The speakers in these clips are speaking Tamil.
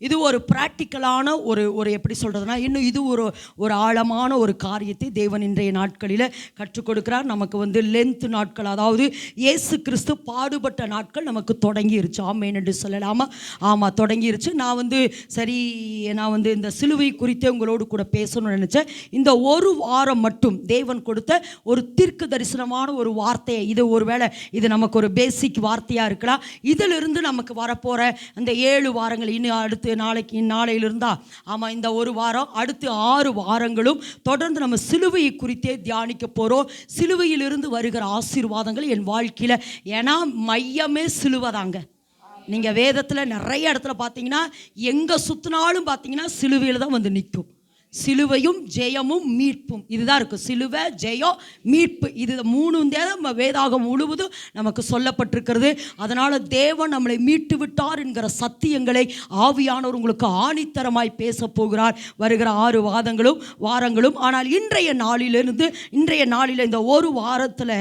இது ஒரு ப்ராக்டிக்கலான ஒரு எப்படி சொல்கிறதுனா, இன்னும் இது ஒரு ஆழமான ஒரு காரியத்தை தேவன் இன்றைய நாட்களில் கற்றுக் கொடுக்கிறார். நமக்கு லென்த் நாட்கள், அதாவது இயேசு கிறிஸ்து பாடுபட்ட நாட்கள் நமக்கு தொடங்கிருச்சு. ஆமென் என்று சொல்லலாமா? ஆமாம், தொடங்கிருச்சு. நான் இந்த சிலுவை குறித்தே உங்களோடு கூட பேசணும்னு நினச்சேன். இந்த ஒரு வாரம் மட்டும் தேவன் கொடுத்த ஒரு தீர்க்க தரிசனமான ஒரு வார்த்தையை, இது ஒருவேளை இது நமக்கு ஒரு பேசிக் வார்த்தையாக இருக்கலாம். இதிலிருந்து நமக்கு வரப்போகிற அந்த 7 வாரங்கள், இன்னும் அடுத்து நாளையிலிருந்தா ஆமாம், இந்த ஒரு வாரம், அடுத்து 6 வாரங்களும் தொடர்ந்து நம்ம சிலுவையை குறித்தே தியானிக்க போகிறோம். சிலுவையிலிருந்து வருகிற ஆசீர்வாதங்கள் என் வாழ்க்கையில், ஏன்னா மையமே சிலுவை தாங்க. நீங்கள் வேதத்தில் நிறைய இடத்துல பார்த்தீங்கன்னா, எங்கே சுற்றினாலும் பார்த்தீங்கன்னா சிலுவையில் தான் வந்து நிற்கும். சிலுவையும் ஜெயமும் மீட்பும் இதுதான் இருக்கும். சிலுவை, ஜெயம், மீட்பு, இது 3 நம்ம வேதாகம் முழுவதும் நமக்கு சொல்லப்பட்டிருக்கிறது. அதனால் தேவன் நம்மளை மீட்டு விட்டார் என்கிற சத்தியங்களை ஆவியானவர் உங்களுக்கு ஆணித்தரமாய் பேச போகிறார் வருகிற 6 வாரங்களும். ஆனால் இன்றைய நாளில் இந்த ஒரு வாரத்தில்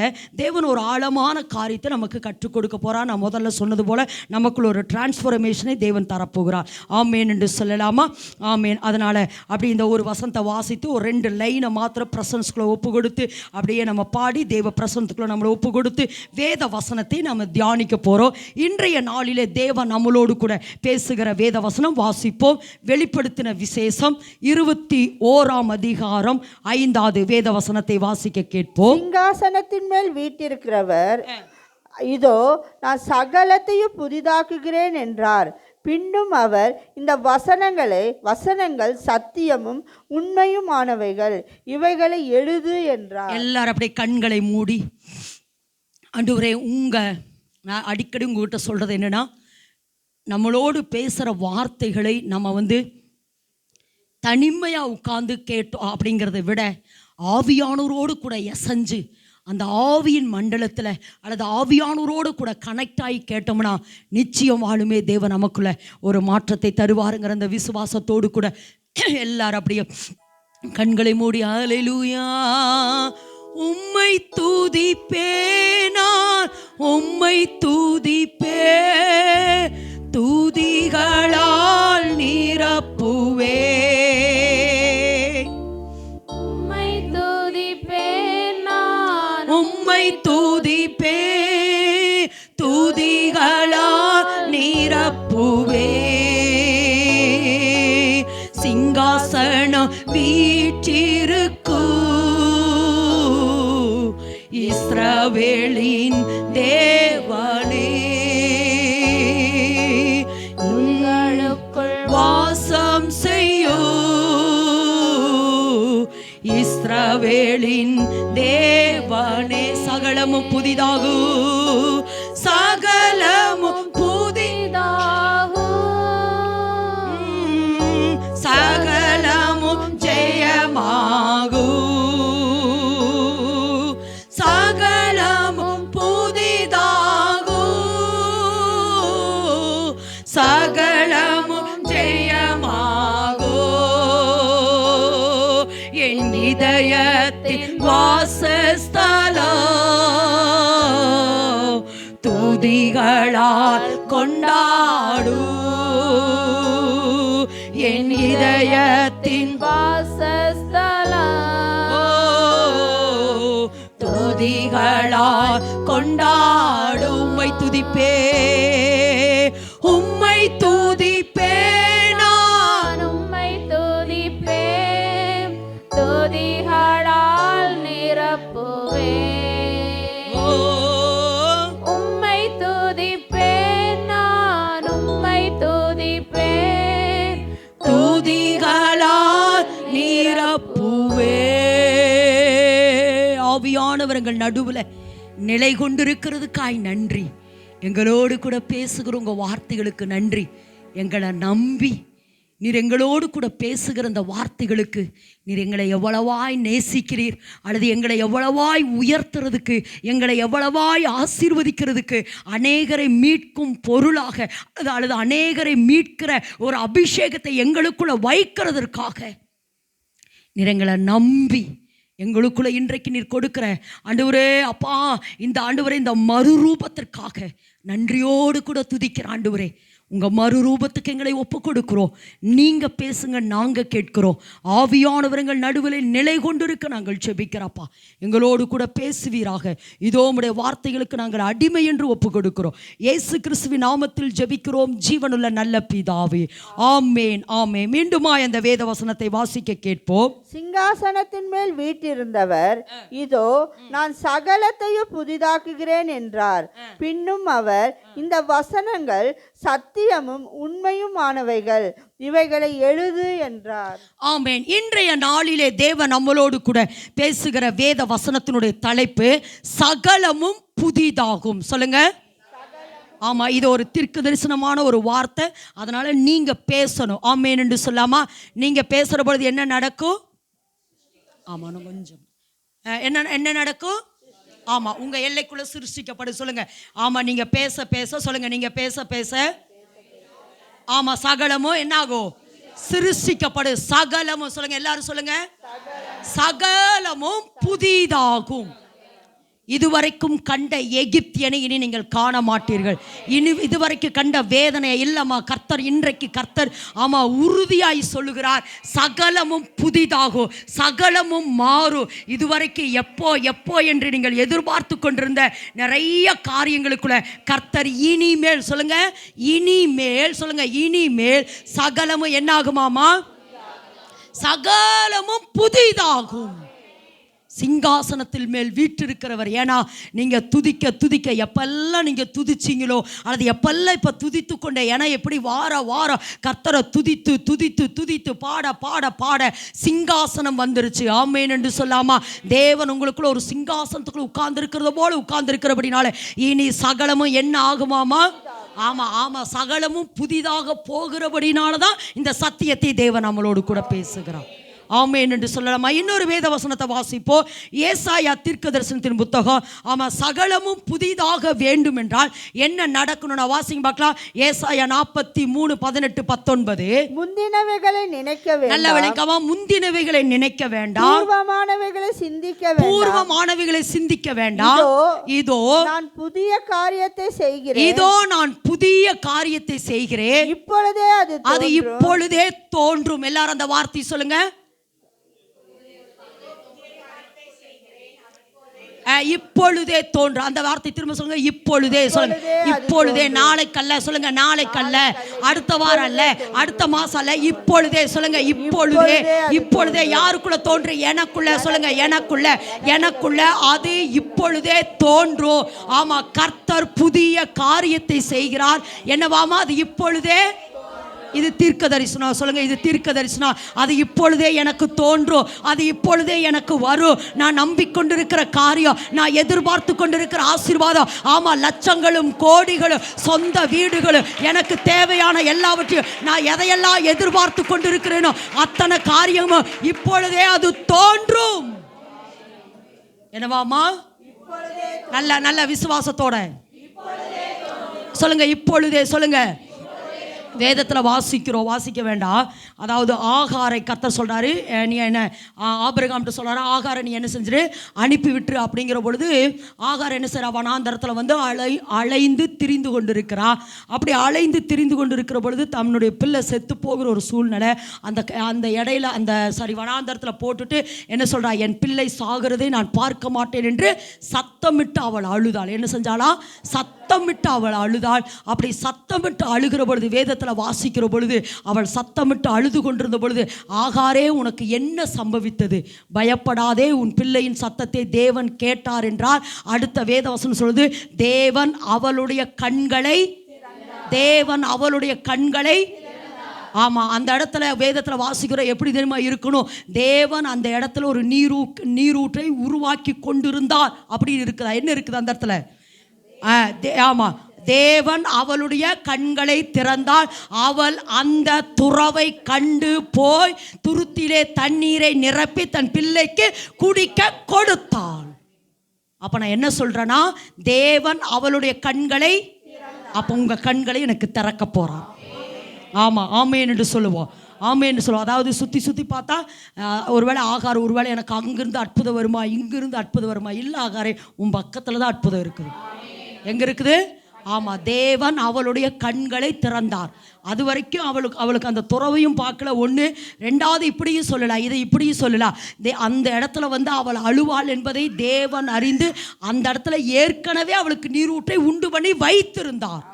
தேவன் ஒரு ஆழமான காரியத்தை நமக்கு கற்றுக் கொடுக்க போகிறார். நான் முதல்ல சொன்னது போல் நமக்குள்ள ஒரு டிரான்ஸ்ஃபர்மேஷனை தேவன் தரப்போகிறார். ஆமேன் என்று சொல்லலாமா? ஆமேன். அதனால் அப்படி இந்த ஒரு வசனத்தை வாசித்து ஒரு 2 லைனை மாத்திரம் பிரசன்ஸ்குள்ளே ஒப்பு கொடுத்து அப்படியே நம்ம பாடி தேவ பிரசனத்துக்குள்ளே நம்மளை ஒப்பு கொடுத்து வேத வசனத்தை நம்ம தியானிக்க போகிறோம். இன்றைய நாளிலே தேவன் நம்மளோடு கூட பேசுகிற வேத வசனம் வாசிப்போம். வெளிப்படுத்தின விசேஷம் 21ஆம் அதிகாரம் 5வது வேத வசனத்தை வாசிக்க கேட்போம். சிங்காசனத்தின் மேல் வீற்றிருக்கிறவர் இதோ நான் சகலத்தையும் புதிதாக்குகிறேன் என்றார். பின்னும் அவர், இந்த வசனங்கள் சத்தியமும் உண்மையுமானவைகள், இவைகளை எழுது என்றார். எல்லாரும் அப்படியே கண்களை மூடி, ஆண்டவரே, நான் அடிக்கடி உங்ககிட்ட சொல்கிறது என்னென்னா, நம்மளோடு பேசுகிற வார்த்தைகளை நம்ம தனிமையாக உட்கார்ந்து கேட்டோம் அப்படிங்கிறத விட ஆவியானோரோடு கூட எசைஞ்சு அந்த ஆவியின் மண்டலத்தில் அல்லது ஆவியானோரோடு கூட கனெக்ட் ஆகி கேட்டோம்னா நிச்சயமாலுமே தேவன் நமக்குள்ள ஒரு மாற்றத்தை தருவாருங்கிற அந்த விசுவாசத்தோடு கூட எல்லாரும் அப்படியே கண்களை மூடி, அல்லேலூயா உம்மை துதிப்பேன், நான் உம்மை துதிப்பேன், துதிகளால் நிரப்புவே. துதிப்பே துதிகளால் நிரப்புவே. சிங்காசனம் வீற்றிருக்கு இஸ்ரவேலின் தேவனே, உங்களுக்குள் வாசம் செய்யும் இஸ்ரவேலின் தேவனே. சகலமும் புதிதாகும், சகலமும் புதிதாகும், சகலமும் ஜெயமாகும், சகலமும் புதிதாகும், சகலமும் ஜெயமாகும். என் இதயத்தின் வாசஸ்தலம் துதிகளால் கொண்டாடு. என் இதயத்தின் வாசஸ்தலம் துதிகளால் கொண்டாடு. உம்மை துதிப்பே, உம்மை துதிப்பே, நான் உம்மை துதிப்பேன், துதிகளால் நிரப்புவே. உம்மை துதிப்பேன், நான் உம்மை துதிப்பேன், துதிகளால் நிரப்புவே. ஆவியானவர்கள் நடுவில் நிலை கொண்டிருக்கிறதுக்காய் நன்றி. எங்களோடு கூட பேசுகிற உங்கள் வார்த்தைகளுக்கு நன்றி. எங்களை நம்பி நீர் எங்களோடு கூட பேசுகிற அந்த வார்த்தைகளுக்கு நீர் எங்களை எவ்வளவாய் நேசிக்கிறீர், அல்லது எங்களை எவ்வளவாய் உயர்த்துறதுக்கு, எங்களை எவ்வளவாய் ஆசீர்வதிக்கிறதுக்கு, அநேகரை மீட்கும் பொருளாக அல்லது அநேகரை மீட்கிற ஒரு அபிஷேகத்தை எங்களுக்குள்ள வைக்கிறதற்காக நீர் எங்களை நம்பி எங்களுக்குள்ள இன்றைக்கு நீர் கொடுக்கிற ஆண்டவரே அப்பா, இந்த ஆண்டவரே, இந்த மறுரூபத்திற்காக நன்றியோடு கூட துதிக்கிற ஆண்டவரே. உங்கள் மறுரூபத்துக்கு எங்களை ஒப்பு கொடுக்குறோம். நீங்கள் பேசுங்க, நாங்கள் கேட்கிறோம். ஆவியானவர்கள் நடுவில் நிலை கொண்டிருக்க நாங்கள் ஜெபிக்கிறப்பா. எங்களோடு கூட பேசுவீராக. இதோ உம்முடைய வார்த்தைகளுக்கு நாங்கள் அடிமை என்று ஒப்பு கொடுக்கிறோம். இயேசு கிறிஸ்துவின் நாமத்தில் ஜெபிக்கிறோம் ஜீவனுள்ள நல்ல பிதாவே, ஆமேன் ஆமேன். மீண்டுமாய் அந்த வேத வசனத்தை வாசிக்க கேட்போம். சிங்காசனத்தின் மேல் வீற்றிருந்தவர் இதோ நான் சகலத்தையும் புதிதாக்குகிறேன் என்றார். பின்னும் அவர் இந்த வசனங்கள் சத்தியமும் உண்மையுமானவைகள், இவைகளை எழுது என்றார். ஆமென். இன்றைய நாளிலே தேவன் நம்மளோடு கூட பேசுகிற வேத வசனத்தினுடைய தலைப்பு சகலமும் புதிதாகும். சொல்லுங்க. ஆமா, இது ஒரு தீர்க்க தரிசனமான ஒரு வார்த்தை. அதனால நீங்க பேசணும். ஆமென் என்று சொல்லாமா? நீங்க பேசுற பொழுது என்ன நடக்கும்? ஆமா, கொஞ்சம் என்ன நடக்கும்? ஆமா, உங்க எல்லைக்குள்ள சிருஷ்டிக்கப்படும். சொல்லுங்க. ஆமா, நீங்க பேச பேச சொல்லுங்க. நீங்க பேச பேச ஆமா, சகலமும் என்னாகும்? சிருஷ்டிக்கப்படும். சகலமும் சொல்லுங்க. எல்லாரும் சொல்லுங்க. சகலமும் புதிதாகும். இதுவரைக்கும் கண்ட எகிப்தியனை இனி நீங்கள் காண மாட்டீர்கள். இனி இதுவரைக்கும் கண்ட வேதனையை இல்லம்மா, கர்த்தர் இன்றைக்கு கர்த்தர் ஆமா உறுதியாய் சொல்லுகிறார், சகலமும் புதிதாகும், சகலமும் மாறும். இதுவரைக்கும் எப்போ எப்போ என்று நீங்கள் எதிர்பார்த்து கொண்டிருந்த நிறைய காரியங்களுக்குள்ள கர்த்தர் இனிமேல் சொல்லுங்க, இனிமேல் சொல்லுங்க, இனிமேல் சகலமும் என்னாகுமாமா? சகலமும் புதிதாகும். சிங்காசனத்தில் மேல் வீற்றிருக்கிறவர். ஏன்னா நீங்க துதிக்க துதிக்க எப்பெல்லாம் நீங்க துதிச்சிங்களோ அல்லது எப்பெல்லாம் இப்ப துதித்து கொண்டே, ஏன்னா எப்படி வார வாரம் கர்த்தரை துதித்து துதித்து துதித்து பாட பாட பாட சிங்காசனம் வந்துருச்சு. ஆமேன் என்று சொல்லாமா? தேவன் உங்களுக்குள்ள ஒரு சிங்காசனத்துக்குள்ள உட்கார்ந்து இருக்கிறத போல உட்கார்ந்து இருக்கிறபடினால இனி சகலமும் என்ன ஆகுமாமா? ஆமா ஆமா, சகலமும் புதிதாக போகிறபடினாலதான் இந்த சத்தியத்தை தேவன் நம்மளோடு கூட பேசுகிறார். ஆமென் என்று சொல்லலாமா? இன்னொரு வேத வசனத்தை வாசிப்போ. ஏசாயா தீர்க்கதரிசனத்தின் புத்தகம். ஆமா, சகலமும் புதிதாக வேண்டும் என்றால் என்ன நடக்கணும்? வாசிங்க பார்க்கலாம். ஏசாயா 43:18-19. முந்தினவைகளை நினைக்க வேண்டாம். நல்ல விளக்கமா, முந்தினவைகளை நினைக்க வேண்டாம். பூர்வமானவைகளை சிந்திக்க வேண்டாம். பூர்வமானவைகளை சிந்திக்க வேண்டாம். இதோ நான் புதிய காரியத்தை செய்கிறேன். இதோ நான் புதிய காரியத்தை செய்கிறேன். இப்பொழுதே அது இப்பொழுதே தோன்றும். எல்லாரும் அந்த வார்த்தை சொல்லுங்க. இப்பொழுதே தோன்றும். அந்த வார்த்தை திரும்ப சொல்லுங்க. இப்பொழுதே சொல்லுங்க. இப்பொழுதே, நாளைக்கல்ல சொல்லுங்க. நாளைக்கல்ல, அடுத்த வாரம் அல்ல, அடுத்த மாசம் அல்ல, இப்பொழுதே சொல்லுங்க. இப்பொழுதே, இப்பொழுதே யாருக்குள்ள தோன்று? எனக்குள்ள சொல்லுங்க. எனக்குள்ள, எனக்குள்ள அது இப்பொழுதே தோன்றும். ஆமா, கர்த்தர் புதிய காரியத்தை செய்கிறார். என்னவாமா? அது இப்பொழுதே. இது தீர்க்க தரிசனம். சொல்லுங்க. இது தீர்க்க தரிசனம். அது இப்பொழுதே எனக்கு தோன்றும், அது இப்பொழுதே எனக்கு வரும். நான் நம்பிக்கொண்டிருக்கிற காரியம், நான் எதிர்பார்த்து கொண்டிருக்கிற ஆசீர்வாதம், ஆமா, லட்சங்களும் கோடிகளும் சொந்த வீடுகளும் எனக்கு தேவையான எல்லாவற்றையும் நான் எதையெல்லாம் எதிர்பார்த்து கொண்டிருக்கிறேனோ அத்தனை காரியமும் இப்பொழுதே அது தோன்றும். என்னவாமா? நல்ல நல்ல விசுவாசத்தோட சொல்லுங்க. இப்பொழுதே சொல்லுங்க. வேதத்தில் வாசிக்கிறோம், வாசிக்க வேண்டாம். அதாவது ஆகாரை கர்த்தர் சொல்கிறாரு, நீ என்ன ஆபிரகாம்கிட்ட சொல்கிறாரு, ஆகாரை நீ என்ன செஞ்சிரு? அனுப்பி விட்டுரு. அப்படிங்கிற பொழுது ஆகார் என்ன செய்கிறா? வனாந்தரத்தில் வந்து அலைந்து திரிந்து கொண்டிருக்கிறா. அப்படி அலைந்து திரிந்து கொண்டிருக்கிற பொழுது தன்னுடைய பிள்ளை செத்து போகிற ஒரு சூழ்நிலை. அந்த இடையில வனாந்தரத்தில் போட்டுட்டு என்ன சொல்கிறா? என் பிள்ளை சாகிறதை நான் பார்க்க மாட்டேன் என்று சத்தமிட்டு அவள் அழுதாள். என்ன செஞ்சாளா? சத்தமிட்டு அவள் அழுதாள். அப்படி சத்தமிட்டு அழுகிற பொழுது வேதத்தில் வாசிக்கிற பொழுது அவள் சத்தமிட்டு அழுது கொண்டிருந்த பொழுது, ஆகாரே உனக்கு என்ன சம்பவித்தது? பயப்படாதே, உன் பிள்ளையின் சத்தத்தை தேவன் கேட்டார் என்றார். அடுத்த வேதவசனம் சொல்லுது, தேவன் அவளுடைய கண்களை ஆமா, அந்த இடத்துல வேதத்தில் வாசிக்கிற எப்படி தெரியுமா இருக்கணும்? தேவன் அந்த இடத்துல ஒரு நீரூற்றை உருவாக்கி கொண்டிருந்தார். அப்படி இருக்குதா? என்ன இருக்குது அந்த இடத்துல? ஆமா, தேவன் அவளுடைய கண்களை திறந்தால் அவள் அந்த துறவை கண்டு போய் துருத்திலே தண்ணீரை நிரப்பி தன் பிள்ளைக்கு குடிக்க கொடுத்தாள். அப்ப நான் என்ன சொல்றேன்னா, தேவன் அவளுடைய கண்களை, அப்ப உங்க கண்களை எனக்கு திறக்க போறான். ஆமா, ஆமேன் என்று சொல்லுவோம். ஆமேன்னு சொல்லுவோம். அதாவது சுற்றி சுற்றி பார்த்தா ஒருவேளை ஆகார், ஒருவேளை எனக்கு அங்கிருந்து அற்புதம் வருமா, இங்கிருந்து அற்புதம் வருமா? இல்லை ஆகாரே, உன் பக்கத்தில் தான் அற்புதம் இருக்குது. எங்கே இருக்குது? ஆமா, தேவன் அவளுடைய கண்களை திறந்தார். அது வரைக்கும் அவளுக்கு அந்த துறவையும் பார்க்கல. ஒன்று, ரெண்டாவது இப்படியும் சொல்லலாம், இதை இப்படியும் சொல்லலாம். அந்த இடத்துல வந்து அவள் அழுவாள் என்பதை தேவன் அறிந்து அந்த இடத்துல ஏற்கனவே அவளுக்கு நீரூற்றை உண்டு பண்ணி வைத்திருந்தார்.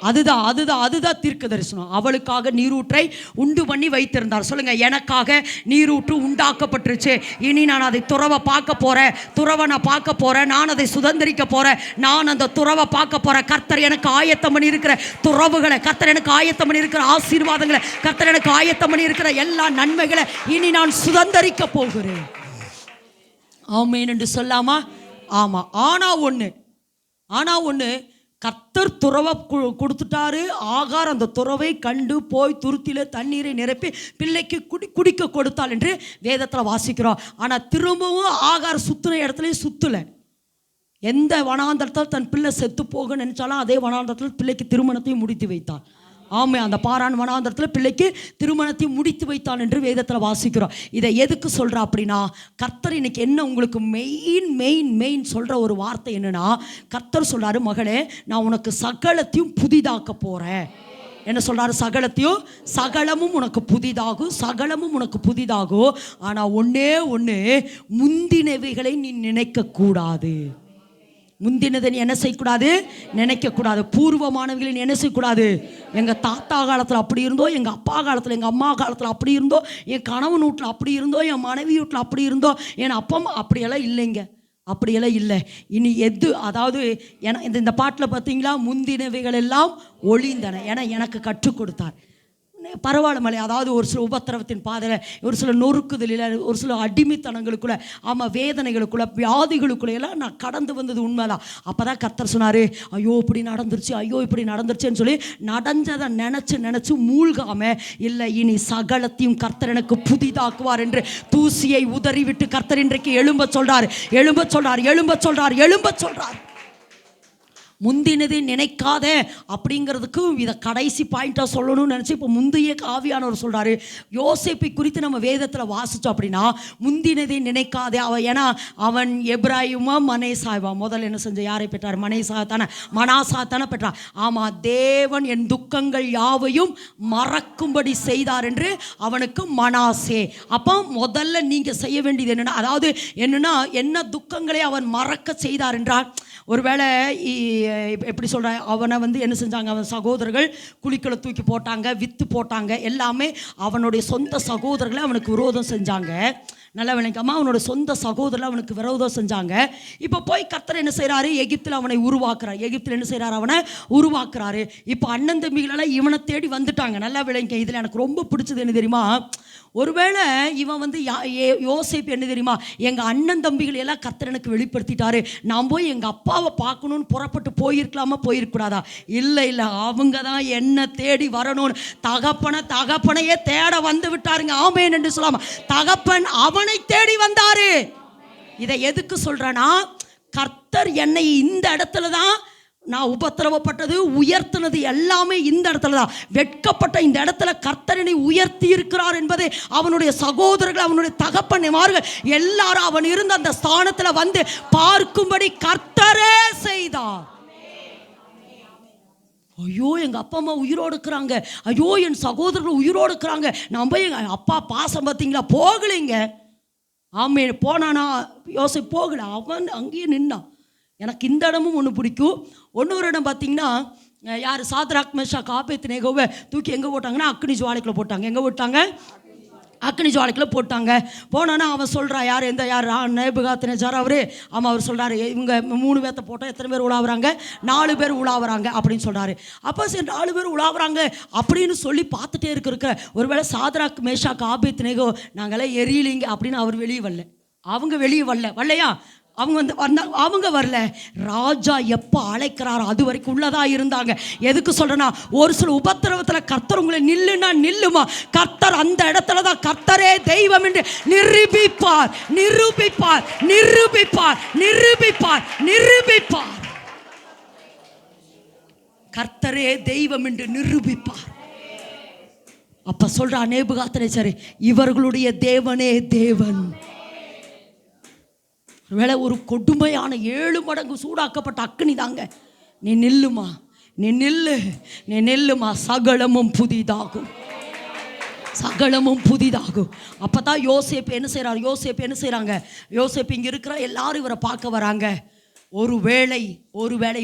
அதுதான் தீர்க்க தரிசனம். அவளுக்காக நீரூற்றை உண்டு பண்ணி வைத்திருந்தார். சொல்லுங்க, எனக்காக நீரூற்று உண்டாக்கப்பட்டுருச்சு. இனி நான் அதை துறவை பார்க்க போறேன், துறவை நான் பார்க்க போறேன், நான் அதை சுதந்திரிக்க போறேன், நான் அந்த துறவை பார்க்க போறேன். கர்த்தர் எனக்கு ஆயத்தம் பண்ணி இருக்கிற துறவுகளை, கர்த்தர் எனக்கு ஆயத்தம் பண்ணி இருக்கிற ஆசீர்வாதங்களை, கர்த்தர் எனக்கு ஆயத்தம் பண்ணி இருக்கிற எல்லா நன்மைகளை இனி நான் சுதந்திரிக்க போகிறேன். ஆமென் என்று சொல்லாமா? ஆமா. ஆனா ஒன்று, கர்த்தர் துறவை கொடுத்துட்டாரு. ஆகார் அந்த துறவை கண்டு போய் துருத்தில தண்ணீரை நிரப்பி பிள்ளைக்கு குடிக்க கொடுத்தாள் என்று வேதத்தில் வாசிக்கிறோம். ஆனால் திரும்பவும் ஆகார் சுற்றுன இடத்துலையும் சுற்றலை. எந்த வனாந்தரத்தில் தன் பிள்ளை செத்து போக நினைச்சாலும் அதே வனாந்தரத்தில் பிள்ளைக்கு திருமணத்தையும் முடித்து வைத்தாள். ஆமே, அந்த பாரான் வனாந்தரத்தில் பிள்ளைக்கு திருமணத்தை முடித்து வைத்தான் என்று வேதத்தில் வாசிக்கிறோம். இதை எதுக்கு சொல்கிறா அப்படின்னா, கர்த்தர் இன்னைக்கு என்ன உங்களுக்கு மெயின் சொல்கிற ஒரு வார்த்தை என்னன்னா, கர்த்தர் சொல்கிறாரு, மகளே நான் உனக்கு சகலத்தையும் புதிதாக்க போகிறேன். என்ன சொல்கிறாரு? சகலமும் உனக்கு புதிதாகும், சகலமும் உனக்கு புதிதாகும். ஆனால் ஒன்று, முந்தினவைகளை நீ நினைக்கக்கூடாது. முந்தினதை நீ என்ன செய்யக்கூடாது? நினைக்கக்கூடாது. பூர்வமானவர்களை நீ என்ன செய்யக்கூடாது? எங்கள் தாத்தா காலத்தில் அப்படி இருந்தோ, எங்கள் அப்பா காலத்தில், எங்கள் அம்மா காலத்தில் அப்படி இருந்தோ, என் கணவன் வீட்டில் அப்படி இருந்தோ, என் மனைவி வீட்டில் அப்படி இருந்தோ, என் அப்பா அம்மா அப்படியெல்லாம் இல்லைங்க. அப்படியெல்லாம் இல்லை. இனி அதாவது இந்த பாட்டில் பார்த்தீங்களா, முந்தினவைகள் எல்லாம் ஒளிந்தன என எனக்கு கற்றுக் கொடுத்தார். பரவாயில்ல மலை. அதாவது ஒரு சில உபத்திரவத்தின் பாதையில், ஒரு சில நொறுக்குதலில், ஒரு சில அடிமைத்தனங்களுக்குள்ள, வேதனைகளுக்குள்ள, வியாதிகளுக்குள்ள எல்லாம் நான் கடந்து வந்தது உண்மைதான். அப்போ தான் கர்த்தர் சொன்னார், ஐயோ இப்படி நடந்துருச்சு, ஐயோ இப்படி நடந்துருச்சுன்னு சொல்லி நடந்ததை நினச்சி மூழ்காம, இல்லை இனி சகலத்தையும் கர்த்தர் எனக்கு புதிதாக்குவார் என்று தூசியை உதறிவிட்டு கர்த்தர் இன்றைக்கு எழும்ப சொல்றார். முந்தினதை நினைக்காத அப்படிங்கிறதுக்கு இதை கடைசி பாயிண்டாக சொல்லணும்னு நினச்சி இப்போ முந்தைய ஆவியானவர் சொல்கிறாரு. யோசேப்பை குறித்து நம்ம வேதத்தில் வாசித்தோம் அப்படின்னா, முந்தினதை நினைக்காதே. ஏன்னா அவன் எப்ராயிமா மனேசாவா முதல்ல என்ன செஞ்ச? யாரை பெற்றார்? மனாசா தானே பெற்றார். ஆமாம், தேவன் என் துக்கங்கள் யாவையும் மறக்கும்படி செய்தார் என்று அவனுக்கு மனாசே. அப்போ முதல்ல நீங்கள் செய்ய வேண்டியது என்னென்னா, அதாவது என்ன துக்கங்களை அவன் மறக்க செய்தார் என்றால், ஒருவேளை எப்படி சொல்கிற, அவனை என்ன செஞ்சாங்க? அவன் சகோதரர்கள் குழிக்களை தூக்கி போட்டாங்க, விற்று போட்டாங்க. எல்லாமே அவனுடைய சொந்த சகோதரர்களை அவனுக்கு விரோதம் செஞ்சாங்க. நல்லா விளங்கம்மா, அவனோட சொந்த சகோதரர்கள் அவனுக்கு விரோதம் செஞ்சாங்க. இப்போ போய் கர்த்தர் என்ன செய்கிறாரு? எகிப்தில் அவனை உருவாக்குறாரு. எகிப்தில் என்ன செய்கிறாரு? அவனை உருவாக்குறாரு. இப்போ அண்ணன் தம்பிகளெல்லாம் இவனை தேடி வந்துட்டாங்க. நல்லா விளங்க. இதில் எனக்கு ரொம்ப பிடிச்சது என்ன தெரியுமா? ஒருவேளை இவன் யோசேப்பு என்ன தெரியுமா, எங்கள் அண்ணன் தம்பிகள் எல்லாம் கர்த்தர் எனக்கு வெளிப்படுத்திட்டாரு, நான் போய் எங்கள் அப்பாவை பார்க்கணுன்னு புறப்பட்டு போயிருக்கூடாதா? இல்லை, அவங்க தான் என்ன தேடி வரணும்னு தகப்பனையே தேட வந்து விட்டாருங்க. ஆமென் என்று சொல்லாம தகப்பன் அவனை தேடி வந்தாரு. இதை எதுக்கு சொல்றேன்னா, கர்த்தர் என்னை இந்த இடத்துல தான் நான் உபத்திரவப்பட்டது, உயர்த்தினது எல்லாமே இந்த இடத்துல தான். வெட்கப்பட்ட இந்த இடத்துல கர்த்தரனை உயர்த்தி இருக்கிறார் என்பதை அவனுடைய சகோதரர்கள், அவனுடைய தகப்பன்மார்கள் எல்லாரும் அவன் இருந்த அந்த ஸ்தானத்தில் வந்து பார்க்கும்படி கர்த்தரே செய்தார். ஐயோ எங்கள் அப்பா அம்மா உயிரோடு இருக்கிறாங்க, ஐயோ என் சகோதரர்கள் உயிரோடு இருக்கிறாங்க, நான் போய் எங்கள் அப்பா பாசம் பார்த்தீங்களா? போகலைங்க. ஆமே, போனானா? யோசேப்பு போகல, அவன் அங்கேயே நின்னான். எனக்கு இந்த இடமும் ஒன்று பிடிக்கும். ஒரு இடம் பார்த்தீங்கன்னா, யார்? சாத்ராக் மேஷாக் ஆபேத்நேகோவை தூக்கி எங்கே போட்டாங்கன்னா அக்கினி ஜுவாலைக்குள்ள போட்டாங்க. எங்கே போட்டாங்க? அக்கினி ஜுவாலைக்குள்ள போட்டாங்க. போனோன்னா அவன் சொல்கிறா, யார் நேபுகாத்நேச்சார் அவர் சொல்கிறாரு, இவங்க 3 பேர்த்த போட்டால் எத்தனை பேர் உலாவுறாங்க? 4 பேர் உலாவுறாங்க அப்படின்னு சொல்கிறாரு. அப்போ சரி 4 பேர் உலாவுறாங்க அப்படின்னு சொல்லி பார்த்துட்டே இருக்கிற ஒருவேளை சாத்ராக் மேஷாக் ஆபேத்நேகோ நாங்களாம் எரியலிங்க அப்படின்னு அவர் வெளியே வரல. அவங்க வெளியே வரலையா? அவங்க வரல. ராஜா எப்போ அழைக்கிறாரோ அது வரைக்கும் உள்ளதா இருந்தாங்க. எதுக்கு சொல்றேன்னா, ஒரு சில உபத்திரவத்தில் கர்த்தர் உங்களை நில்லுமா, கர்த்தர் அந்த இடத்துல தான் கர்த்தரே தெய்வம் என்று நிரூபிப்பார். கர்த்தரே தெய்வம் என்று நிரூபிப்பார். அப்ப சொல்றா நேபுகாத்நேச்சார், இவர்களுடைய தேவனே தேவன். வேலை ஒரு கொடுமையான 7 மடங்கு சூடாக்கப்பட்ட அக்கினி தாங்க. நீ நில்லுமா, நீ நில்லு, நீ நில்லுமா. சகலமும் புதிதாகும், சகலமும் புதிதாகும். அப்போ தான் யோசேப்பு என்ன செய்கிறார்? யோசேப்பு என்ன செய்கிறாங்க? யோசேப்பு இங்கே இருக்கிற எல்லாரும் இவரை பார்க்க வராங்க. ஒருவேளை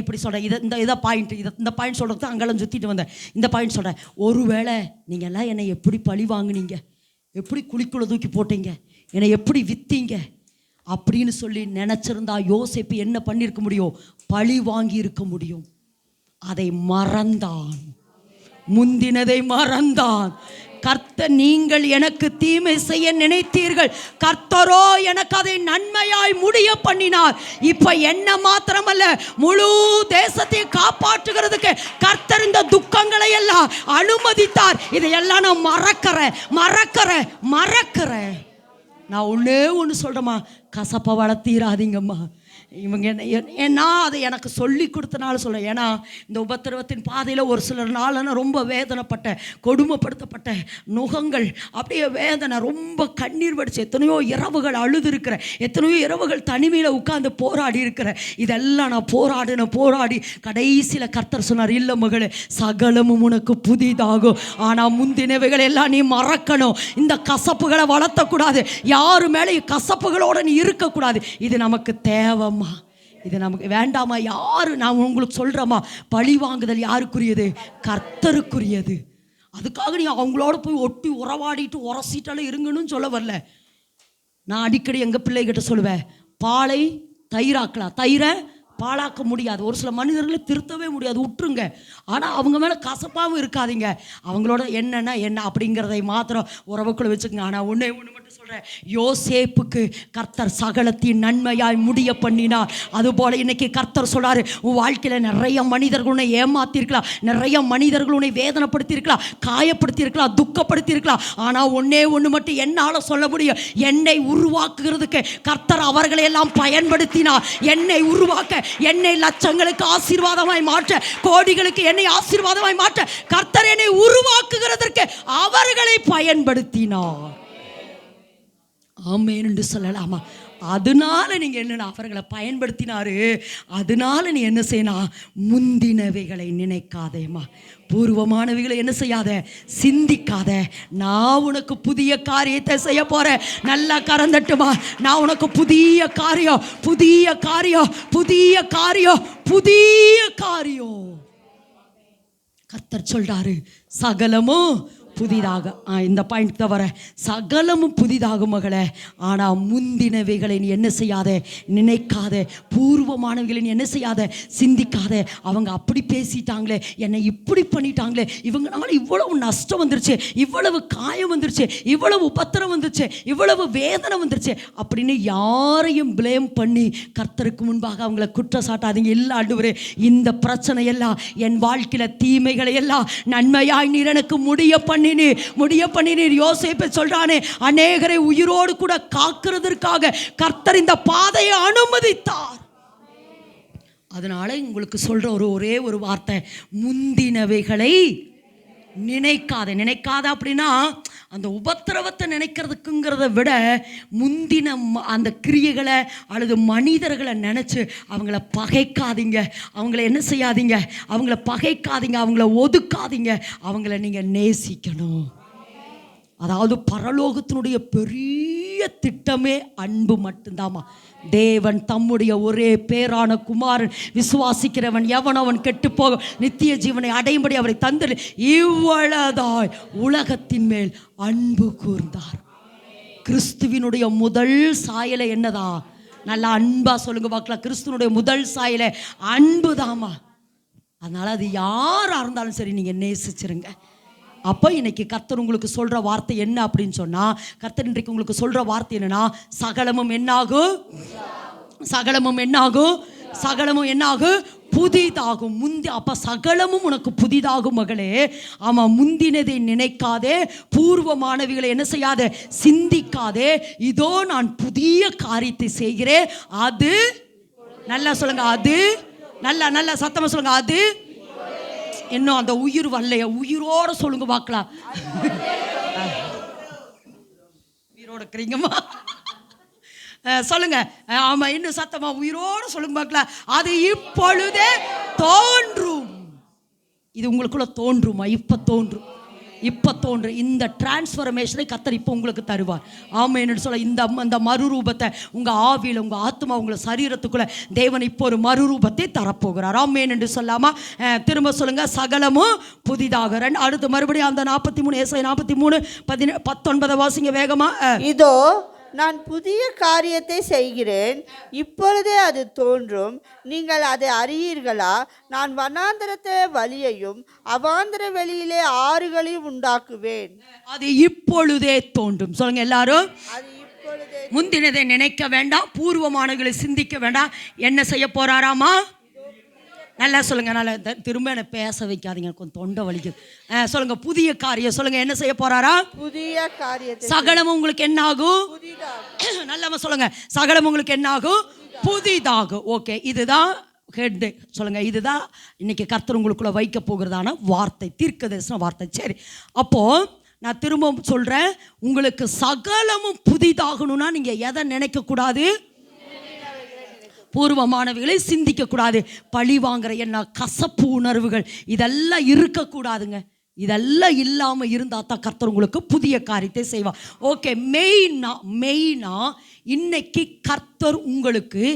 இப்படி சொல்கிறேன், இதை பாயிண்ட், இந்த பாயிண்ட் சொல்கிறது அங்கெல்லாம் சுற்றிட்டு வந்தேன். இந்த பாயிண்ட் சொல்கிறேன், ஒருவேளை நீங்கள் எல்லாம் என்னை எப்படி பழி வாங்குனீங்க, எப்படி குழிக்குள்ள தூக்கி போட்டீங்க, என்னை எப்படி விற்றீங்க அப்படின்னு சொல்லி நினச்சிருந்தா யோசேப்பு என்ன பண்ணியிருக்க முடியும்? பழி வாங்கி இருக்க முடியும். அதை மறந்தான், முந்தினதை மறந்தான். கர்த்தர், நீங்கள் எனக்கு தீமை செய்ய நினைத்தீர்கள், கர்த்தரோ எனக்கு அதை நன்மையாய் முடிய பண்ணினார். இப்ப என்ன மாத்திரமல்ல, முழு தேசத்தை காப்பாற்றுகிறதுக்கு கர்த்தர் இந்த துக்கங்களை எல்லாம் அனுமதித்தார். இதையெல்லாம் நான் மறக்கிறேன். நான் ஒன்று சொல்கிறேம்மா, கசப்பை வளர்த்தீராதீங்கம்மா. இவங்க ஏன்னா அதை எனக்கு சொல்லி கொடுத்தனால சொல்ல. ஏன்னா இந்த உபத்திரவத்தின் பாதையில் ஒரு சிலர் நாள் ரொம்ப வேதனைப்பட்டேன், கொடுமைப்படுத்தப்பட்ட நுகங்கள், அப்படியே வேதனை, ரொம்ப கண்ணீர் வடிச்சு எத்தனையோ இரவுகள் அழுது இருக்கிறேன், எத்தனையோ இரவுகள் தனிமையில் உட்கார்ந்து போராடி இருக்கிறேன். இதெல்லாம் நான் போராடி கடைசியில் கர்த்தர் சொன்னார், இல்லை மகளே, சகலமும் உனக்கு புதிதாகும். ஆனால் முந்தினவைகள் எல்லாம் நீ மறக்கணும். இந்த கசப்புகளை வளர்த்தக்கூடாது, யாரு மேலே கசப்புகளோடு நீ இருக்கக்கூடாது. இது நமக்கு தேவைம்மா, இது நமக்கு வேண்டாமா? யாரு, நான் உங்களுக்கு சொல்கிறேம்மா, பழி வாங்குதல் யாருக்குரியது? கர்த்தருக்குரியது. அதுக்காக நீ அவங்களோட போய் ஒட்டி உறவாடிட்டு உரசிட்டாலும் இருங்கன்னு சொல்ல வரல. நான் அடிக்கடி எங்கள் பிள்ளைகிட்ட சொல்லுவேன், பாலை தயிராக்கலாம், தயிரை பாழாக்க முடியாது. ஒரு சில மனிதர்களை திருத்தவே முடியாது, விட்டுருங்க. ஆனால் அவங்க மேலே கசப்பாகவும் இருக்காதீங்க. அவங்களோட என்னென்னா என்ன அப்படிங்கிறதை மாத்திரம் உறவுக்குள்ள வச்சுக்கோங்க. ஆனால் ஒன்று மட்டும் சொல்கிறேன், யோசேப்புக்கு கர்த்தர் சகலத்தின் நன்மையாய் முடிய பண்ணினார். அதுபோல் இன்னைக்கு கர்த்தர் சொல்கிறாரு, உன் வாழ்க்கையில் நிறைய மனிதர்கள் உன்னை ஏமாத்திருக்கலாம், நிறைய மனிதர்கள் உன்னை வேதனைப்படுத்தியிருக்கலாம், காயப்படுத்தியிருக்கலாம், துக்கப்படுத்தியிருக்கலாம். ஆனால் ஒன்று மட்டும் என்னால் சொல்ல முடியும், என்னை உருவாக்குகிறதுக்கு கர்த்தர் அவர்களை எல்லாம் பயன்படுத்தினார். என்னை உருவாக்க, என்னை லட்சங்களுக்கு ஆசீர்வாதமாய் மாற்ற, கோடிகளுக்கு என்னை ஆசீர்வாதமாய் மாற்ற கர்த்தர் என்னை உருவாக்குகிறதற்கு அவர்களை பயன்படுத்தினார். ஆமென் என்று சொல்லலாமா? அதனால நீங்கள் என்னென்ன அவர்களை பயன்படுத்தினாரு. அதனால நீ என்ன செய்யணும்? முந்தினவைகளை நினைக்காதேம்மா, பூர்வமானவைகளை என்ன செய்யாத, சிந்திக்காத. நான் உனக்கு புதிய காரியத்தை செய்ய போறேன். நல்லா கறந்தட்டுமா, நான் உனக்கு புதிய காரியம். கர்த்தர் சொல்றாரு, சகலமும் புதிதாக. இந்த பாயிண்ட் தான் வர, சகலமும் புதிதாகும் மகளே. ஆனால் முந்தினவைகளை நீ என்ன செய்யாத, நினைக்காத. பூர்வமானவைகளை நீ என்ன செய்யாத, சிந்திக்காத. அவங்க அப்படி பேசிட்டாங்களே, என்னை இப்படி பண்ணிட்டாங்களே, இவங்களால இவ்வளவு நஷ்டம் வந்துருச்சு, இவ்வளவு காயம் வந்துருச்சு, இவ்வளவு உபத்திரம் வந்துருச்சு, இவ்வளவு வேதனை வந்துருச்சு அப்படின்னு யாரையும் பிளேம் பண்ணி கர்த்தருக்கு முன்பாக அவங்கள குற்றம் சாட்டாதீங்க. இல்லை ஆண்டவரே, இந்த பிரச்சனை எல்லாம் என் வாழ்க்கையில தீமைகளை எல்லாம் நன்மையாய் நீர் எனக்கு முடிய பண்ணினீர். யோசேப்பு சொல்றானே, அநேகரை உயிரோடு கூட காக்கிறதற்காக கர்த்தர் இந்த பாதையை அனுமதித்தார். அதனால உங்களுக்கு சொல்ற ஒரே ஒரு வார்த்தை, முந்தினவைகளை நினைக்காத அப்படின்னா அந்த உபத்திரவத்தை நினைக்கிறதுக்குங்கிறத விட முந்தின அந்த கிரியைகளை அல்லது மனிதர்களை நினச்சி அவங்கள பகைக்காதீங்க, அவங்கள என்ன செய்யாதீங்க, அவங்கள பகைக்காதீங்க, அவங்கள ஒதுக்காதீங்க, அவங்கள நீங்கள் நேசிக்கணும். அதாவது பரலோகத்தினுடைய பெரிய திட்டமே அன்பு மட்டும்தாமா. தேவன் தம்முடைய ஒரே பேரான குமாரன் விசுவாசிக்கிறவன் எவனவன் கெட்டு போக நித்திய ஜீவனை அடையும்படி அவரை தந்து இவ்வளதாய் உலகத்தின் மேல் அன்பு கூர்ந்தார். கிறிஸ்துவினுடைய முதல் சாயலை என்னதா? நல்லா அன்பா சொல்லுங்க பார்க்கலாம். கிறிஸ்துவனுடைய முதல் சாயலை அன்பு தாமா. அதனால அது யாராக இருந்தாலும் சரி, நீங்கள் நேசிச்சிருங்க. அப்போ இன்னைக்கு கர்த்தர் உங்களுக்கு சொல்கிற வார்த்தை என்ன அப்படின்னு சொன்னால், கர்த்தர் இன்றைக்கு உங்களுக்கு சொல்கிற வார்த்தை என்னன்னா, சகலமும் என்னாகும்? புதிதாகும். அப்போ சகலமும் உனக்கு புதிதாகும் மகளே. ஆமாம், முந்தினதை நினைக்காதே, பூர்வமானவைகளை என்ன செய்யாத, சிந்திக்காதே. இதோ நான் புதிய காரியத்தை செய்கிறேன், அது நல்லா சொல்லுங்க, அது நல்லா சத்தமாக சொல்லுங்க, அது இன்னும் அந்த உயிர் வரலையா? உயிரோட சொல்லுங்க பார்க்கலாம். உயிரோட இருக்கிறீங்கம்மா. சொல்லுங்க. ஆமா, இன்னும் சத்தமா உயிரோடு சொல்லுங்க பார்க்கலாம். அது இப்பொழுதே தோன்றும். இது உங்களுக்குள்ள தோன்றுமா? இப்ப தோன்றும், இப்ப தோன்று. இந்த டிரான்ஸ்ஃபர்மேஷனை கர்த்தர் இப்போ உங்களுக்கு தருவார். ஆமென்னு சொல்ல, இந்த மறுரூபத்தை உங்க ஆவியில, உங்க ஆத்மா, உங்க சரீரத்துக்குள்ள தேவன் இப்போ ஒரு மறுரூபத்தை தரப்போகிறார். ஆமென் என்று சொல்லாமா? திரும்ப சொல்லுங்க, சகலமும் புதிதாக. அடுத்து மறுபடியும் அந்த 43 ஏசாயா 43:19 வாசிங்க வேகமா. இதோ நான் புதிய காரியத்தை செய்கிறேன், இப்பொழுதே அது தோன்றும், நீங்கள் அதை அறியீர்களா? நான் வனாந்தரத்தை வழியையும் அவாந்தர வெளியிலே ஆறுகளையும் உண்டாக்குவேன். அது இப்பொழுதே தோன்றும். சொல்லுங்க எல்லாரும். அது இப்பொழுதே. முந்தினதை நினைக்க வேண்டாம், பூர்வமானங்களை சிந்திக்க வேண்டாம். என்ன செய்ய போறாராமா? நல்லா சொல்லுங்க. நல்லா திரும்ப என்ன பேச வைக்காதீங்க, கொஞ்சம் தொண்டை வலிக்குது. சொல்லுங்க, புதிய காரியம். சொல்லுங்க, என்ன செய்ய போறாரா? புதிய காரியத்தை. சகலமும் உங்களுக்கு என்ன ஆகும்? புதிதாக. நல்லா சொல்லுங்க, சகலமும் உங்களுக்கு என்ன ஆகும்? புதிதாக. ஓகே, இதுதான் ஹெட். சொல்லுங்க, இதுதான் இன்னைக்கு கர்த்தர் உங்களுக்குள்ள வைக்க போகிறதான வார்த்தை, தீர்க்கதரிசன வார்த்தை. சரி, அப்போ நான் திரும்ப சொல்றேன், உங்களுக்கு சகலமும் புதிதாகணும்னா நீங்க எதை நினைக்க கூடாது? பூர்வமானவைகளை சிந்திக்க கூடாது. பழி வாங்குற எண்ணம், கசப்பு உணர்வுகள், இதெல்லாம் இருக்கக்கூடாதுங்க. இதெல்லாம் இல்லாமல் இருந்தால் தான் கர்த்தர் உங்களுக்கு புதிய காரியத்தை செய்வார். ஓகே, மெயினா இன்னைக்கு கர்த்தர் உங்களுக்கு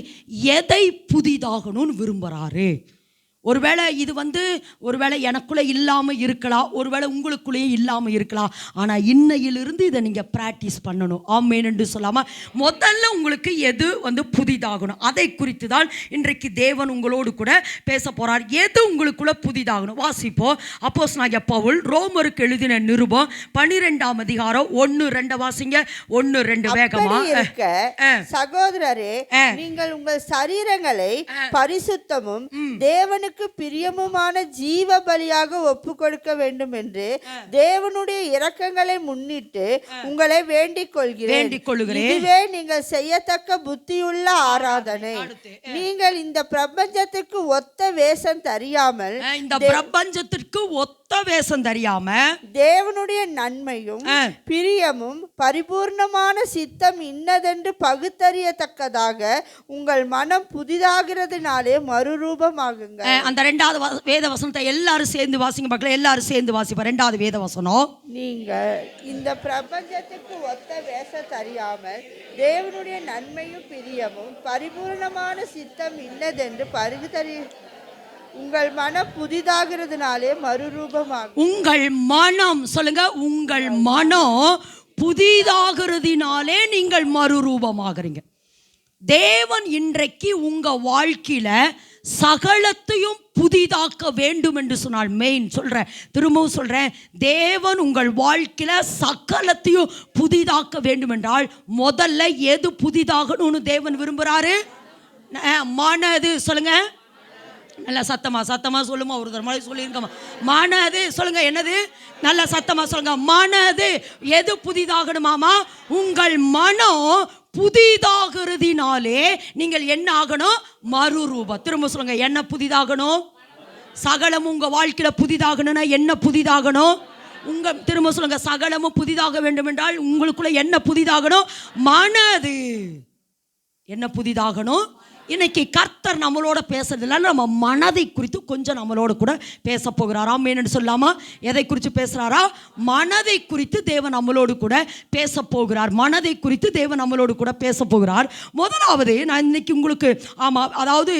எதை புதிதாகணும்னு விரும்புகிறாரு? ஒருவேளை இது ஒருவேளை எனக்குள்ளே இல்லாமல் இருக்கலாம், ஒருவேளை உங்களுக்குள்ளேயும் இல்லாமல் இருக்கலாம். ஆனால் இன்னையிலிருந்து இதை நீங்கள் ப்ராக்டிஸ் பண்ணணும். ஆமென் என்று சொல்லாமல் முதல்ல உங்களுக்கு எது புதிதாகணும், அதை குறித்து தான் இன்றைக்கு தேவன் உங்களோடு கூட பேச போகிறார். எது உங்களுக்குள்ள புதிதாகணும் வாசிப்போம். அப்போஸ்தலனாகிய பவுல் ரோமருக்கு எழுதின நிருபம் 12ஆம் அதிகாரம் 1-2 வாசிங்க. 1-2 வேகமா. சகோதரரே, நீங்கள் உங்கள் சரீரங்களை பரிசுத்தமும் தேவனுக்கு பிரியமுமான ஜீவ பலியாக ஒப்பு கொடுக்க வேண்டும் என்று தேவனுடைய இரக்கங்களை முன்னிட்டு உங்களை வேண்டிக் கொள்கிறேன். இதுவே நீங்கள் செய்யத்தக்க புத்தியுள்ள ஆராதனை. நீங்கள் இந்த பிரபஞ்சத்திற்கு ஒத்த வேஷம் தெரியாமல், இந்த பிரபஞ்சத்திற்கு ஒத்த வேஷம் தெரியாம தேவனுடைய நன்மையும் பிரியமும் பரிபூர்ணமான சித்தம் இன்னதென்று பகுத்தறியத்தக்கதாக உங்கள் மனம் புதிதாகிறதுனாலே மறுரூபமாகுங்க. அந்த 2வது வேத வசனத்தை எல்லாரும் சேர்ந்து வாசிங்க பார்க்கலாம். எல்லாரும் சேர்ந்து வாசிப்போம். 2வது வேத வசனம். நீங்கள் இந்த பிரபஞ்சத்துக்கு ஒத்த வேஷம் தெரியாமல் தேவனுடைய நன்மையும் பிரியமும் பரிபூர்ணமான சித்தம் இன்னதென்று உங்கள் மனம் புதிதாகிறதுனாலே மறுரூபமாகும். உங்கள் மனம், சொல்லுங்க, உங்கள் மனம் புதிதாகிறதுனாலே நீங்கள் மறுரூபமாகறீங்க. தேவன் இன்றைக்கு உங்க வாழ்க்கையில சகலத்தையும் புதிதாக்க வேண்டும் என்று சொன்னால், மெயின் சொல்றேன், திரும்பவும் சொல்றேன், தேவன் உங்கள் வாழ்க்கையில சகலத்தையும் புதிதாக்க வேண்டும் என்றால் முதல்ல எது புதிதாகணும்னு தேவன் விரும்புறாரு? மனது. சொல்லுங்க, நல்ல சத்தமா சொல்லுமா. ஒரு தடவை சொல்லியிருக்கமா, மனது. சொல்லுங்க, என்னது? நல்ல சத்தமா சொல்லுங்க, மனது. எது புதிதாகணுமாமா? உங்கள் மனம் புதிதாகிறதுனாலே நீங்கள் என்ன ஆகணும்? மறுரூபம். திரும்ப சொல்லுங்க, என்ன புதிதாகணும்? சகலமும் உங்க வாழ்க்கையில புதிதாகணும்னா என்ன புதிதாகணும்? திரும்ப சொல்லுங்க, சகலமும் புதிதாக வேண்டும் என்றால் உங்களுக்குள்ள என்ன புதிதாகணும்? மனது. என்ன புதிதாகணும்? இன்னைக்கு கர்த்தர் நம்மளோட பேசுறதுல நம்ம மனதை குறித்து கொஞ்சம் நம்மளோட கூட பேச போகிறாரா? ஆமென் சொல்லாமா? எதை குறித்து பேசுறாரா? மனதை குறித்து தேவன் நம்மளோடு கூட பேச போகிறார். மனதை குறித்து தேவன் நம்மளோடு கூட பேச போகிறார். முதலாவது நான் இன்னைக்கு உங்களுக்கு, அதாவது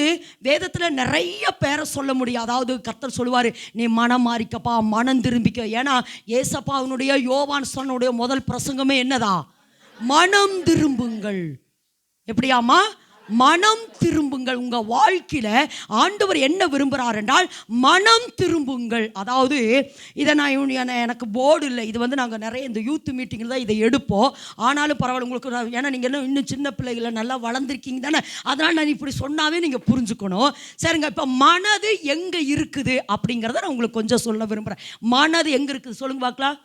வேதத்தில் நிறைய பேரை சொல்ல முடியும். அதாவது கர்த்தர் சொல்லுவார், நீ மனம் மாறிக்கப்பா, மனம் திரும்பிக்க. ஏன்னா ஏசப்பா அவனுடைய யோவான் சொன்னுடைய முதல் பிரசங்கமே என்னதா? மனம் திரும்புங்கள். எப்படியாமா? மனம் திரும்புங்கள். உங்க வாழ்க்கையில ஆண்டவர் என்ன விரும்புகிறார் என்றால் மனம் திரும்புங்கள். அதாவது இதை நான் எனக்கு போர்டு இல்லை, இது நாங்கள் நிறைய இந்த யூத் மீட்டிங்கில் தான் இதை எடுப்போம். ஆனாலும் பரவாயில்ல உங்களுக்கு, ஏன்னா நீங்கள் இன்னும் சின்ன பிள்ளைகளை நல்லா வளர்ந்துருக்கீங்க தானே, அதனால் நான் இப்படி சொன்னாவே நீங்கள் புரிஞ்சுக்கணும். சரிங்க, இப்போ மனது எங்கே இருக்குது அப்படிங்கிறத நான் உங்களுக்கு கொஞ்சம் சொல்ல விரும்புகிறேன். மனது எங்கே இருக்குது சொல்லுங்க பார்க்கலாம்.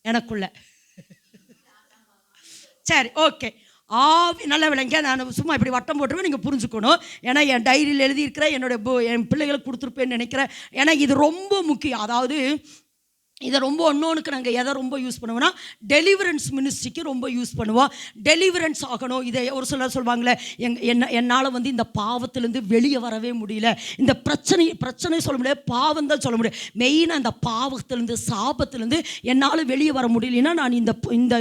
எனக்குள்ள. சரி, ஓகே. நல்ல விளங்க. நான் சும்மா இப்படி வட்டம் போட்டுருவேன், நீங்கள் புரிஞ்சுக்கணும். ஏன்னா என் டைரியில் எழுதியிருக்கிறேன், என் பிள்ளைகளுக்கு கொடுத்துருப்பேன்னு நினைக்கிறேன். ஏன்னா இது ரொம்ப முக்கியம். அதாவது இதை ரொம்ப இன்னொன்றுக்கு நாங்கள் எதை ரொம்ப யூஸ் பண்ணுவோம்னா டெலிவரன்ஸ் மினிஸ்ட்ரிக்கு ரொம்ப யூஸ் பண்ணுவோம். டெலிவரன்ஸ் ஆகணும். இதை ஒரு சிலர் சொல்லுவாங்களே, என்னால் வந்து இந்த பாவத்திலேருந்து வெளியே வரவே முடியல, இந்த பிரச்சனை சொல்ல முடியாது, பாவம் தான் சொல்ல முடியாது, மெயினாக இந்த பாவத்திலேருந்து சாபத்திலேருந்து என்னால் வெளியே வர முடியலன்னா நான்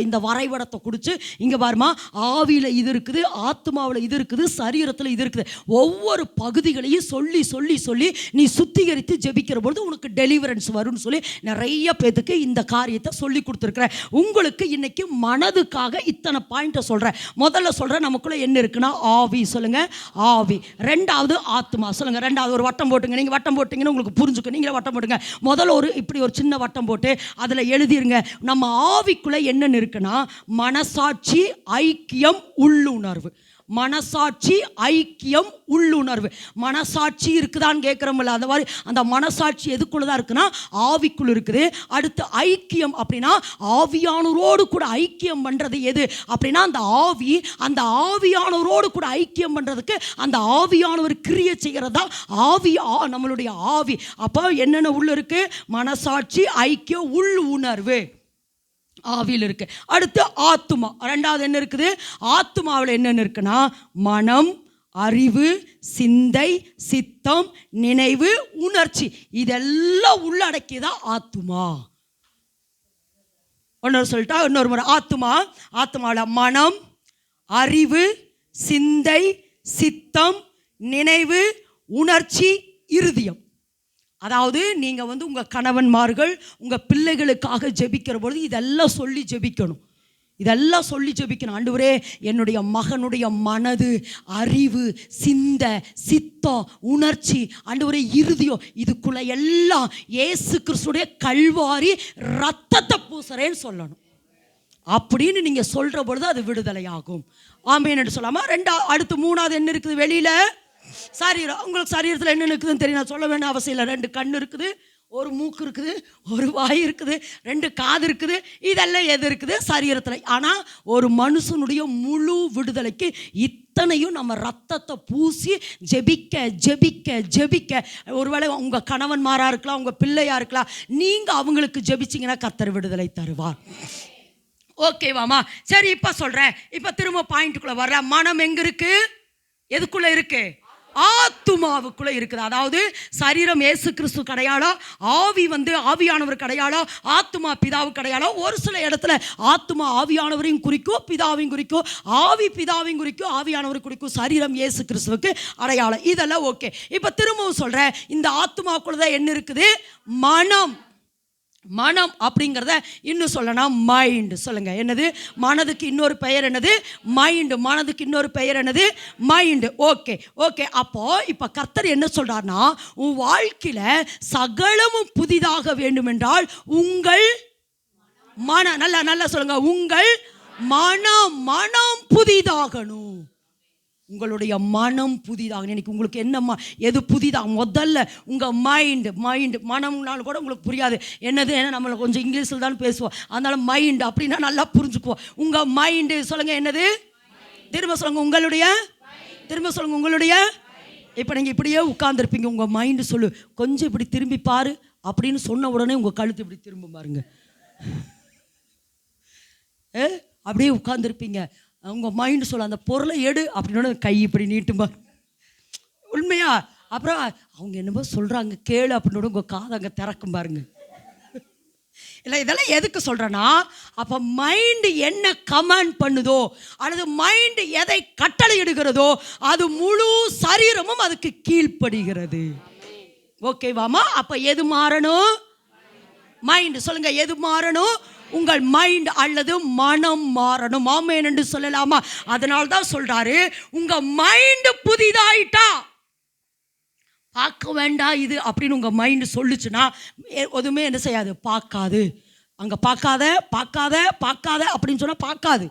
இந்த வரைபடத்தை குடிச்சு இங்கே பாருமா, ஆவியில் இது இருக்குது, ஆத்மாவில் இது இருக்குது, சரீரத்தில் இது இருக்குது, ஒவ்வொரு பகுதிகளையும் சொல்லி சொல்லி சொல்லி நீ சுத்திகரித்து ஜெபிக்கிற பொழுது உனக்கு டெலிவரன்ஸ் வரும்னு சொல்லி நிறைய பேருக்கு இந்த காரியத்தை சொல்லி கொடுத்துருக்கிறேன். உங்களுக்கு இன்னைக்கு மனதுக்காக இத்தனை பாயிண்ட்டை சொல்கிறேன். முதல்ல சொல்கிறேன், நமக்குள்ளே என்ன இருக்குன்னா ஆவி. சொல்லுங்கள் ஆவி. ரெண்டாவது ஆத்மா. சொல்லுங்கள். ரெண்டாவது ஒரு வட்டம் போட்டுங்க. நீங்கள் வட்டம் போட்டிங்கன்னு உங்களுக்கு புரிஞ்சுக்க, நீங்களே வட்டம் போட்டுங்க. முதல்ல இப்படி ஒரு சின்ன வட்டம் போட்டு அதில் எழுதிருங்க, நம்ம ஆவிக்குள்ளே என்னென்னு இருக்குன்னா மனசாட்சி, ஐக்கியம், உள்ளுணர்வு. மனசாட்சி, ஐக்கியம், உள்ளுணர்வு. மனசாட்சி இருக்குதான்னு கேட்குறோம்ல, அந்த மாதிரி அந்த மனசாட்சி எதுக்குள்ள தான் இருக்குன்னா ஆவிக்குள்ள இருக்குது. அடுத்து ஐக்கியம் அப்படின்னா ஆவியானவரோடு கூட ஐக்கியம் பண்ணுறது எது அப்படின்னா அந்த ஆவியானவரோடு கூட ஐக்கியம் பண்ணுறதுக்கு அந்த ஆவியானவர் கிரியை செய்கிறதா ஆவி, நம்மளுடைய ஆவி. அப்போ என்னென்ன உள்ள இருக்கு? மனசாட்சி, ஐக்கியம், உள்ளுணர்வு ஆவியில் இருக்கு. அடுத்து ஆத்துமா. ரெண்டாவது என்ன இருக்குது? ஆத்துமாவில் என்னென்ன இருக்குன்னா மனம், அறிவு, சிந்தை, சித்தம், நினைவு, உணர்ச்சி. இதெல்லாம் உள்ளடக்கியதான் ஆத்துமா. இன்னொரு சொல்லிட்டா, இன்னொரு முறை. ஆத்துமாவில் மனம், அறிவு, சிந்தை, சித்தம், நினைவு, உணர்ச்சி, இருதயம். அதாவது நீங்கள் வந்து உங்கள் கணவன்மார்கள் உங்கள் பிள்ளைகளுக்காக ஜெபிக்கிற பொழுது இதெல்லாம் சொல்லி ஜெபிக்கணும். இதெல்லாம் சொல்லி ஜெபிக்கணும். ஆண்டவரே, என்னுடைய மகனுடைய மனது, அறிவு, சிந்தை, சித்தம், உணர்ச்சி, ஆண்டவரே இருதயம், இதுக்குள்ள எல்லாம் இயேசு கிறிஸ்துடைய கல்வாரி ரத்தத்தை பூசுறேன்னு சொல்லணும். அப்படின்னு நீங்கள் சொல்கிற பொழுது அது விடுதலையாகும். ஆமேன்னு சொல்லாமல் அடுத்து மூணாவது என்ன இருக்குது? வெளியில் சரீரம். உங்களுக்கு சரீரத்தில் என்ன இருக்குதுன்னு தெரியும், நான் சொல்ல வேண்டிய அவசியம் இல்லை. 2 கண் இருக்குது, ஒரு மூக்கு இருக்குது, ஒரு வாய் இருக்குது, 2 காது இருக்குது. இதெல்லாம் எது இருக்குது? சரீரத்தில். ஆனால் ஒரு மனுஷனுடைய முழு விடுதலைக்கு இத்தனையும் நம்ம ரத்தத்தை பூசி ஜெபிக்க ஜெபிக்க ஜெபிக்க. ஒருவேளை உங்கள் கணவன்மாராக இருக்கலாம், உங்கள் பிள்ளையாக இருக்கலாம், நீங்கள் அவங்களுக்கு ஜெபிச்சிங்கன்னா கர்த்தர் விடுதலை தருவார். ஓகேவாமா? சரி, இப்போ சொல்கிறேன். இப்போ திரும்ப பாயிண்ட்டுக்குள்ளே வரல. மனம் எங்கே இருக்குது? எதுக்குள்ளே இருக்குது? ஆத்துமாவுக்குள்ள இருக்குது. அதாவது சரீரம் இயேசு கிறிஸ்து கடையாளம், ஆவி வந்து ஆவியானவர் கடையாளம், ஆத்துமா பிதாவு கடையாளம். ஒரு சில இடத்துல ஆத்துமா ஆவியானவரையும் குறிக்கும், பிதாவையும் குறிக்கும், ஆவி பிதாவையும் குறிக்கும், ஆவியானவரை குறிக்கும். சரீரம் இயேசு கிறிஸ்துவுக்கு அடையாளம். இதெல்லாம் ஓகே. இப்போ திரும்பவும் சொல்கிறேன், இந்த ஆத்துமாக்குள்ள தான் என்ன இருக்குது? மனம். மனம் அப்படிங்கிறத இன்னும் சொல்லணும் மைண்ட். சொல்லுங்க, என்னது? மனதுக்கு இன்னொரு பெயர் என்னது? மைண்டு. மனதுக்கு இன்னொரு பெயர் என்னது? மைண்டு. Okay okay. அப்போ இப்போ கர்த்தர் என்ன சொல்றாருன்னா, உன் வாழ்க்கையில சகலமும் புதிதாக வேண்டும் என்றால் உங்கள் மனம், நல்லா சொல்லுங்க, உங்கள் மனம் புதிதாகணும். உங்களுடைய மனம் புதிதாக. இன்னைக்கு உங்களுக்கு என்ன எது புதிதாக? முதல்ல உங்கள் மைண்டு. மனம்னாலும் கூட உங்களுக்கு புரியாது என்னது, ஏன்னா நம்மளை கொஞ்சம் இங்கிலீஷில் தான் பேசுவோம், அதனால மைண்டு அப்படின்னா நல்லா புரிஞ்சுக்குவோம். உங்கள் மைண்டு. சொல்லுங்கள், என்னது? திரும்ப சொல்லுங்கள், உங்களுடைய. திரும்ப சொல்லுங்கள், உங்களுடைய. இப்போ நீங்கள் இப்படியே உட்கார்ந்துருப்பீங்க, உங்கள் மைண்டு சொல்லு, கொஞ்சம் இப்படி திரும்பி பாரு அப்படின்னு சொன்ன உடனே உங்கள் கழுத்து இப்படி திரும்ப பாருங்க. அப்படியே உட்கார்ந்துருப்பீங்க, உங்கள் மைண்டு சொல்ல அந்த பொருளை எடு அப்படின்னு கை இப்படி நீட்டுமா. உண்மையா? அப்புறம் அவங்க என்னமோ சொல்கிறாங்க கேளு அப்படின்னு உங்கள் காதை அங்கே திறக்கும் பாருங்க. இல்லை, இதெல்லாம் எதுக்கு சொல்கிறேன்னா, அப்போ மைண்டு என்ன கமாண்ட் பண்ணுதோ அல்லது மைண்டு எதை கட்டளையிடுகிறதோ அது முழு சரீரமும் அதுக்கு கீழ்ப்படுகிறது. ஓகேவாமா? அப்போ எது மாறணும்? மைண்டு. சொல்லுங்க, எது மாறணும்? உங்கள் மைண்ட் அல்லது மனம் மாறணும். ஆமென் என்று சொல்லலாமா? அதனால தான் சொல்றாரு, உங்க மைண்டு புதிதாயிட்டா பார்க்க வேண்டாம் இது அப்படின்னு உங்க மைண்டு சொல்லுச்சுன்னா எதுவுமே என்ன செய்யாது? பார்க்காது. அங்கே பார்க்காத அப்படின்னு சொன்னால் பார்க்காது.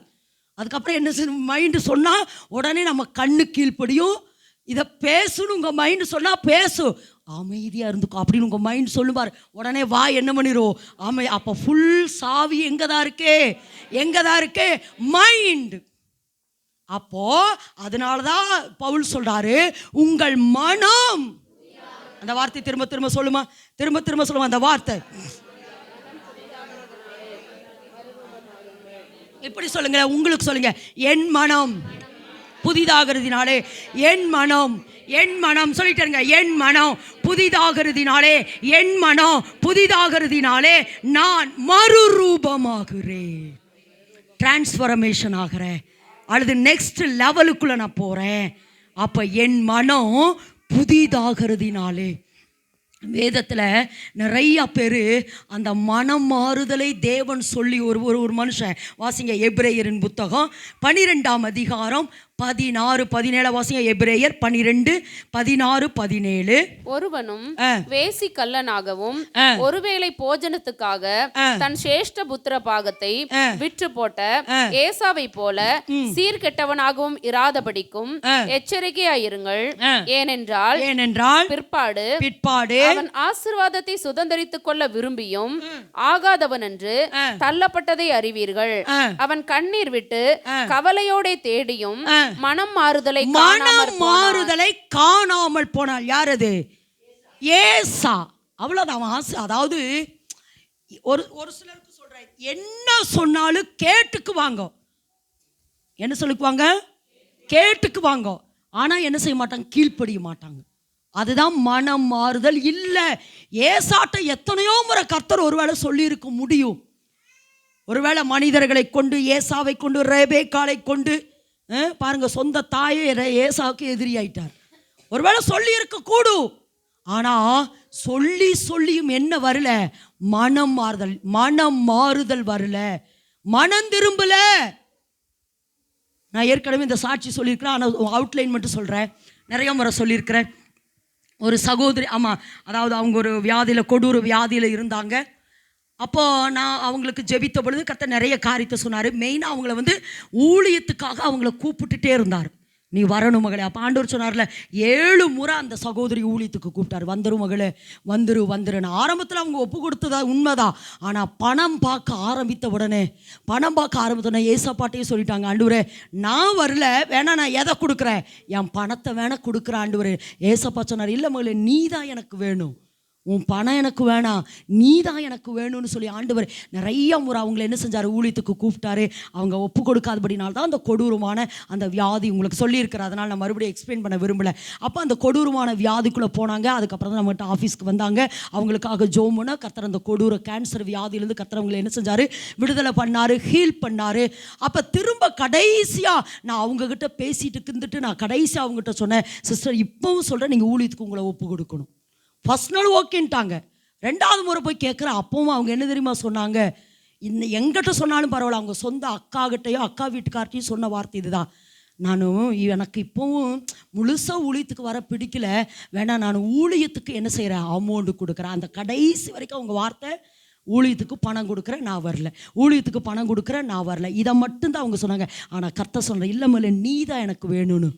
அதுக்கப்புறம் என்ன மைண்டு சொன்னால் உடனே நம்ம கண்ணு கீழ்ப்படியும். இதை பேசுன்னு உங்கள் மைண்டு சொன்னால் பேசும். அமைதியாக இருந்துக்கும் அப்படின்னு உங்கள் மைண்ட் சொல்லுவார். உடனே வா என்ன பண்ணிடும்? அப்போ ஃபுல் சாவி எங்கே தான் இருக்கு? மைண்டு. அப்போ அதனால தான் பவுல் சொல்றாரு, உங்கள் மனம். அந்த வார்த்தை திரும்ப சொல்லுமா, அந்த வார்த்தை. இப்படி சொல்லுங்க, உங்களுக்கு சொல்லுங்க. என் மனம் புதிதாகிறதுனாலே, என் மனம், என் மனம் சொல்லிட்டேங்க. என் மனம் புதிதாகிறதுனாலே, என் மனம் புதிதாகிறதுனாலே நான் மறுரூபமாகிறேன், டிரான்ஸ்ஃபர்மேஷன் ஆகிறேன், அல்லது நெக்ஸ்ட் லெவலுக்குள்ள நான் போறேன். அப்ப என் மனம் புதிதாகிறதுனாலே, வேதத்தில் நிறைய பேர் அந்த மனம் மாறுதலை தேவன் சொல்லி ஒரு மனுஷன் வாசிங்க, எபிரேயரின் புத்தகம் 12ஆம் அதிகாரம் 16-17 வாசிங்க. எபிரேயர் 12:16-17. ஒருவனும் வேசி கல்லனாகவும் ஒருவேளை போஜனத்துக்காக தன் சேஷ்ட புத்திர பாகத்தை விற்று போட்ட ஏசாவை போல சீர்கெட்டவனாகவும் இராதபடிக்கும் எச்சரிக்கையாயிருங்கள். ஏனென்றால் பிற்பாடு அவன் ஆசீர்வாதத்தை சுதந்தரித்துக் கொள்ள விரும்பியும் ஆகாதவன் என்று தள்ளப்பட்டதை அறிவீர்கள். அவன் கண்ணீர் விட்டு கவலையோட தேடியும் மனம் மாறுதலை காணாமல் போனாள். யார் அது? ஏசா. அவ்வளவுதான். அதாவது ஒரு சிலருக்கு சொல்றேன், என்ன சொன்னாலும் கேட்டுக்கு வாங்க. என்ன சொல்லுவாங்க? கேட்டுக்கு வாங்க. ஆனா என்ன செய்ய மாட்டாங்க? கீழ்ப்படிய மாட்டாங்க. அதுதான் மனம் மாறுதல். இல்லை, ஏசாட்ட எத்தனையோ முறை கர்த்தர் ஒருவேளை சொல்லி இருக்க முடியும். ஒருவேளை மனிதர்களை கொண்டு, ஏசாவை கொண்டு, ரெபேக்காளை கொண்டு, பாருங்க, சொந்த தாயே ஏசாவுக்கு எதிரி ஆயிட்டார். ஒருவேளை சொல்லி இருக்க கூடும். ஆனா சொல்லியும் என்ன வரல? மனம் மாறுதல் வரல, மனம் திரும்பல. நான் ஏற்கனவே இந்த சாட்சி சொல்லியிருக்கிறேன், ஆனால் அவுட்லைன் மட்டும் சொல்றேன். நிறைய முறை சொல்லியிருக்கிறேன். ஒரு சகோதரி, ஆமாம், அதாவது அவங்க ஒரு வியாதியில், கொடூர வியாதியில் இருந்தாங்க. அப்போது நான் அவங்களுக்கு ஜெபித்த பொழுது கர்த்தர் நிறைய காரியத்தை சொன்னார். மெயினாக அவங்கள ஊழியத்துக்காக அவங்கள கூப்பிட்டுட்டே இருந்தார். நீ வரணும் மகளே. அப்போ ஆண்டவர் சொன்னார்ல, 7 முறை அந்த சகோதரி ஊழியத்துக்கு கூப்பிட்டார். வந்துரும் மகளே, வந்துருன்னு. ஆரம்பத்தில் அவங்க ஒப்பு கொடுத்ததா உண்மைதான். ஆனால் பணம் பார்க்க ஆரம்பித்த உடனே ஏசப்பாட்டையே சொல்லிட்டாங்க, ஆண்டவரே நான் வரல, வேணா நான் எதை கொடுக்குறேன்? என் பணத்தை வேணா கொடுக்குறேன் ஆண்டவரே. ஏசப்பா சொன்னார், இல்லை மகளே, நீ தான் எனக்கு வேணும், உன் பணம் எனக்கு வேணாம், நீ தான் எனக்கு வேணும்னு சொல்லி ஆண்டவர் நிறைய முறை அவங்களை என்ன செஞ்சார்? ஊழியத்துக்கு கூப்பிட்டாரு. அவங்க ஒப்பு கொடுக்காதபடினால்தான் அந்த கொடூரமான அந்த வியாதி உங்களுக்கு சொல்லியிருக்கிற. அதனால் நான் மறுபடியும் எக்ஸ்பிளைன் பண்ண விரும்பலை. அப்போ அந்த கொடூரமான வியாதிக்குள்ளே போனாங்க. அதுக்கப்புறம் தான் நம்மகிட்ட ஆஃபீஸ்க்கு வந்தாங்க. அவங்களுக்காக ஜோமுன்னா கர்த்தர் அந்த கொடூர கேன்சர் வியாதியிலேருந்து கர்த்தர் அவங்களை என்ன செஞ்சார்? விடுதலை பண்ணார், ஹீல் பண்ணார். அப்போ திரும்ப கடைசியாக நான் அவங்கக்கிட்ட பேசிட்டு இருந்துட்டு நான் கடைசியாக அவங்ககிட்ட சொன்னேன், சிஸ்டர் இப்போவும் சொல்கிறேன், நீங்கள் ஊழியத்துக்கு உங்களை ஒப்பு கொடுக்கணும். ஃபர்ஸ்ட் நாள் ஓகேன்ட்டாங்க. 2வது முறை போய் கேட்குறேன். அப்பவும் அவங்க என்ன தெரியுமா சொன்னாங்க? எங்கிட்ட சொன்னாலும் பரவாயில்ல, அவங்க சொந்த அக்காகிட்டையோ அக்கா வீட்டுக்கார்ட்டையும் சொன்ன வார்த்தை இதுதான், எனக்கு இப்போவும் முழுசாக ஊழியத்துக்கு வர பிடிக்கல, வேணா நான் ஊழியத்துக்கு என்ன செய்கிறேன்? அமௌண்ட் கொடுக்குறேன். அந்த கடைசி வரைக்கும் அவங்க வார்த்தை, ஊழியத்துக்கு பணம் கொடுக்குறேன், நான் வரல, ஊழியத்துக்கு பணம் கொடுக்குறேன், நான் வரல. இதை மட்டும்தான் அவங்க சொன்னாங்க. ஆனால் கர்த்தர் சொல்கிறேன், இல்லை மேலே நீ தான் எனக்கு வேணும்னு.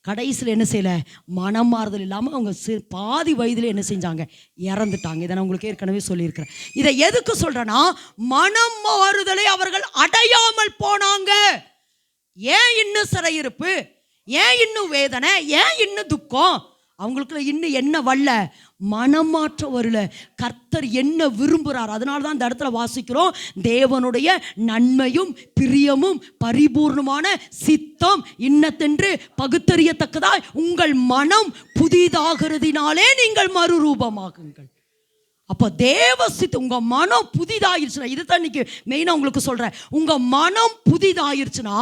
கடைசியில் என்ன செய்யலை? மனம் மாறுதல் இல்லாமல் அவங்க பாதி வயதில் என்ன செஞ்சாங்க? இறந்துட்டாங்க. இதை நான் உங்களுக்கு ஏற்கனவே சொல்லியிருக்கிறேன். இதை எதுக்கு சொல்கிறேன்னா, மனம் மாறுதலை அவர்கள் அடையாமல் போனாங்க. ஏன் இன்னும் சிறையிருப்பு? ஏன் இன்னும் வேதனை? ஏன் இன்னும் துக்கம்? அவங்களுக்குள்ள இன்னும் என்ன வரல? மனமாற்றம் வரல. கர்த்தர் என்ன விரும்புகிறார்? அதனால தான் இந்த இடத்துல வாசிக்கிறோம், தேவனுடைய நன்மையும் பிரியமும் பரிபூர்ணமான சித்தம் இன்னதென்று பகுத்தறியத்தக்கதாய் உங்கள் மனம் புதிதாகிறதினாலே நீங்கள் மறுரூபமாகுங்கள். அப்போ தேவ சித்தம், உங்கள் மனம் புதிதாயிருச்சுன்னா, இதுதான் இன்னைக்கு மெயினாக உங்களுக்கு சொல்கிறேன். உங்கள் மனம் புதிதாயிருச்சுன்னா,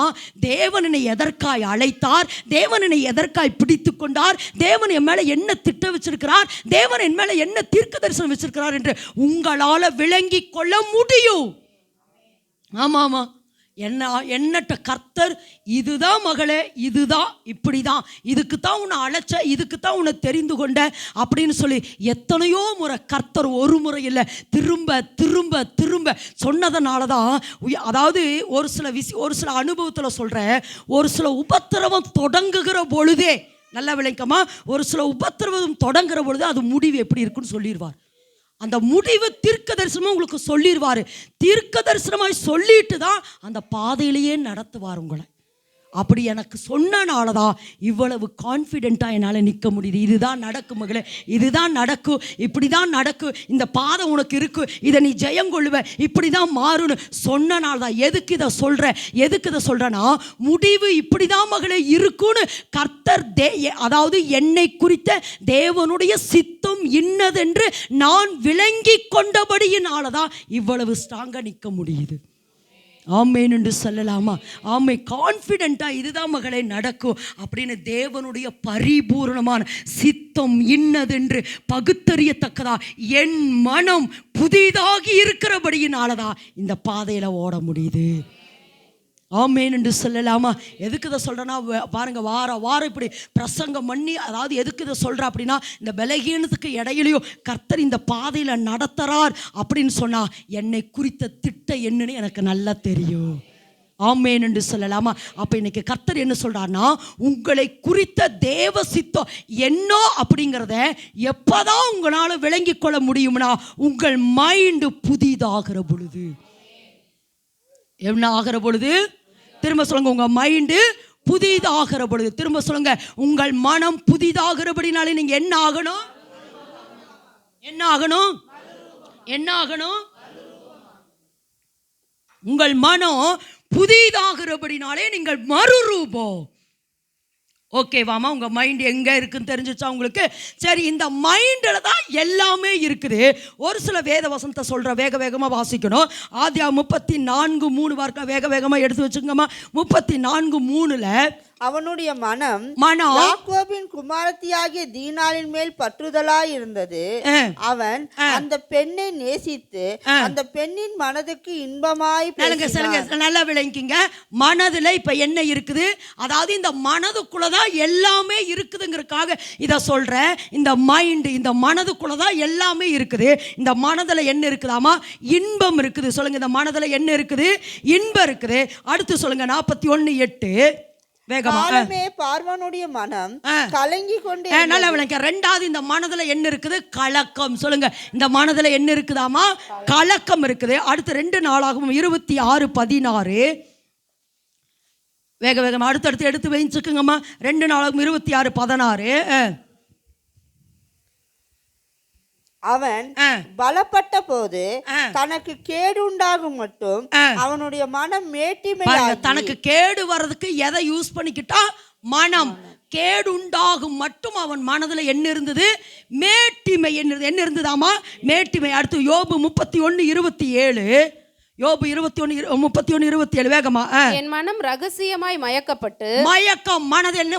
தேவன் என்னை எதற்காய் அழைத்தார், தேவன் என்னை எதற்காய் பிடித்து கொண்டார், தேவன் என் மேலே என்ன திட்டம் வச்சிருக்கிறார், தேவன் என் மேலே என்ன தீர்க்க தரிசனம் வச்சிருக்கிறார் என்று உங்களால் விளங்கி கொள்ள முடியும். ஆமாம், என்னட்ட கர்த்தர் இதுதான் மகளே, இதுதான், இப்படிதான், இதுக்கு தான் உன்னை அழைச்ச, இதுக்கு தான் உன்னை தெரிந்து கொண்ட அப்படின்னு சொல்லி எத்தனையோ முறை கர்த்தர் ஒரு முறை இல்லை, திரும்ப திரும்ப திரும்ப சொன்னதுனால தான். அதாவது ஒரு சில அனுபவத்தில் சொல்கிறேன், ஒரு சில உபத்திரவம் தொடங்குகிற பொழுதே, நல்லா விளக்கமா, ஒரு சில உபத்திரவம் தொடங்குற பொழுது அது முடிவு எப்படி இருக்குன்னு சொல்லிடுவார். அந்த முடிவு தீர்க்க தரிசனமாக உங்களுக்கு சொல்லிடுவார். தீர்க்க தரிசனமாய் சொல்லிட்டு தான் அந்த பாதையிலேயே நடத்துவார் உங்களை. அப்படி எனக்கு சொன்னனால தான் இவ்வளவு கான்ஃபிடென்ட்டாக என்னால் நிற்க முடியுது. இதுதான் நடக்கும் மகளே, இதுதான் நடக்கும், இப்படி தான் நடக்கும், இந்த பாதை உனக்கு இருக்கு, இதை நீ ஜெயங்கொள்ளுவ, இப்படி தான் மாறுன்னு சொன்னனால தான். எதுக்கு இதை சொல்கிறேன்னா, முடிவு இப்படி தான் மகளே இருக்குன்னு கர்த்தர் அதாவது என்னை குறித்த தேவனுடைய சித்தம் இன்னதென்று நான் விளங்கி கொண்டபடியினால தான் இவ்வளவு ஸ்ட்ராங்காக நிற்க முடியுது. ஆமேன் என்று சொல்லலாமா? ஆமை, கான்ஃபிடென்ட்டாக இதுதான் மகளே நடக்கும் அப்படின்னு தேவனுடைய பரிபூர்ணமான சித்தம் இன்னதென்று பகுத்தறியத்தக்கதா என் மனம் புதிதாகி இருக்கிறபடியினாலதான் இந்த பாதையில் ஓட முடியுது. ஆமேன் என்று சொல்லலாமா? எதுக்கு இதை சொல்கிறேன்னா, பாருங்கள், வாரம் இப்படி பிரசங்கம் பண்ணி, அதாவது எதுக்கு இதை சொல்கிறேன் அப்படின்னா, இந்த பலகீனத்துக்கு இடையிலையும் கர்த்தர் இந்த பாதையில் நடத்துகிறார் அப்படின்னு சொன்னால் என்னை குறித்த திட்டம் என்னன்னு எனக்கு நல்லா தெரியும். ஆமேன் என்று சொல்லலாமா? அப்போ இன்னைக்கு கர்த்தர் என்ன சொல்கிறார்னா, உங்களை குறித்த தேவ சித்தம் என்ன அப்படிங்கிறத எப்போதான் உங்களால் விளங்கி கொள்ள முடியும்னா, உங்கள் மைண்டு புதிதாகிற பொழுது. என்ன ஆகிற பொழுது? திரும்ப சொல்லுங்க, உங்க மைண்டு புதிதாகிற பொழுது. திரும்ப சொல்லுங்க, உங்கள் மனம் புதிதாகிறபடினாலே நீங்க என்ன ஆகணும்? என்ன ஆகணும்? என்ன ஆகணும்? உங்கள் மனம் புதிதாகிறபடினாலே நீங்கள் மறுரூபம். ஓகேவாமா? உங்கள் மைண்ட் எங்கே இருக்குன்னு தெரிஞ்சிச்சா உங்களுக்கு? சரி, இந்த மைண்டில் தான் எல்லாமே இருக்குது. ஒரு சில வேத வசனத்தை சொல்கிற, வேகமாக வாசிக்கணும். ஆதியாகமம் 34:3 வார்த்தை வேகமாக எடுத்து வச்சுக்கோங்கம்மா. 34:3 அவனுடைய மனம் யாக்கோபின் குமாரத்தியாகிய தீனாளின் மேல் பற்றுதலாய் இருந்தது. அவன் அந்த பெண்ணை நேசித்து அந்த பெண்ணின் மனதுக்கு இன்பமாய். நல்லா விளங்கிங்க. மனதுல இப்ப என்ன இருக்குது? அதாவது இந்த மனதுக்குள்ளதான் எல்லாமே இருக்குதுங்கிறதுக்காக இத சொல்றேன். இந்த மைண்ட், இந்த மனதுக்குள்ளதான் எல்லாமே இருக்குது. இந்த மனதுல என்ன இருக்குதாமா? இன்பம் இருக்குது. சொல்லுங்க, இந்த மனதுல என்ன இருக்குது? இன்பம் இருக்குது. அடுத்து சொல்லுங்க, 41:8 பார்வனுடைய மனம் கலங்கி கொண்டு. நல்லா விளங்க. ரெண்டாவது, இந்த மனதுல என்ன இருக்குது? கலக்கம். சொல்லுங்க, இந்த மனதுல என்ன இருக்குதாமா? கலக்கம் இருக்குது. அடுத்து 2 நாளாகவும் 26:16 வேகமா அடுத்தடுத்து எடுத்து வைச்சுக்குங்கம்மா. 2 நாளாகவும் 26:16 அவன் பலப்பட்ட போது தனக்கு கேடு உண்டாகும் மட்டும் அவனுடைய மனம் மேட்டிமையாக. தனக்கு கேடு வர்றதுக்கு எதை யூஸ் பண்ணிக்கிட்டா? மனம். கேடு உண்டாகும் மட்டும் அவன் மனதுல என்ன இருந்தது? மேட்டிமை. என்ன இருந்ததாமா? மேட்டிமை. அடுத்து யோபு 31:27 யோபு 31:27 வேகமா. என் மனம் ரகசியமாய் மயக்கப்பட்டு. மயக்கம்.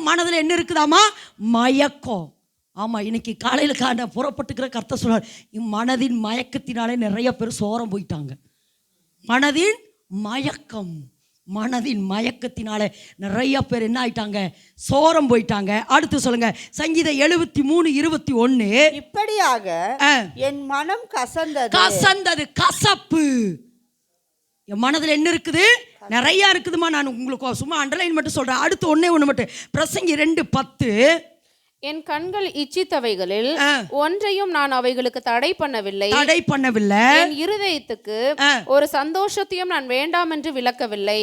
மனதுல என்ன இருக்குதாமா? மயக்கம். ஆமாம், இன்னைக்கு காலையில் புறப்பட்டுக்கிற கர்த்தர் சொல்றார், மனதின் மயக்கத்தினாலே நிறைய பேர் சோரம் போயிட்டாங்க. மனதின் மயக்கத்தினால நிறைய பேர் என்ன ஆயிட்டாங்க? சோரம் போயிட்டாங்க. அடுத்து சொல்லுங்க, சங்கீதம் 73:21 இப்படியாக என் மனம் கசந்தது. கசப்பு. என் மனதில் என்ன இருக்குது? நிறைய இருக்குதுமா. நான் உங்களுக்கு சும்மா அண்டர்லைன் மட்டும் சொல்றேன். அடுத்து ஒண்ணு மட்டும், பிரசங்கி 2:10 என் கண்கள் இச்சித்தவைகளில் ஒன்றையும் நான் அவைகளுக்கு தடை பண்ணவில்லை. என் இருதயத்துக்கு ஒரு சந்தோஷத்தையும் நான் வேண்டாம் என்று விளக்கவில்லை.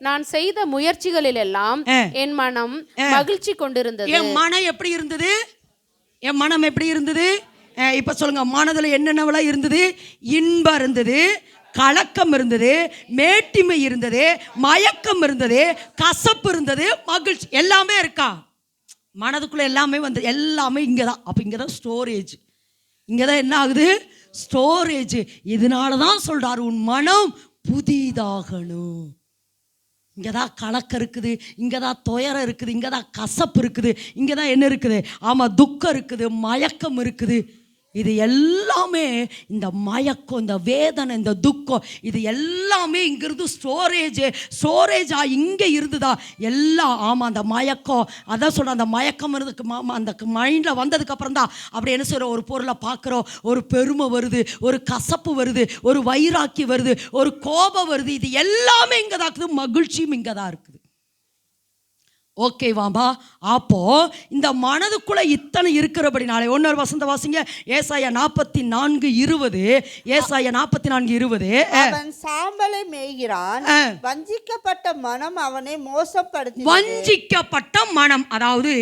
நான் செய்த முயற்சிகளில் எல்லாம் என் மனம் மகிழ்ச்சி கொண்டிருந்தது. என் மனம் எப்படி இருந்தது? என் மனம் எப்படி இருந்தது? இப்ப சொல்லுங்க, மனதுல என்னென்னவெல்லாம் இருந்தது? இன்பம் இருந்தது, கலக்கம் இருந்தது, மேட்டிமை இருந்தது, மயக்கம் இருந்தது, கசப்பு இருந்தது, மகிழ்ச்சி. எல்லாமே இருக்கா? மனதுக்குள்ள எல்லாமே வந்து எல்லாமே இங்கே தான். அப்போ இங்கே தான் ஸ்டோரேஜ். இங்கே தான் என்ன ஆகுது? ஸ்டோரேஜ். இதனால தான் சொல்கிறார், உன் மனம் புதிதாகணும். இங்கே தான் கலக்கம் இருக்குது, இங்கே தான் துயரம் இருக்குது, இங்கே தான் கசப்பு இருக்குது, இங்கே தான் என்ன இருக்குது? ஆமாம், துக்கம் இருக்குது, மயக்கம் இருக்குது. இது எல்லாமே, இந்த மயக்கம், இந்த வேதனை, இந்த துக்கம், இது எல்லாமே இங்கிருந்து ஸ்டோரேஜா இங்கே இருந்துதா எல்லாம். ஆமாம், அந்த மயக்கம், அதான் சொல்கிறேன், அந்த மயக்கம் அந்த மைண்டில் வந்ததுக்கப்புறம் தான் அப்படி என்ன செய்கிறோம்? ஒரு பொருளை பார்க்குறோம், ஒரு பெருமை வருது, ஒரு கசப்பு வருது, ஒரு வைராக்கி வருது, ஒரு கோபம் வருது. இது எல்லாமே இங்கே தான் இருக்குது. மகிழ்ச்சியும் இங்கே தான் இருக்குது. ஓகேவாம்பா? அப்போ இந்த மனதுக்குள்ள இத்தனை இருக்கிறபடினாலே இன்னொரு வசந்த வாசிங்க. ஏசாயா 44:20. ஏசாயா 44:20. அவன் சாம்பலை மேய்கிறான், வஞ்சிக்கப்பட்ட மனம் அவனை மோசப்படுத்தி. வஞ்சிக்கப்பட்ட மனம், அதாவது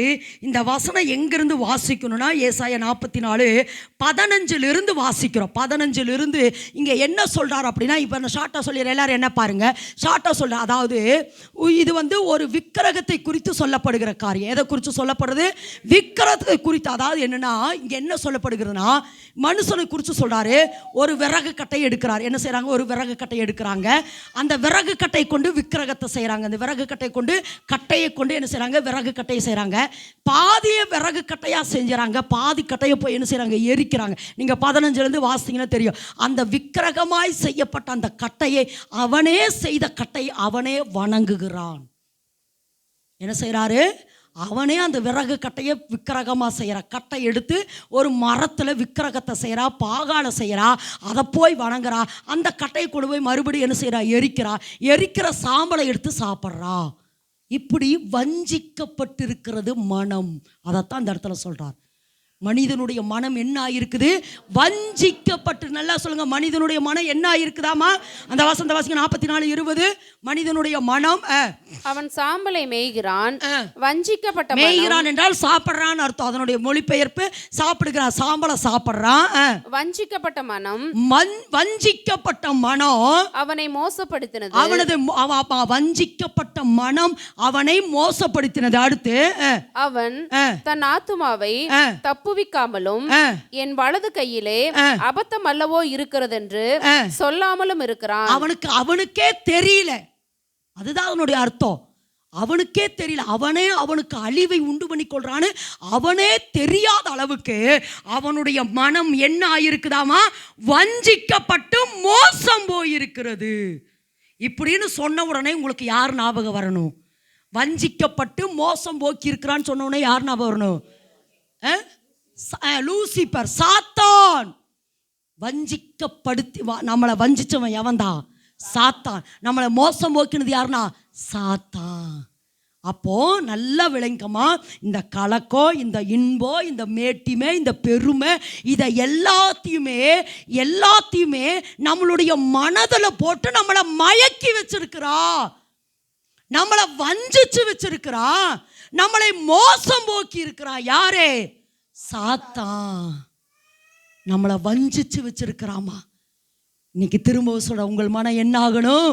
இந்த வசனம் எங்கிருந்து வாசிக்கணும்னா ஏசாயா 44:15 வாசிக்கிறோம். 15 இங்க என்ன சொல்றாரு அப்படின்னா, இப்ப நான் ஷார்ட்டா சொல்லிடுறேன், எல்லாரும் என்ன பாருங்க, ஷார்ட்டா சொல்ற. அதாவது இது வந்து ஒரு விக்கிரகத்தை குறித்து சொல்லப்படுகிற காரியம். எதை குறித்து சொல்லப்படுறது? விக்கிரகத்தை குறித்து. அதாவது என்னன்னா, இங்க என்ன சொல்லப்படுகிறதுனா, மனுஷனை குறித்து சொல்றாரு. ஒரு விறகு கட்டை எடுக்கிறார். என்ன செய்யறாங்க? ஒரு விறகு கட்டை எடுக்கிறாங்க. அந்த விறகு கட்டை கொண்டு விக்கிரகத்தை செய்யறாங்க. அந்த விறகு கட்டை கொண்டு கட்டையை கொண்டு என்ன செய்யறாங்க? விறகு கட்டையை செய்யறாங்க. பாதிய விறகு கட்டையா செஞ்சுறாங்க, பாதி கட்டையை போய் என்ன செய்யறாங்க? எரிக்கிறாங்க. நீங்க 15 வாசிங்கன்னா தெரியும். அந்த விக்கிரகமாய் செய்யப்பட்ட அந்த கட்டையை, அவனே செய்த கட்டை அவனே வணங்குகிறான். என்ன செய்யறாரு? அவனே அந்த விறகு கட்டையை விக்கிரகமாக செய்கிறா. கட்டை எடுத்து ஒரு மரத்தில் விக்கிரகத்தை செய்கிறா, பாகால செய்கிறா, அதை போய் வணங்குறா. அந்த கட்டையை கொண்டு போய் மறுபடியும் என்ன செய்கிறா? எரிக்கிறா. எரிக்கிற சாம்பலை எடுத்து சாப்பிட்றா. இப்படி வஞ்சிக்கப்பட்டிருக்கிறது மனம். அதைத்தான் இந்த இடத்துல சொல்கிறார். மனிதனுடைய மனம் என்ன ஆயிருக்குது? வஞ்சிக்கப்பட்டு. நல்லா சொல்லுங்க, மனிதனுடைய மனம் என்ன ஆயிருக்குதாமா? அந்த வாசந்த வாசிங்க 44:20. மனிதனுடைய மனம், அவன் சாம்பலை மேய்கிறான், வஞ்சிக்கப்பட்ட. மேய்கிறான் என்றால் சாப்பிட்றான் அர்த்தம். அதனுடைய மொழிபெயர்ப்பு சாப்பிடுகிறான், சாம்பலை சாப்பிட்றான். வஞ்சிக்கப்பட்ட மனம், வஞ்சிக்கப்பட்ட மனம் அவனை மோசப்படுத்தினது. அவனது வஞ்சிக்கப்பட்ட மனம் அவனை மோசப்படுத்தினது. அடுத்து அவன் தன் ஆத்துமாவை தப்புவிக்காமலும் என் வலது கையிலே அபத்தம் அல்லவோ இருக்கிறது என்று சொல்லாமலும் இருக்கிறான். அவனுக்கே தெரியல. அதுதான் அவனுடைய அர்த்தம். அவனுக்கே தெரியல. அவனே அவனுக்கு அழிவை உண்டு பண்ணி கொள்றான்னு அவனே தெரியாத அளவுக்கு அவனுடைய மனம் என்ன ஆயிருக்குதாமா? வஞ்சிக்கப்பட்டு மோசம் போயிருக்கிறது. இப்படின்னு சொன்ன உடனே உங்களுக்கு யார் ஞாபகம் வரணும்? வஞ்சிக்கப்பட்டு மோசம் போக்கி இருக்கிறான்னு சொன்ன உடனே யார் ஞாபகம் வரணும்? லூசிபர், சாத்தான். வஞ்சிக்கப்படுத்தி நம்மளை வஞ்சிச்சவன் எவன்தான்? சாத்தான். நம்மளை மோசம் போக்கினது யாருன்னா? சாத்தான். அப்போ நல்லா விளங்கமா, இந்த கலக்கம், இந்த இன்பம், இந்த மேட்டிமை, இந்த பெருமை, இதை எல்லாத்தையுமே நம்மளுடைய மனதில் போட்டு நம்மளை மயக்கி வச்சிருக்கிறா, நம்மளை வஞ்சிச்சு வச்சிருக்கிறா, நம்மளை மோசம் போக்கி இருக்கிறா. யாரே? சாத்தான். நம்மளை வஞ்சிச்சு வச்சிருக்கிறாமா. இன்னைக்கு திரும்ப சொல்ற, உங்கள் மனம் என்ன ஆகணும்?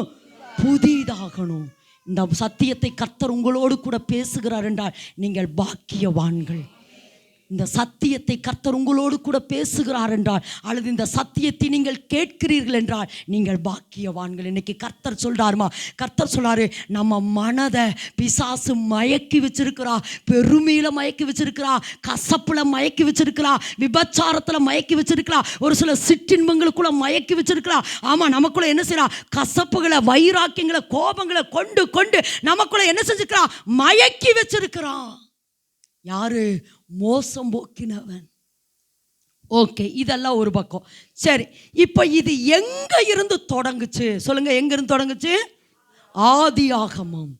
புதிதாகணும். இந்த சத்தியத்தை கர்த்தர் உங்களோடு கூட பேசுகிறார் என்றால் நீங்கள் பாக்கியவான்கள். இந்த சத்தியத்தை கர்த்தர் உங்களோடு கூட பேசுகிறார் என்றால், அல்லது இந்த சத்தியத்தை நீங்கள் கேட்கிறீர்கள் என்றால் நீங்கள் பாக்கியவான்கள். இன்னைக்கு கர்த்தர் சொல்றாருமா, கர்த்தர் சொல்றாரு, நம்ம மனதை பிசாசு மயக்கி வச்சிருக்கிறா. பெருமையில மயக்கி வச்சிருக்கிறா, கசப்புல மயக்கி வச்சிருக்கிறா, விபச்சாரத்துல மயக்கி வச்சிருக்கிறா, ஒரு சில சிற்றின்பங்களுக்குள்ள மயக்கி வச்சிருக்கிறா. ஆமா, நமக்குள்ள என்ன செய்யறா? கசப்புகளை, வைராக்கியங்களை, கோபங்களை கொண்டு கொண்டு நமக்குள்ள என்ன செஞ்சுக்கிறா? மயக்கி வச்சிருக்கிறான். யாரு? மோசம் போக்கினவன். ஓகே, இதெல்லாம் ஒரு பக்கம். சரி, இப்போ இது எங்க இருந்து தொடங்குச்சு சொல்லுங்க? எங்க இருந்து தொடங்குச்சு? ஆதியாகமம்.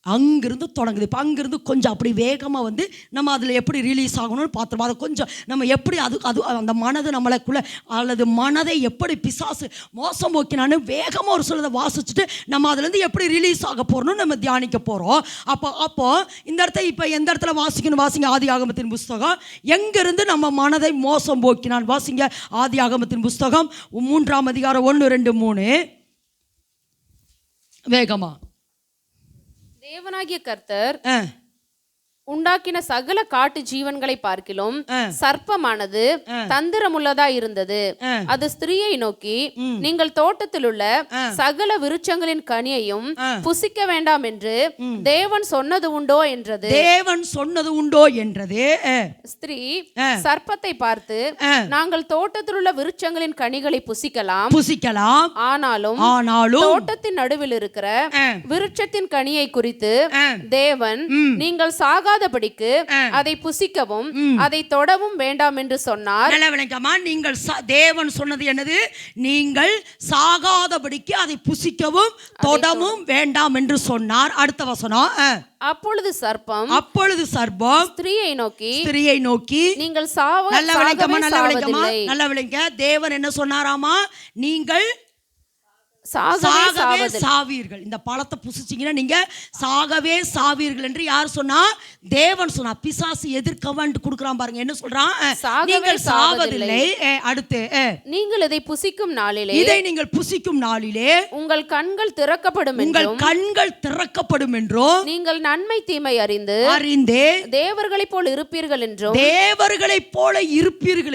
அங்கிருந்து தொடங்குது. இப்போ அங்கிருந்து கொஞ்சம் அப்படி வேகமாக வந்து நம்ம அதில் எப்படி ரிலீஸ் ஆகணும்னு பார்த்துருவோம். அதை கொஞ்சம் நம்ம எப்படி அது அந்த மனது நம்மளுக்குள்ள, அல்லது மனதை எப்படி பிசாசு மோசம் போக்கினான்னு வேகமாக ஒரு சிலதை வாசிச்சுட்டு நம்ம அதுலேருந்து எப்படி ரிலீஸ் ஆக போகிறோம்னு நம்ம தியானிக்க போகிறோம். அப்போ இந்த இடத்த இப்போ எந்த இடத்துல வாசிக்கணும்? வாசிங்க ஆதியாகமத்தின் புஸ்தகம். எங்கிருந்து நம்ம மனதை மோசம் போக்கினான்? வாசிங்க ஆதியாகமத்தின் புஸ்தகம் 3ஆம் அதிகாரம் 1, 2, 3 வேகமா. தேவனாகிய கர்த்தர் உண்டாக்கின சகல காட்டு ஜீவன்களை பார்க்கிலும் சர்ப்பமானது தந்திரமுள்ளதா இருந்தது. அது ஸ்திரீயை நோக்கி, நீங்கள் தோட்டத்தில் உள்ள சகல விருட்சங்களின் கனியையும் புசிக்க வேண்டாம் என்று தேவன் சொன்னது உண்டோ என்றது. தேவன் சொன்னது உண்டோ என்றது. ஸ்திரீ சர்ப்பத்தை பார்த்து, நாங்கள் தோட்டத்தில் உள்ள விருட்சங்களின் கனிகளை புசிக்கலாம், ஆனாலும் தோட்டத்தின் நடுவில் இருக்கிற விருட்சத்தின் கனியை குறித்து தேவன், நீங்கள் சாகாத சாகாதபடிக்கு அதை புசிக்கவும் அதை தொடவும் வேண்டாம் என்று சொன்னார். நீங்கள் தேவன் சொன்னது என்னது? நீங்கள் சாகாதபடிக்கு அதை புசிக்கவும் தொடவும் வேண்டாம் என்று சொன்னார். அடுத்த வசனம். அப்பொழுது சர்ப்பம் ஸ்திரீயை நோக்கி நீங்கள் நல்ல விளங்க தேவன் என்ன சொன்னாராமா? நீங்கள் சாகவே சாவீர்கள். இந்த பழத்தை புசிச்சீங்கன்னா நீங்க சாகவே சாவீர்கள் என்று யார் சொன்னா? தேவன் சொன்னா. பிசாசு எதிர்க்கவன் கொடுக்குறான் பாருங்க. என்ன சொல்றான்? நீங்கள் சாவதில்லை. அடுத்து நீங்கள் இதை புசிக்கும் நாளிலே உங்கள் கண்கள் திறக்கப்படும் என்றும் நீங்கள் நன்மை தீமை அறிந்தே தேவர்களைப் போல இருப்பீர்கள்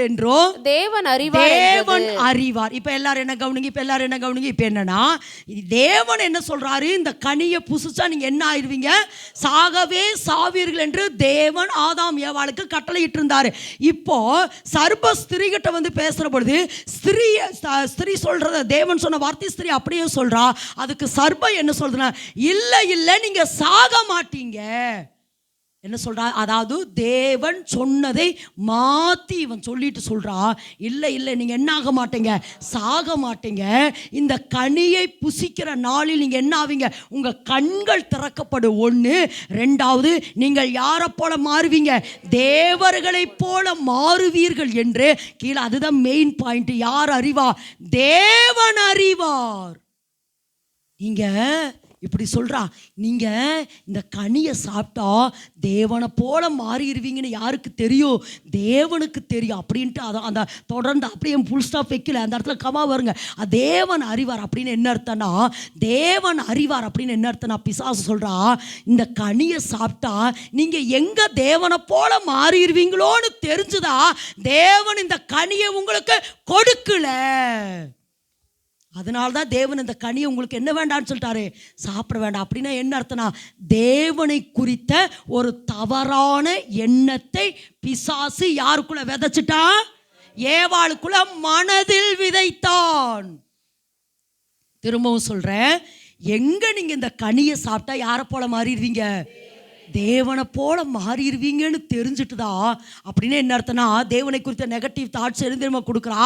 என்றும் தேவன் அறிவார். இப்ப எல்லாரும் என்ன கவனிங்க? இப்ப என்னன்னா தேவன் என்ன சொல்றாரு? இந்த கனியை புசிச்சா நீங்க என்ன ஆயிருவீங்க? சாகவே சாவீர்கள் என்று தேவன் ஆதாம் ஏவாளுக்கு கட்டளையிட்டு இருந்தாரு. இப்போ சர்ப்ப ஸ்திரீகிட்ட வந்து பேசுற பொழுது ஸ்திரீ சொல்றத தேவன் சொன்ன வார்த்தை ஸ்திரீ அப்படியே சொல்றா. அதுக்கு சர்ப்பம் என்ன சொல்றா? இல்ல நீங்க சாக மாட்டீங்க. என்ன சொல்றா? அதாவது தேவன் சொன்னதை மாத்தி இவன் சொல்லிட்டு சொல்றா, இல்ல நீங்க என்ன ஆக மாட்டீங்க? சாக மாட்டீங்க. இந்த கனியை புசிக்கிற நாளில் நீங்க என்ன ஆவீங்க? உங்க கண்கள் திறக்கப்படும். ஒன்று. ரெண்டாவது, நீங்கள் யாரை போல மாறுவீங்க? தேவர்களை போல மாறுவீர்கள் என்று கீழே. அதுதான் மெயின் பாயிண்ட். யார் அறிவார்? தேவன் அறிவார். நீங்க இப்படி சொல்றா, நீங்க இந்த கனியை சாப்பிட்டா தேவனை போல மாறிடுவீங்கன்னு யாருக்கு தெரியும்? தேவனுக்கு தெரியும் அப்படின்ட்டு. அந்த தொடர்ந்து அப்படியே ஃபுல் ஸ்டாப் வைக்கல, அந்த இடத்துல கமா வருங்க. தேவன் அறிவார் அப்படின்னு என்ன அர்த்தம்னா, தேவன் அறிவார் அப்படின்னு என்ன அர்த்தம்னா, பிசாசு சொல்றா, இந்த கனியை சாப்பிட்டா நீங்க எங்க தேவனை போல மாறிடுவீங்களோன்னு தெரிஞ்சுதா தேவன் இந்த கனியை உங்களுக்கு கொடுக்கல. அதனால்தான் தேவன் இந்த கனியை உங்களுக்கு என்ன வேண்டாம்னு சொல்லிட்டாரு? சாப்பிட வேண்டாம். அப்படின்னா என்ன அர்த்தம்னா, தேவனை குறித்த ஒரு தவறான எண்ணத்தை பிசாசு யாருக்குள்ள விதைச்சிட்டான்? ஏவாளுக்குள்ள மனதில் விதைத்தான். திரும்பவும் சொல்றேன், எங்க நீங்க இந்த கனியை சாப்பிட்டா யாரை போல மாறிடுவீங்க? தேவனை போல மாறிடுவீங்கன்னு தெரிஞ்சுட்டுதா. அப்படின்னு என்ன அர்த்தம்னா, தேவனை குறித்த நெகட்டிவ் தாட்ஸ் எழுந்திரமா கொடுக்குறா.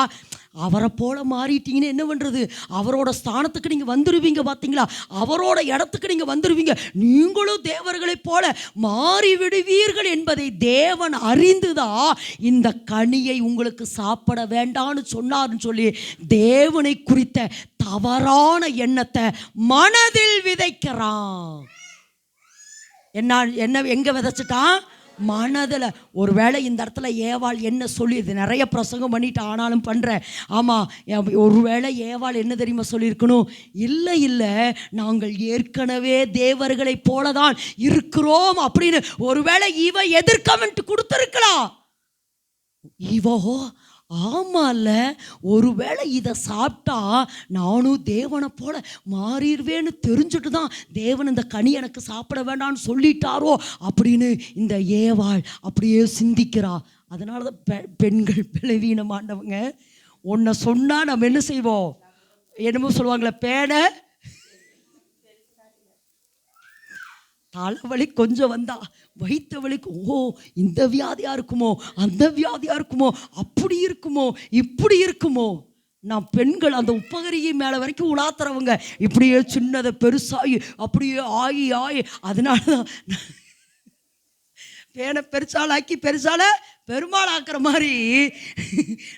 அவரை போல மாறிட்டீங்கன்னு என்ன பண்றது? அவரோட ஸ்தானத்துக்கு நீங்க வந்துருவீங்க. பார்த்தீங்களா? அவரோட இடத்துக்கு நீங்க வந்துருவீங்க. நீங்களும் தேவர்களை போல மாறி விடுவீர்கள் என்பதை தேவன் அறிந்துதா இந்த கனியை உங்களுக்கு சாப்பிட வேண்டாம்னு சொன்னார்னு சொல்லி தேவனை குறித்த தவறான எண்ணத்தை மனதில் விதைக்கிறான். என்ன எங்க விதைச்சிட்டான்? மனதில். ஒருவேளை இந்த இடத்துல ஏவாள் என்ன சொல்லிடுது? நிறைய பிரசங்கம் பண்ணிட்டு ஆனாலும் பண்ணுறேன். ஆமாம், ஒருவேளை ஏவாள் என்ன தெரியுமா சொல்லியிருக்கணும்? இல்லை நாங்கள் ஏற்கனவே தேவர்களை போலதான் இருக்கிறோம் அப்படின்னு ஒருவேளை இவ எதிர்கமெண்ட் கொடுத்துருக்கலாம். இவோ ஆமால்ல, ஒருவேளை இதை சாப்பிட்டா நானும் தேவனை போல மாறிடுவேன்னு தெரிஞ்சுட்டு தான் தேவன் இந்த கனி எனக்கு சாப்பிட வேண்டாம்னு சொல்லிட்டாரோ அப்படின்னு இந்த ஏவாள் அப்படியே சிந்திக்கிறா. அதனால தான் பெண்கள் பலவீனமானவங்க. ஒன்றை சொன்னால் நம்ம என்ன செய்வோம்? என்னமோ சொல்லுவாங்களே, பேனை தலைவலி கொஞ்சம் வந்தா வயிற்று வலிக்கு, ஓ இந்த வியாதியா இருக்குமோ, அந்த வியாதியா இருக்குமோ, அப்படி இருக்குமோ, இப்படி இருக்குமோ. நான் பெண்கள் அந்த உப்பகரியை மேலே வரைக்கும் உலாத்துறவங்க. இப்படியே சின்னதை பெருசாகி அப்படியே ஆகி அதனால தான் பேனை பெருசாலாக்கி பெருமாள் ஆக்குற மாதிரி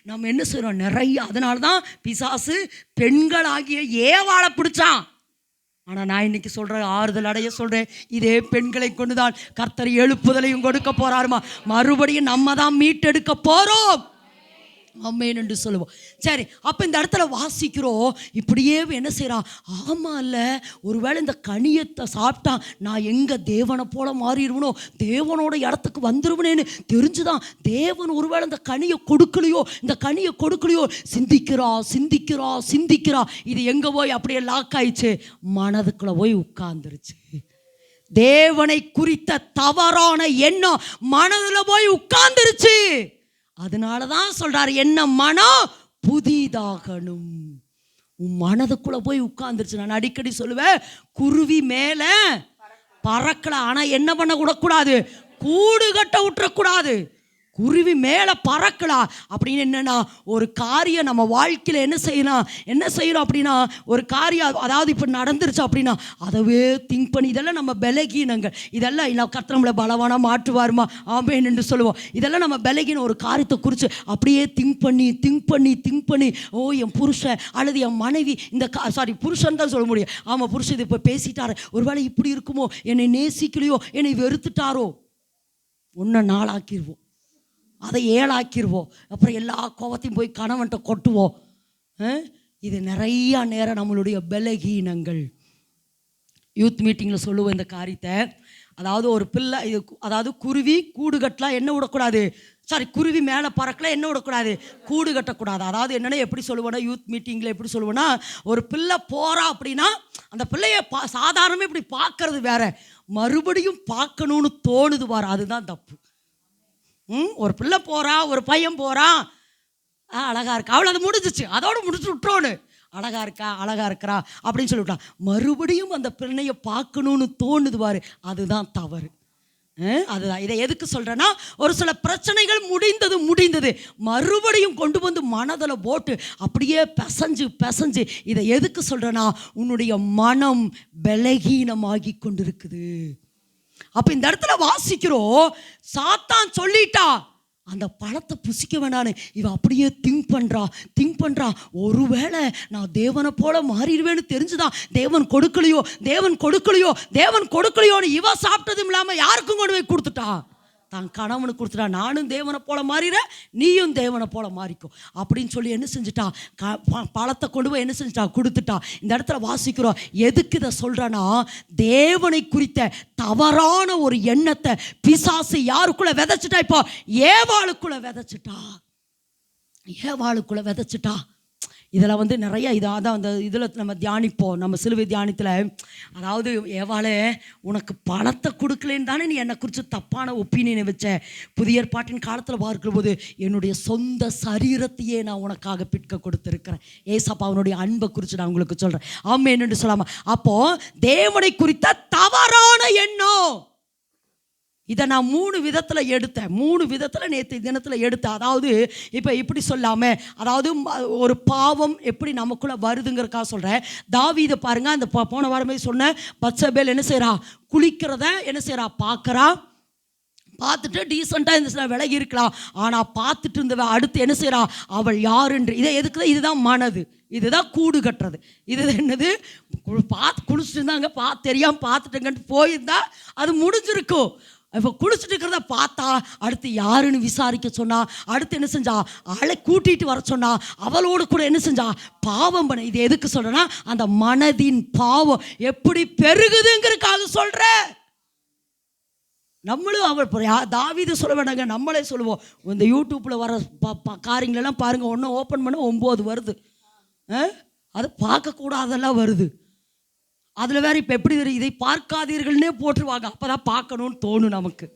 நம்ம என்ன செய்கிறோம் நிறைய. அதனால தான் பிசாசு பெண்களாகிய ஏவாளை பிடிச்சான். ஆனால் நான் இன்னைக்கு சொல்கிறேன், ஆறுதல் அடைய சொல்கிறேன், இதே பெண்களை கொண்டு தான் கர்த்தர் எழுப்புதலையும் கொடுக்க போகிறாருமா. மறுபடியும் நம்ம தான் மீட்டெடுக்க போகிறோம். அம்மேன் என்று சொல்லுவோம். சரி, அப்போ இந்த இடத்துல வாசிக்கிறோம். இப்படியே என்ன செய்கிறான்? ஆமாம் இல்லை, ஒருவேளை இந்த கனியத்தை சாப்பிட்டா நான் எங்கே தேவனை போல மாறிடுவனோ, தேவனோட இடத்துக்கு வந்துடுவனேன்னு தெரிஞ்சுதான் தேவன் ஒருவேளை இந்த கனியை கொடுக்கலையோ சிந்திக்கிறா. இது எங்கே போய் அப்படியே லாக் ஆயிடுச்சு? மனதுக்குள்ளே போய் உட்கார்ந்துருச்சு. தேவனை குறித்த தவறான எண்ணம் மனதில் போய் உட்கார்ந்துருச்சு. அதனால தான் சொல்றாரு, என்ன மனம் புதிதாகணும். உன் மனதுக்குள்ள போய் உட்கார்ந்துருச்சு. நான் அடிக்கடி சொல்லுவேன், குருவி மேல பறக்கலாம், ஆனா என்ன பண்ண கூடாது? கூடு கட்ட விட்டுறக்கூடாது. குருவி மேலே பறக்கலாம் அப்படின்னு என்னன்னா, ஒரு காரியம் நம்ம வாழ்க்கையில் என்ன செய்யணும் அப்படின்னா, ஒரு காரியம் அதாவது இப்போ நடந்துருச்சு அப்படின்னா அதவே திங்க் பண்ணி, இதெல்லாம் நம்ம பலகீனங்கள், இதெல்லாம் இல்லை கர்த்தர் நம்மளை பலவானாக மாற்றுவாருமா ஆமேன் என்று சொல்லுவோம். இதெல்லாம் நம்ம பலகீன ஒரு காரியத்தை குறித்து அப்படியே திங்க் பண்ணி ஓ என் புருஷன் அல்லது என் மனைவி இந்த புருஷன் தான் சொல்ல முடியும். ஆமாம், புருஷன் இது இப்போ பேசிட்டாரு, ஒருவேளை இப்படி இருக்குமோ, என்னை நேசிக்கலையோ, என்னை வெறுத்துட்டாரோ. ஒன்றை நாளாக்கிடுவோம், அதை 7 ஆக்கிடுவோம். அப்புறம் எல்லா கோவத்தையும் போய் கணவன்கிட்ட கொட்டுவோம். இது நிறையா நேரம் நம்மளுடைய பலகீனங்கள். யூத் மீட்டிங்கில் சொல்லுவோம் இந்த காரியத்தை. அதாவது ஒரு பிள்ளை இது, அதாவது குருவி கூடு கட்டலாம், என்ன விடக்கூடாது, குருவி மேலே பறக்கலாம், என்ன விடக்கூடாது, கூடு கட்டக்கூடாது. அதாவது என்னென்னா எப்படி சொல்லுவோன்னா, யூத் மீட்டிங்கில் எப்படி சொல்லுவோன்னா, ஒரு பிள்ளை போகிறா அப்படின்னா அந்த பிள்ளைய சாதாரணமாக இப்படி பார்க்கறது வேற, மறுபடியும் பார்க்கணுன்னு தோணுது பாரு, அதுதான் தப்பு. ஒரு பிள்ளை போகிறா, ஒரு பையன் போகிறான், அழகா இருக்கா, அவளை அது முடிஞ்சிச்சு, அதோடு முடிச்சு விட்டுறோன்னு, அழகா இருக்கிறா அப்படின்னு சொல்லிவிட்டான். மறுபடியும் அந்த பிள்ளையை பார்க்கணுன்னு தோணுது பாரு, அதுதான் தவறு. அதுதான் இதை எதுக்கு சொல்கிறேன்னா, ஒரு சில பிரச்சனைகள் முடிந்தது மறுபடியும் கொண்டு வந்து மனதில் போட்டு அப்படியே பிசைஞ்சு இதை எதுக்கு சொல்கிறேன்னா, உன்னுடைய மனம் பலகீனமாகி கொண்டிருக்குது. அப்போ இந்த இடத்துல வாசிக்கிறோம், சாத்தான் சொல்லிட்டா அந்த பழத்தை புசிக்க வேணான்னு இவன் அப்படியே திங்க் பண்ணுறா. ஒருவேளை நான் தேவனை போல மாறிடுவேன்னு தெரிஞ்சுதான் தேவன் கொடுக்கலையோன்னு இவ சாப்பிட்டதும் இல்லாமல் யாருக்கும் கொண்டு போய் கொடுத்துட்டா, தான் கணவனுக்கு கொடுத்துட்டா. நானும் தேவனை போல மாறிடுறேன், நீயும் தேவனை போல மாறிக்கும் அப்படின்னு சொல்லி என்ன செஞ்சுட்டா, பழத்தை கொண்டு போய் என்ன செஞ்சுட்டா, கொடுத்துட்டா. இந்த இடத்துல வாசிக்கிறோம், எதுக்கு இதை சொல்கிறேன்னா, தேவனை குறித்த தவறான ஒரு எண்ணத்தை பிசாசு யாருக்குள்ள விதைச்சிட்டா, இப்போ ஏவாளுக்குள்ள விதைச்சிட்டா. இதில் வந்து நிறைய அதான் அந்த இதில் நம்ம தியானிப்போம், நம்ம சிலுவை தியானத்தில். அதாவது ஏவாளே, உனக்கு பணத்தை கொடுக்கலேன்னு தானே நீ என்னை குறித்து தப்பான ஒப்பீனியனை வச்ச. புதிய ஏற்பாட்டின் காலத்தில் பார்க்கிற போது என்னுடைய சொந்த சரீரத்தையே நான் உனக்காக பிற்க கொடுத்துருக்கிறேன். ஏசப்பா அவனுடைய அன்பை குறித்து நான் உங்களுக்கு சொல்கிறேன். ஆமென் என்று சொல்லாமல், அப்போது தேவனை குறித்த தவறான எண்ணம், இதை நான் 3 விதத்தில் நேற்று தினத்தில் எடுத்தேன். அதாவது இப்போ இப்படி சொல்லாமல், அதாவது ஒரு பாவம் எப்படி நமக்குள்ளே வருதுங்கிறக்காக சொல்கிறேன். தாவீதை பாருங்கள், அந்த போன வாரமே சொன்ன பத்சபேல் என்ன செய்கிறா, குளிக்கிறத என்ன செய்கிறா, பார்த்துட்டு டீசெண்டாக இந்த சில விலகி இருக்கலாம், ஆனால் பார்த்துட்டு இருந்த அடுத்து என்ன செய்கிறா, அவள் யாருன்று. இதை எதுக்கு தான், இதுதான் மனது, இதுதான் கூடு கட்டுறது. இது என்னது, குளிச்சுட்டு இருந்தாங்க, தெரியாமல் பார்த்துட்டுங்கன்ட்டு போயிருந்தா அது முடிஞ்சிருக்கும். இப்போ குளிச்சுட்டு இருக்கிறத பார்த்தா அடுத்து யாருன்னு விசாரிக்க சொன்னா, அடுத்து என்ன செஞ்சா, அவளை கூட்டிகிட்டு வர சொன்னா, அவளோடு கூட என்ன செஞ்சா, பாவம் பண்ண. இது எதுக்கு சொல்கிறேன்னா, அந்த மனதின் பாவம் எப்படி பெருகுதுங்கிறதுக்காக சொல்கிற. நம்மளும் அவள் தாவீது சொல்ல வேண்டாங்க, நம்மளே சொல்லுவோம். இந்த யூடியூப்பில் வர காரியங்களெல்லாம் பாருங்கள், ஒன்று ஓப்பன் பண்ண 9 வருது, அது பார்க்கக்கூடாதெல்லாம் வருது. அதில் வேறு இப்போ எப்படி இதை பார்க்காதீர்கள்னே போட்டுருவாங்க, அப்போ தான் பார்க்கணுன்னு தோணும் நமக்கு.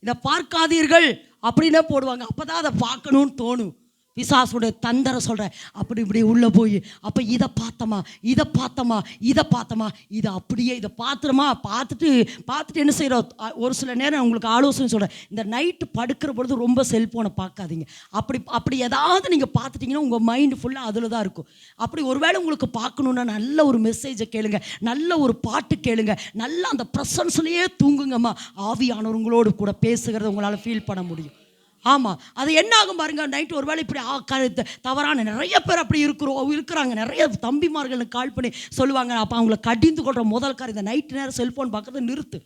இதை பார்க்காதீர்கள் அப்படின்னே போடுவாங்க, அப்போ தான் அதை பார்க்கணுன்னு தோணும். பிசாசுடைய தந்தரை சொல்கிறேன், அப்படி இப்படி உள்ளே போய் அப்போ இதை பார்த்தோமா இதை அப்படியே இதை பார்த்துட்டு என்ன செய்கிறோம். ஒரு சில நேரம் உங்களுக்கு ஆலோசனை சொல்கிறேன், இந்த நைட்டு படுக்கிற பொழுது ரொம்ப செல்ஃபோனை பார்க்காதீங்க. அப்படி ஏதாவது நீங்கள் பார்த்துட்டிங்கன்னா உங்கள் மைண்டு ஃபுல்லாக அதில் தான் இருக்கும். அப்படி ஒருவேளை உங்களுக்கு பார்க்கணுன்னா நல்ல ஒரு மெசேஜை கேளுங்க, நல்ல ஒரு பாட்டு கேளுங்க, நல்ல அந்த ப்ரெசன்ஸ்லேயே தூங்குங்கம்மா. ஆவியானவர் உங்களோடு கூட பேசுகிறத உங்களால் ஃபீல் பண்ண முடியும். ஆமாம், அது என்ன ஆகும் பாருங்க. நைட்டு ஒரு வேளை இப்படி தவறான நிறைய பேர் அப்படி இருக்கிறாங்க. நிறைய தம்பிமார்களுக்கு கால் பண்ணி சொல்லுவாங்க, அப்போ அவங்கள கடிந்து கொள்கிற முதல் காரியம், இந்த நைட்டு நேரம் செல்ஃபோன் பார்க்குறத நிறுத்து.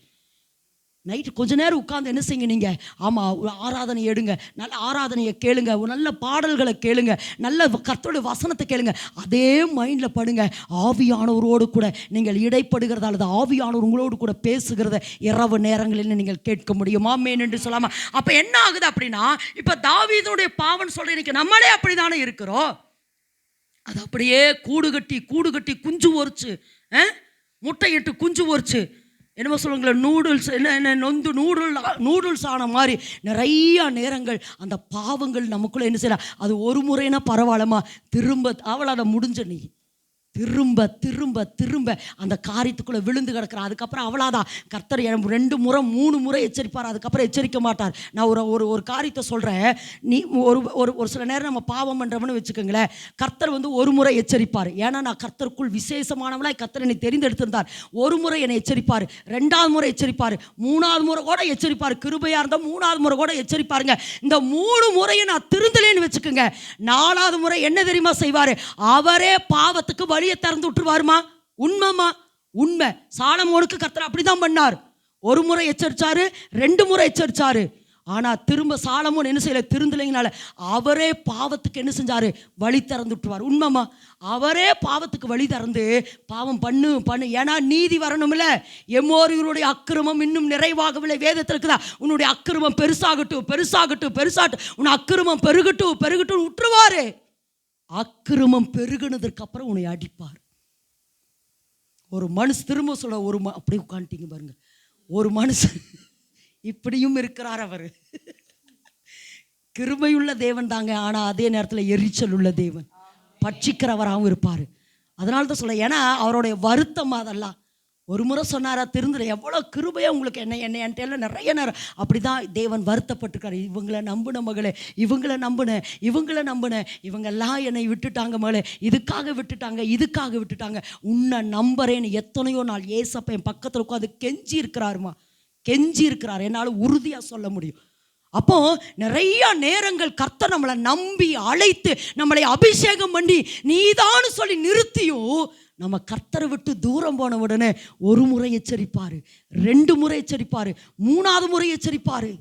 நைட்டு கொஞ்ச நேரம் உட்காந்து என்ன செய்யுங்க நீங்கள், ஆமாம், ஒரு ஆராதனை எடுங்க, நல்ல ஆராதனையை கேளுங்க, ஒரு நல்ல பாடல்களை கேளுங்க, நல்ல கர்த்தருடைய வசனத்தை கேளுங்க. அதே மைண்டில் படுங்க. ஆவியானவரோடு கூட நீங்கள் இடைப்படுகிறதா அல்லது ஆவியானவர் உங்களோடு கூட பேசுகிறத இரவு நேரங்களில் நீங்கள் கேட்க முடியுமா மேன் என்று சொல்லாமல். அப்போ என்ன ஆகுது அப்படின்னா, இப்போ தாவீதுடைய பாவம் சொல்கிற இன்னைக்கு நம்மளே அப்படி தானே இருக்கிறோம். அது அப்படியே கூடு கட்டி குஞ்சு பொறிச்சு, முட்டையிட்டு குஞ்சு பொறிச்சு, என்னமோ சொல்லுங்களே, நூடுல்ஸ் என்ன நொந்து நூடுல்ஸ் ஆன மாதிரி நிறையா நேரங்கள் அந்த பாவங்கள் நமக்குள்ளே என்ன செய்யலாம். அது ஒரு முறைனா பரவாயில்லமா, திரும்ப அவள் அதை முடிஞ்ச நீ திரும்ப திரும்ப திரும்ப அந்த காரியத்துக்குள்ளே விழுந்து கிடக்கிறான். அதுக்கப்புறம் அவ்வளோதான். கர்த்தர் 2 முறை 3 முறை எச்சரிப்பார், அதுக்கப்புறம் எச்சரிக்க மாட்டார். நான் ஒரு காரியத்தை சொல்கிறேன். நீ ஒரு சில நேரம் நம்ம பாவம் பண்ணுறோம்னு வச்சுக்கோங்களேன், கர்த்தர் வந்து ஒரு முறை எச்சரிப்பார். ஏன்னா நான் கர்த்தருக்குள் விசேஷமானவளாய் கர்த்தர் என்னை தெரிந்தெடுத்திருந்தார். ஒரு முறை என்னை எச்சரிப்பார், 2வது முறை எச்சரிப்பார், 3வது முறை கூட எச்சரிப்பார். கிருபையாக இருந்தால் 3வது முறை கூட எச்சரிப்பாருங்க. இந்த 3 முறையை நான் திருந்தலேன்னு வச்சுக்கோங்க, 4வது முறை என்ன தெரியுமா செய்வார்? அவரே பாவத்துக்கு வழியை திறந்து விட்டுருவாருமா. உண்மைமா? உண்மை. சாலமோனுக்கு கர்த்தர் அப்படிதான் பண்ணார். ஒரு முறை எச்சரிச்சாரு, 2 முறை எச்சரிச்சாரு. ஆனா திரும்ப சாலமோன் என்ன செய்யல? திருந்தலைங்கனால அவரே பாவத்துக்கு என்ன செஞ்சாரு? வழி திறந்து விட்டுருவார். உண்மைமா? அவரே பாவத்துக்கு வழி திறந்து பாவம் பண்ணு. ஏன்னா நீதி வரணும்ல. எம்மோரியுடைய அக்கிரமம் இன்னும் நிறைவாகவில்லை. வேதத்தில் இருக்குதா? உன்னுடைய அக்கிரமம் பெருசாகட்டும், உன் அக்கிரமம் பெருகட்டும் விட்டுருவாரு. அக்கிரமம் பெருகினதற்கு அப்புறம் உன்னை அடிப்பார். ஒரு மனுஷன் திரும்ப சொல்ல, அப்படியே உட்காந்துட்டீங்க பாருங்க, ஒரு மனுஷன் இப்படியும் இருக்கிறார். அவர் கிருபையுள்ள தேவன் தாங்க, ஆனா அதே நேரத்தில் எரிச்சல் உள்ள தேவன், பட்சிக்கிறவராகவும் இருப்பார். அதனால தான் சொல்ல, ஏன்னா அவருடைய வருத்தம் அதெல்லாம். ஒரு முறை சொன்னாரா திருந்துற, எவ்வளோ கிருபையாக உங்களுக்கு என்னையன்ட்டு நிறைய நேரம் அப்படி தான் தேவன் வருத்தப்பட்டிருக்காரு. இவங்களை நம்பின மகளே, இவங்களை நம்பினேன், இவங்கெல்லாம் என்னை விட்டுட்டாங்க மகளே, இதுக்காக விட்டுட்டாங்க, உன்னை நம்புறேன்னு எத்தனையோ நாள் ஏசப்பா என் பக்கத்தில் உட்காந்து கெஞ்சி இருக்கிறார். என்னால் உறுதியாக சொல்ல முடியும். அப்போ நிறைய நேரங்கள் கர்த்தர் நம்மளை நம்பி அழைத்து நம்மளை அபிஷேகம் பண்ணி நீதான்னு சொல்லி நிறுத்தியும் நம்ம கர்த்தரை விட்டு தூரம் போன உடனே ஒரு முறை எச்சரிப்பார், 2 முறை எச்சரிப்பார், 3வது முறை எச்சரிப்பார்.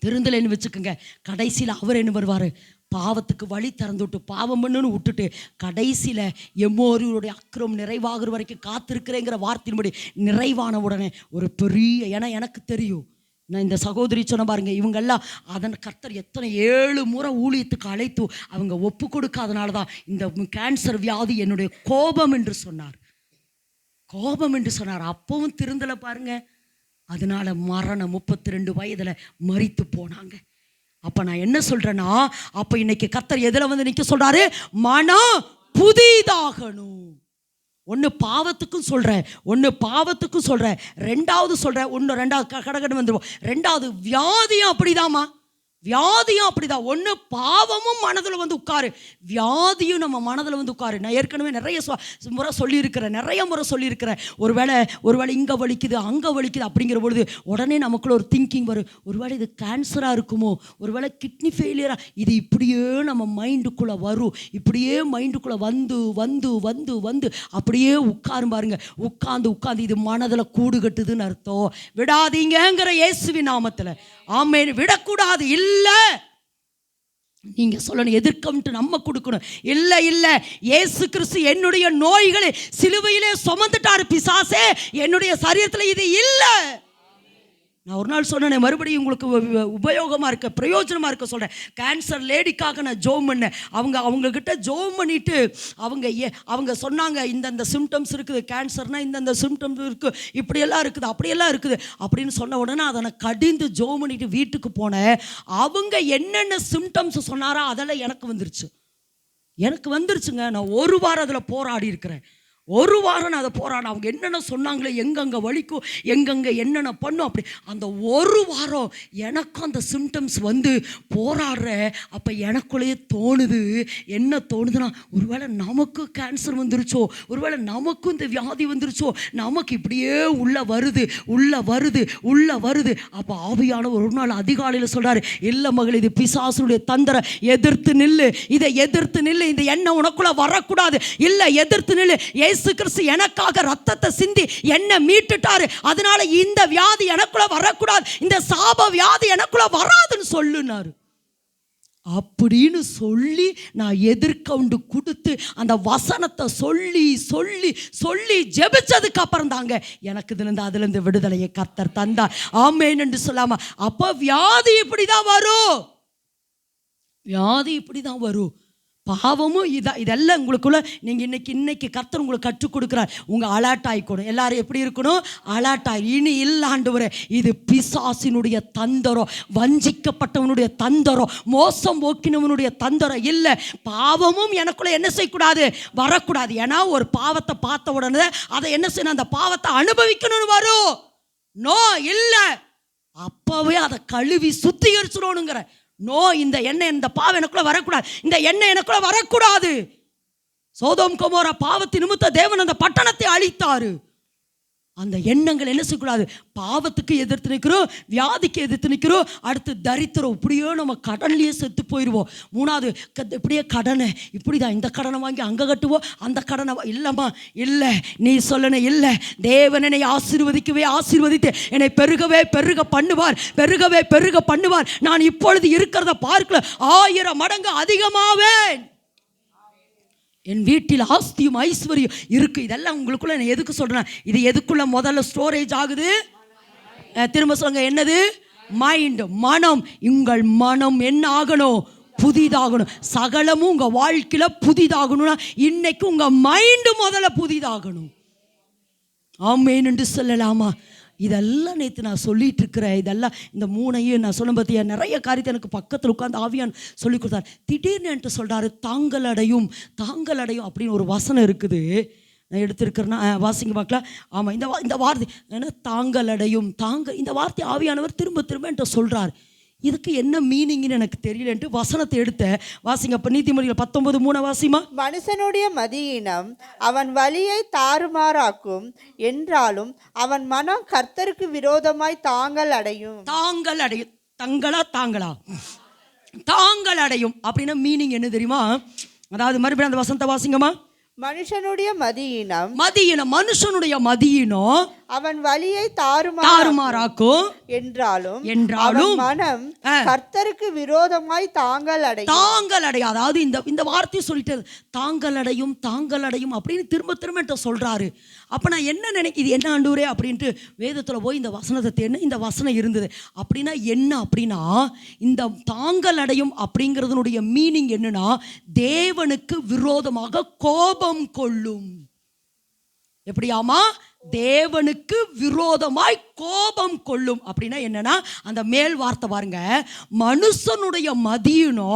திருந்தலைன்னு வச்சுக்கோங்க, கடைசியில் அவர் என்ன வருவார்? பாவத்துக்கு வழி திறந்து விட்டு பாவம் பண்ணுன்னு விட்டுட்டு கடைசியில் எம்மோரியுடைய அக்கிரம் நிறைவாகிற வரைக்கும் காத்திருக்கிறேங்கிற வார்த்தையின்படி நிறைவான உடனே ஒரு பெரிய, ஏன்னா எனக்கு தெரியும், நான் இந்த சகோதரி சொன்ன பாருங்க, இவங்கெல்லாம் அதன் கர்த்தர் எத்தனை 7 முறை ஊழியத்துக்கு அழைத்து அவங்க ஒப்பு கொடுக்காதனால தான் இந்த கேன்சர் வியாதி என்னுடைய கோபம் என்று சொன்னார். அப்பவும் திருந்தலை பாருங்க. அதனால மரணம் 32 வயதுல மரித்து போனாங்க. அப்ப நான் என்ன சொல்றேன்னா, அப்ப இன்னைக்கு கர்த்தர் எதுல வந்து நிக்க சொல்றாரு? மனம் புதிதாகணும். ஒன்று பாவத்துக்கும் சொல்கிறேன், 2வது சொல்கிறேன், 2வது கடகடு வந்துடுவோம். 2வது வியாதியும் அப்படிதாம்மா, ஒன்று பாவமும் மனதில் வந்து உட்காரு, வியாதியும் நம்ம மனதில் வந்து உட்காரு. நான் ஏற்கனவே நிறைய முறை சொல்லியிருக்கிறேன். ஒருவேளை இங்கே வலிக்குது அங்கே வலிக்குது அப்படிங்கிற பொழுது உடனே நமக்குள்ள ஒரு திங்கிங் வரும், ஒருவேளை இது கேன்சராக இருக்குமோ, ஒருவேளை கிட்னி ஃபெயிலியரா, இது இப்படியே நம்ம மைண்டுக்குள்ளே வரும். இப்படியே மைண்டுக்குள்ளே வந்து அப்படியே உட்காரும் பாருங்க. உட்காந்து இது மனதில் கூடு கட்டுதுன்னு அர்த்தம். விடாதீங்கிற இயேசுவின் நாமத்தில் ஆமென். விடக்கூடாது. இல்லை, நீங்க சொல்லணும், எதிர்க்கம்ட்டு நம்ம கொடுக்கணும். இல்லை இயேசு கிறிஸ்து என்னுடைய நோய்களை சிலுவையிலே சுமந்துட்டாரு. பிசாசே என்னுடைய சரீரத்தில் இது இல்லை. நான் ஒரு நாள் சொன்னேன், மறுபடியும் உங்களுக்கு உபயோகமாக இருக்க, பிரயோஜனமாக இருக்க சொல்கிறேன். கேன்சர் லேடிக்காக நான் ஜோம் பண்ணேன். அவங்கக்கிட்ட ஜோம் பண்ணிவிட்டு அவங்க சொன்னாங்க, இந்தந்த சிம்டம்ஸ் இருக்குது, கேன்சர்னால் இந்தந்த சிம்டம்ஸ் இருக்குது, இப்படியெல்லாம் இருக்குது, அப்படியெல்லாம் இருக்குது அப்படின்னு சொன்ன உடனே அதை நான் கடிந்து ஜோம் பண்ணிட்டு வீட்டுக்கு போனேன். அவங்க என்னென்ன சிம்டம்ஸ் சொன்னாரோ அதெல்லாம் எனக்கு வந்துருச்சுங்க. நான் 1 வாரம் அதில் போராடி இருக்கிறேன். 1 வாரம் நான் அதை போராடினேன். அவங்க என்னென்ன சொன்னாங்களே, எங்கெங்கே வலிக்கும், எங்கெங்கே என்னென்ன பண்ணும், அப்படி அந்த 1 வாரம் எனக்கும் அந்த சிம்டம்ஸ் வந்து போராடுற. அப்போ எனக்குள்ளேயே தோணுது, என்ன தோணுதுன்னா, ஒருவேளை நமக்கு கேன்சர் வந்துருச்சோ, ஒருவேளை நமக்கும் இந்த வியாதி வந்துருச்சோ, நமக்கு இப்படியே உள்ள வருது. அப்போ ஆவியானவர் ஒரு நாள் அதிகாலையில் சொல்கிறாரு, இல்லை மகள், இது பிசாசுடைய தந்திர, இதை எதிர்த்து நில்லு, இந்த எண்ணம் உனக்குள்ள வரக்கூடாது. இல்லை, எதிர்த்து நில்லு. இயேசு கிறிஸ்து எனக்காக ரத்தத்தை சிந்தி என்னை மீட்டுட்டாரு. அதனால இந்த வியாதி எனக்குள்ள வரக்கூடாது, இந்த சாப வியாதி எனக்குள்ள வராதுன்னு சொல்லுனாரு. அப்படின்னு சொல்லி நான் எதிர்கவுண்டு கொடுத்து அந்த வசனத்தை சொல்லி ஜெபிச்சதுக்கு அப்புறம் தாங்க எனக்கு அதுலேருந்து விடுதலையை கர்த்தர் தந்தார். ஆமென் என்று சொல்லாம, அப்போ வியாதி இப்படிதான் வரும். பாவமும் இதெல்லாம் உங்களுக்குள்ள நீங்கள் இன்னைக்கு கர்த்தர் உங்களுக்கு கற்றுக் கொடுக்குறார். உங்கள் அலர்ட் ஆகிக்கணும். எல்லாரும் எப்படி இருக்கணும்? அலர்ட் ஆகி இனி இல்லாண்டவரே இது பிசாசினுடைய தந்தரம், வஞ்சிக்கப்பட்டவனுடைய தந்தரம், மோசம் போக்கினவனுடைய தந்தரம் இல்லை. பாவமும் எனக்குள்ள என்ன செய்யக்கூடாது? வரக்கூடாது. ஏன்னா ஒரு பாவத்தை பார்த்த உடனே அதை என்ன செய்யணும்? அந்த பாவத்தை அனுபவிக்கணும்னு வரும். நோ இல்லை, அப்பவே அதை கழுவி சுத்திகரிச்சிடணுங்கிற. நோ, இந்த எண்ணெய், இந்த பாவம் எனக்குள்ள வரக்கூடாது, இந்த எண்ணெய் எனக்குள்ள வரக்கூடாது. சோதோம் கொமோரா பாவத்தின் நிமித்த தேவன் அந்த பட்டணத்தை அழித்தாரு. அந்த எண்ணங்கள் என்ன செய்யக்கூடாது? பாவத்துக்கு எதிர்த்து நிற்கிறோம், வியாதிக்கு எதிர்த்து நிற்கிறோம், அடுத்து தரித்திரம், இப்படியோ நம்ம கடன்லேயே செத்து போயிடுவோம். மூணாவது இப்படியே கடனை, இப்படி தான் இந்த கடனை வாங்கி அங்கே கட்டுவோம், அந்த கடனை இல்லைம்மா இல்லை, நீ சொல்லணும் இல்லை, தேவன் என்னை ஆசீர்வதித்து என்னை பெருக பண்ணுவார். நான் இப்பொழுது இருக்கிறத பார்க்கல 1000 மடங்கு அதிகமாவேன். என் வீட்டில் ஆஸ்தியும் ஐஸ்வர்யம் இருக்கு. இதெல்லாம் உங்களுக்குள்ள நான் எதுக்கு சொல்றேன்? இது எதுக்குள்ள முதல்ல ஸ்டோரேஜ் ஆகுது? திரும்ப சொல்லுங்க, என்னது? மைண்ட், மனம். உங்கள் மனம் என்ன ஆகணும்? புதிதாகணும். சகலமும் உங்க வாழ்க்கையில புதிதாகணும்னா இன்னைக்கு உங்க மைண்ட் முதல்ல புதிதாகணும். ஆமென் என்று சொல்லலாமா? இதெல்லாம் நேற்று நான் சொல்லிட்டு இருக்கிறேன். இதெல்லாம் இந்த 3ஐயும் நான் சொன்ன பற்றிய நிறைய காரியத்தை எனக்கு பக்கத்தில் உட்காந்து ஆவியான் சொல்லி கொடுத்தார். திடீர்னு என்கிட்ட சொல்கிறாரு, தாங்கள் அடையும் அப்படின்னு ஒரு வசனம் இருக்குது. நான் எடுத்திருக்கிறேன்னா வாசிங்க பார்க்கலாம். ஆமாம், இந்த வார்த்தை ஏன்னா தாங்கள் அடையும், இந்த வார்த்தை ஆவியானவர் திரும்ப என்கிட்ட சொல்கிறார். இதுக்கு என்ன மீனிங்னு எனக்கு தெரியலன்ட்டு வசனத்தை எடுத்த வாசிங்க. அப்போ நீதிமொழிகள் 19:3 வாசிமா. மனுஷனுடைய மதியினம் அவன் வழியை தாறுமாறாக்கும், என்றாலும் அவன் மனம் கர்த்தருக்கு விரோதமாய் தாங்கள் அடையும். தாங்கள் அடையும் அப்படின்னா மீனிங் என்ன தெரியுமா? அதாவது மறுபடியும் அந்த வசனத்தை வாசிங்கம்மா. மனுஷனுடைய மதியினம் அவன் வழியை தாறுமாறாக்கும், என்றாலும் மனம் கர்த்தருக்கு விரோதமாய் தாங்கள் அடையும். அதாவது இந்த வார்த்தையை சொல்லிட்டு தாங்கள் அடையும் அப்படின்னு திரும்ப என்கிட்ட சொல்றாரு. அப்ப நான் என்ன நினைக்கிறேன், இது என்ன ஆண்டவரே அப்படின்ட்டு வேதத்துல போய் இந்த வசனத்தை தேடின. இந்த வசனம் இருந்தது. அப்படின்னா என்ன? அப்படின்னா இந்த தாங்கள் அடையும் அப்படிங்கிறதுனுடைய மீனிங் என்னன்னா, தேவனுக்கு விரோதமாக கோபம் கொள்ளும். எப்படியாமா? தேவனுக்கு விரோதமாய் கோபம் கொள்ளும். அப்படின்னா என்னன்னா, அந்த மேல் வார்த்தை பாருங்க, மனுஷனுடைய மதியினோ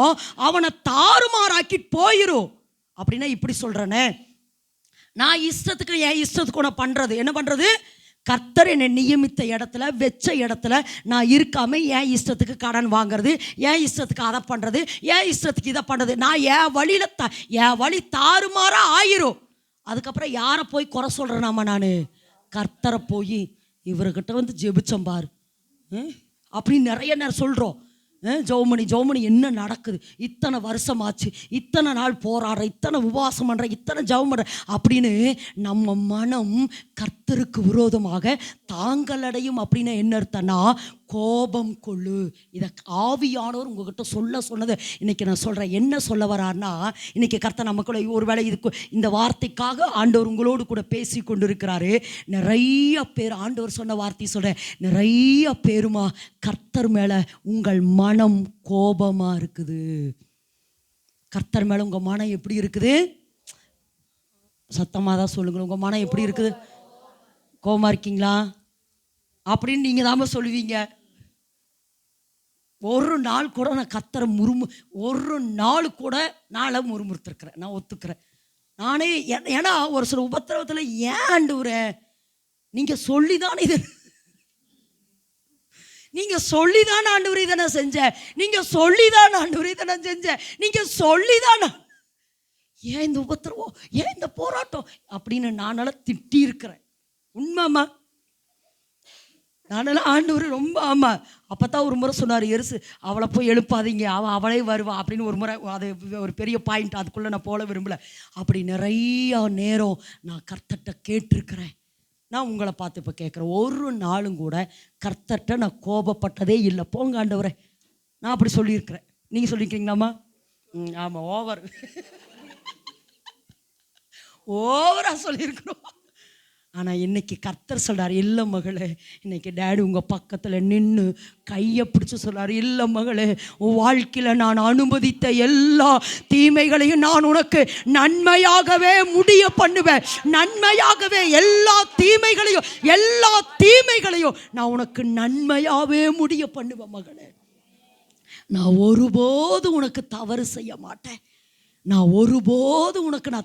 அவனை தாறுமாறாக்கி போயிரும். அப்படின்னா இப்படி சொல்றேனே, நான் இஷ்டத்துக்கு என் இஷ்டத்துக்கு உன பண்றது என்ன பண்றது? கர்த்தர் என்னை நியமித்த இடத்துல வச்ச இடத்துல நான் இருக்காம என் இஷ்டத்துக்கு கடன் வாங்குறது, என் இஷ்டத்துக்கு அதை பண்றது, என் இஷ்டத்துக்கு இதை பண்றது, நான் என் வழி தாறுமாறா ஆயிரும். அதுக்கப்புறம் யாரை போய் குறை சொல்கிறேனாமா? நான் கர்த்தரை போய் இவர்கிட்ட வந்து ஜெபிச்சம் பார் அப்படின்னு நிறைய நேரம் சொல்கிறோம். ஜெபமணி என்ன நடக்குது? இத்தனை வருஷமாச்சு, இத்தனை நாள் போராடுற, இத்தனை உபவாசம் பண்ணுற, இத்தனை ஜெபம் பண்ணுற அப்படின்னு நம்ம மனம் கர்த்தருக்கு விரோதமாக தாங்கள் அடையும். அப்படின்னு என்ன அர்த்தம்னா, கோபம் கொள்ளு. இதை ஆவியானவர் உங்ககிட்ட சொன்னதை இன்னைக்கு நான் சொல்கிறேன். என்ன சொல்ல வரார்னா, இன்னைக்கு கர்த்தர் நமக்குள்ள ஒருவேளை இதுக்கு இந்த வார்த்தைக்காக ஆண்டவர் உங்களோடு கூட பேசி கொண்டு இருக்கிறாரு. நிறைய பேர் ஆண்டவர் சொன்ன வார்த்தை சொல்கிறேன், நிறைய பேருமா கர்த்தர் மேலே உங்கள் மனம் கோபமாக இருக்குது. கர்த்தர் மேலே உங்கள் மனம் எப்படி இருக்குது? சத்தமாக தான் சொல்லுங்க, உங்கள் மனம் எப்படி இருக்குது? கோபமாக இருக்கீங்களா அப்படின்னு நீங்கள் தான் சொல்லுவீங்க. ஒரு நாள் கூட நான் கர்த்தரை ஒரு நாள் கூட நாளை முறுமுறுத்துருக்கிறேன், நான் ஒத்துக்கிறேன். நானே ஏன்னா ஒரு சில உபத்திரவத்தில் ஏன் ஆண்டவரே நீங்கள் சொல்லிதான் இது, நீங்கள் சொல்லிதான் ஆண்டவரே இதை நான் செஞ்சேன், நீங்கள் சொல்லிதான் ஆண்டவரே இதை நான் செஞ்சேன், நீங்கள் சொல்லிதான் ஏன் இந்த உபத்திரவம், ஏன் இந்த போராட்டம் அப்படின்னு நானால திட்டி இருக்கிறேன். உண்மைம்மா, நானெல்லாம் ஆண்டவர் ரொம்ப ஆமாம். அப்போ தான் ஒரு முறை சொன்னார், எரிசு அவளை போய் எழுப்பாதீங்க, அவளே வருவா அப்படின்னு ஒரு முறை. அது ஒரு பெரிய பாயிண்ட், அதுக்குள்ளே நான் போல விரும்பலை. அப்படி நிறையா நேரம் நான் கர்த்தர்கிட்ட கேட்டிருக்கிறேன். நான் உங்களை பார்த்து இப்போ கேட்குறேன், ஒரு நாளும் கூட கர்த்தர்கிட்ட நான் கோபப்பட்டதே இல்லை. போங்க ஆண்டவரே, நான் அப்படி சொல்லியிருக்கிறேன். நீங்கள் சொல்லியிருக்கீங்களாம்மா? ஆமாம், ஓவராக சொல்லியிருக்கிறோம். ஆனால் இன்னைக்கு கர்த்தர் சொல்கிறார், இல்லை மகளே, இன்னைக்கு டேடி உங்கள் பக்கத்தில் நின்று கையை பிடிச்சி சொல்கிறார், இல்லை மகளே, உன் வாழ்க்கையில் நான் அனுமதித்த எல்லா தீமைகளையும் நான் உனக்கு நன்மையாகவே முடிய பண்ணுவேன். நன்மையாகவே எல்லா தீமைகளையும் நான் உனக்கு நன்மையாகவே முடிய பண்ணுவேன் மகளே. நான் ஒருபோது உனக்கு தவறு செய்ய மாட்டேன். நான்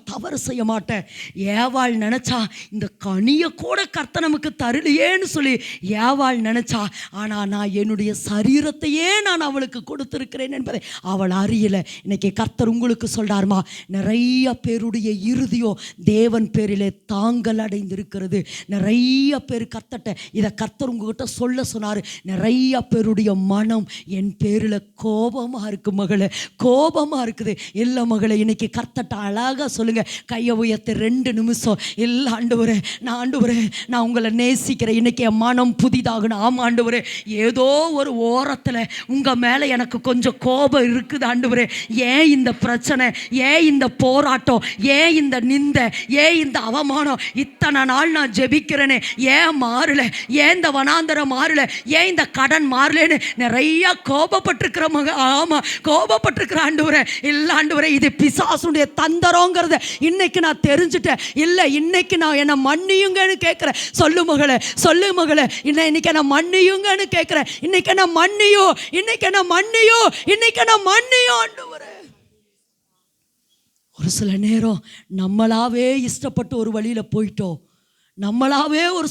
தவறு செய்ய மாட்டேன். ஏவாள் நினச்சா இந்த கனியை கூட கர்த்தர் நமக்கு தரலையேன்னு சொல்லி ஏவாள் நினச்சா. ஆனால் நான் என்னுடைய சரீரத்தையே நான் அவளுக்கு கொடுத்துருக்கிறேன் என்பதை அவள் அறியலை. இன்னைக்கு கர்த்தர் உங்களுக்கு சொல்கிறாருமா, நிறைய பேருடைய இருதயம் தேவன் பேரிலே தாங்கல் அடைந்திருக்கிறது. நிறைய பேர் இதை கர்த்தர் உங்ககிட்ட சொல்ல சொன்னார். நிறைய பேருடைய மனம் என் பேரில் கோபமாக இருக்கு மகளே, கோபமாக இருக்குது. இல்லை மகளே, இன்னைக்கு கர்த்தட்ட அழகாக சொல்லுங்க, கையை உயர்த்து 2 நிமிஷம். இல்லை ஆண்டவரே, நான் உங்களை நேசிக்கிறேன், இன்னைக்கு என் மனம் புதிதாகணும். ஆமாம் ஆண்டவரே, ஏதோ ஒரு ஓரத்தில் உங்கள் மேலே எனக்கு கொஞ்சம் கோபம் இருக்குது ஆண்டவரே. ஏன் இந்த பிரச்சனை, ஏன் இந்த போராட்டம், ஏன் இந்த நிந்தை, ஏன் இந்த அவமானம்? இத்தனை நாள் நான் ஜெபிக்கிறேனே, ஏன் மாறல? ஏன் இந்த வனாந்தரம் மாறல? ஏன் இந்த கடன் மாறலன்னு நிறையா கோபப்பட்டிருக்கிற ஆமாம், கோபப்பட்டிருக்கிற ஆண்டவரே. இல்லை ஆண்டவரே, இது பிசாசுடைய தந்தரோங்கிறத இன்னைக்கு நான் தெரிஞ்சுட்டேன். இல்லை, இன்னைக்கு நான் என்னை மன்னியுங்கன்னு கேட்குறேன். சொல்லு மகளே, இன்னைக்கு என்ன மன்னியுங்கன்னு கேட்குறேன். இன்னைக்கு என்ன மன்னியோ ஆண்டவரே. ஒரு சில நேரம் நம்மளாவே இஷ்டப்பட்டு ஒரு வழியில் போயிட்டோம். நம்மளாவே ஒரு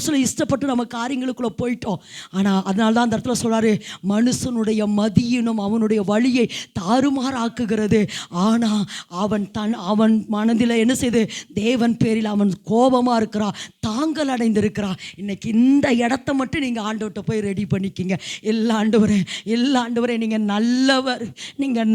சில இஷ்டப்பட்டு நம்ம காரியங்களுக்குள்ளே போயிட்டோம். ஆனால் அதனால தான் அந்த இடத்துல சொல்கிறாரு, மனுஷனுடைய மதியினம் அவனுடைய வழியை தாறுமாறாக்குகிறது. ஆனால் அவன் மனதில் என்ன செய்து, தேவன் பேரில் அவன் கோபமாக இருக்கிறான், தாங்கல் அடைந்திருக்கிறான். இன்னைக்கு இந்த இடத்த மட்டும் நீங்கள் ஆண்டவர்கிட்ட போய் ரெடி பண்ணிக்கிங்க. எல்லா ஆண்டவரே, நீங்கள்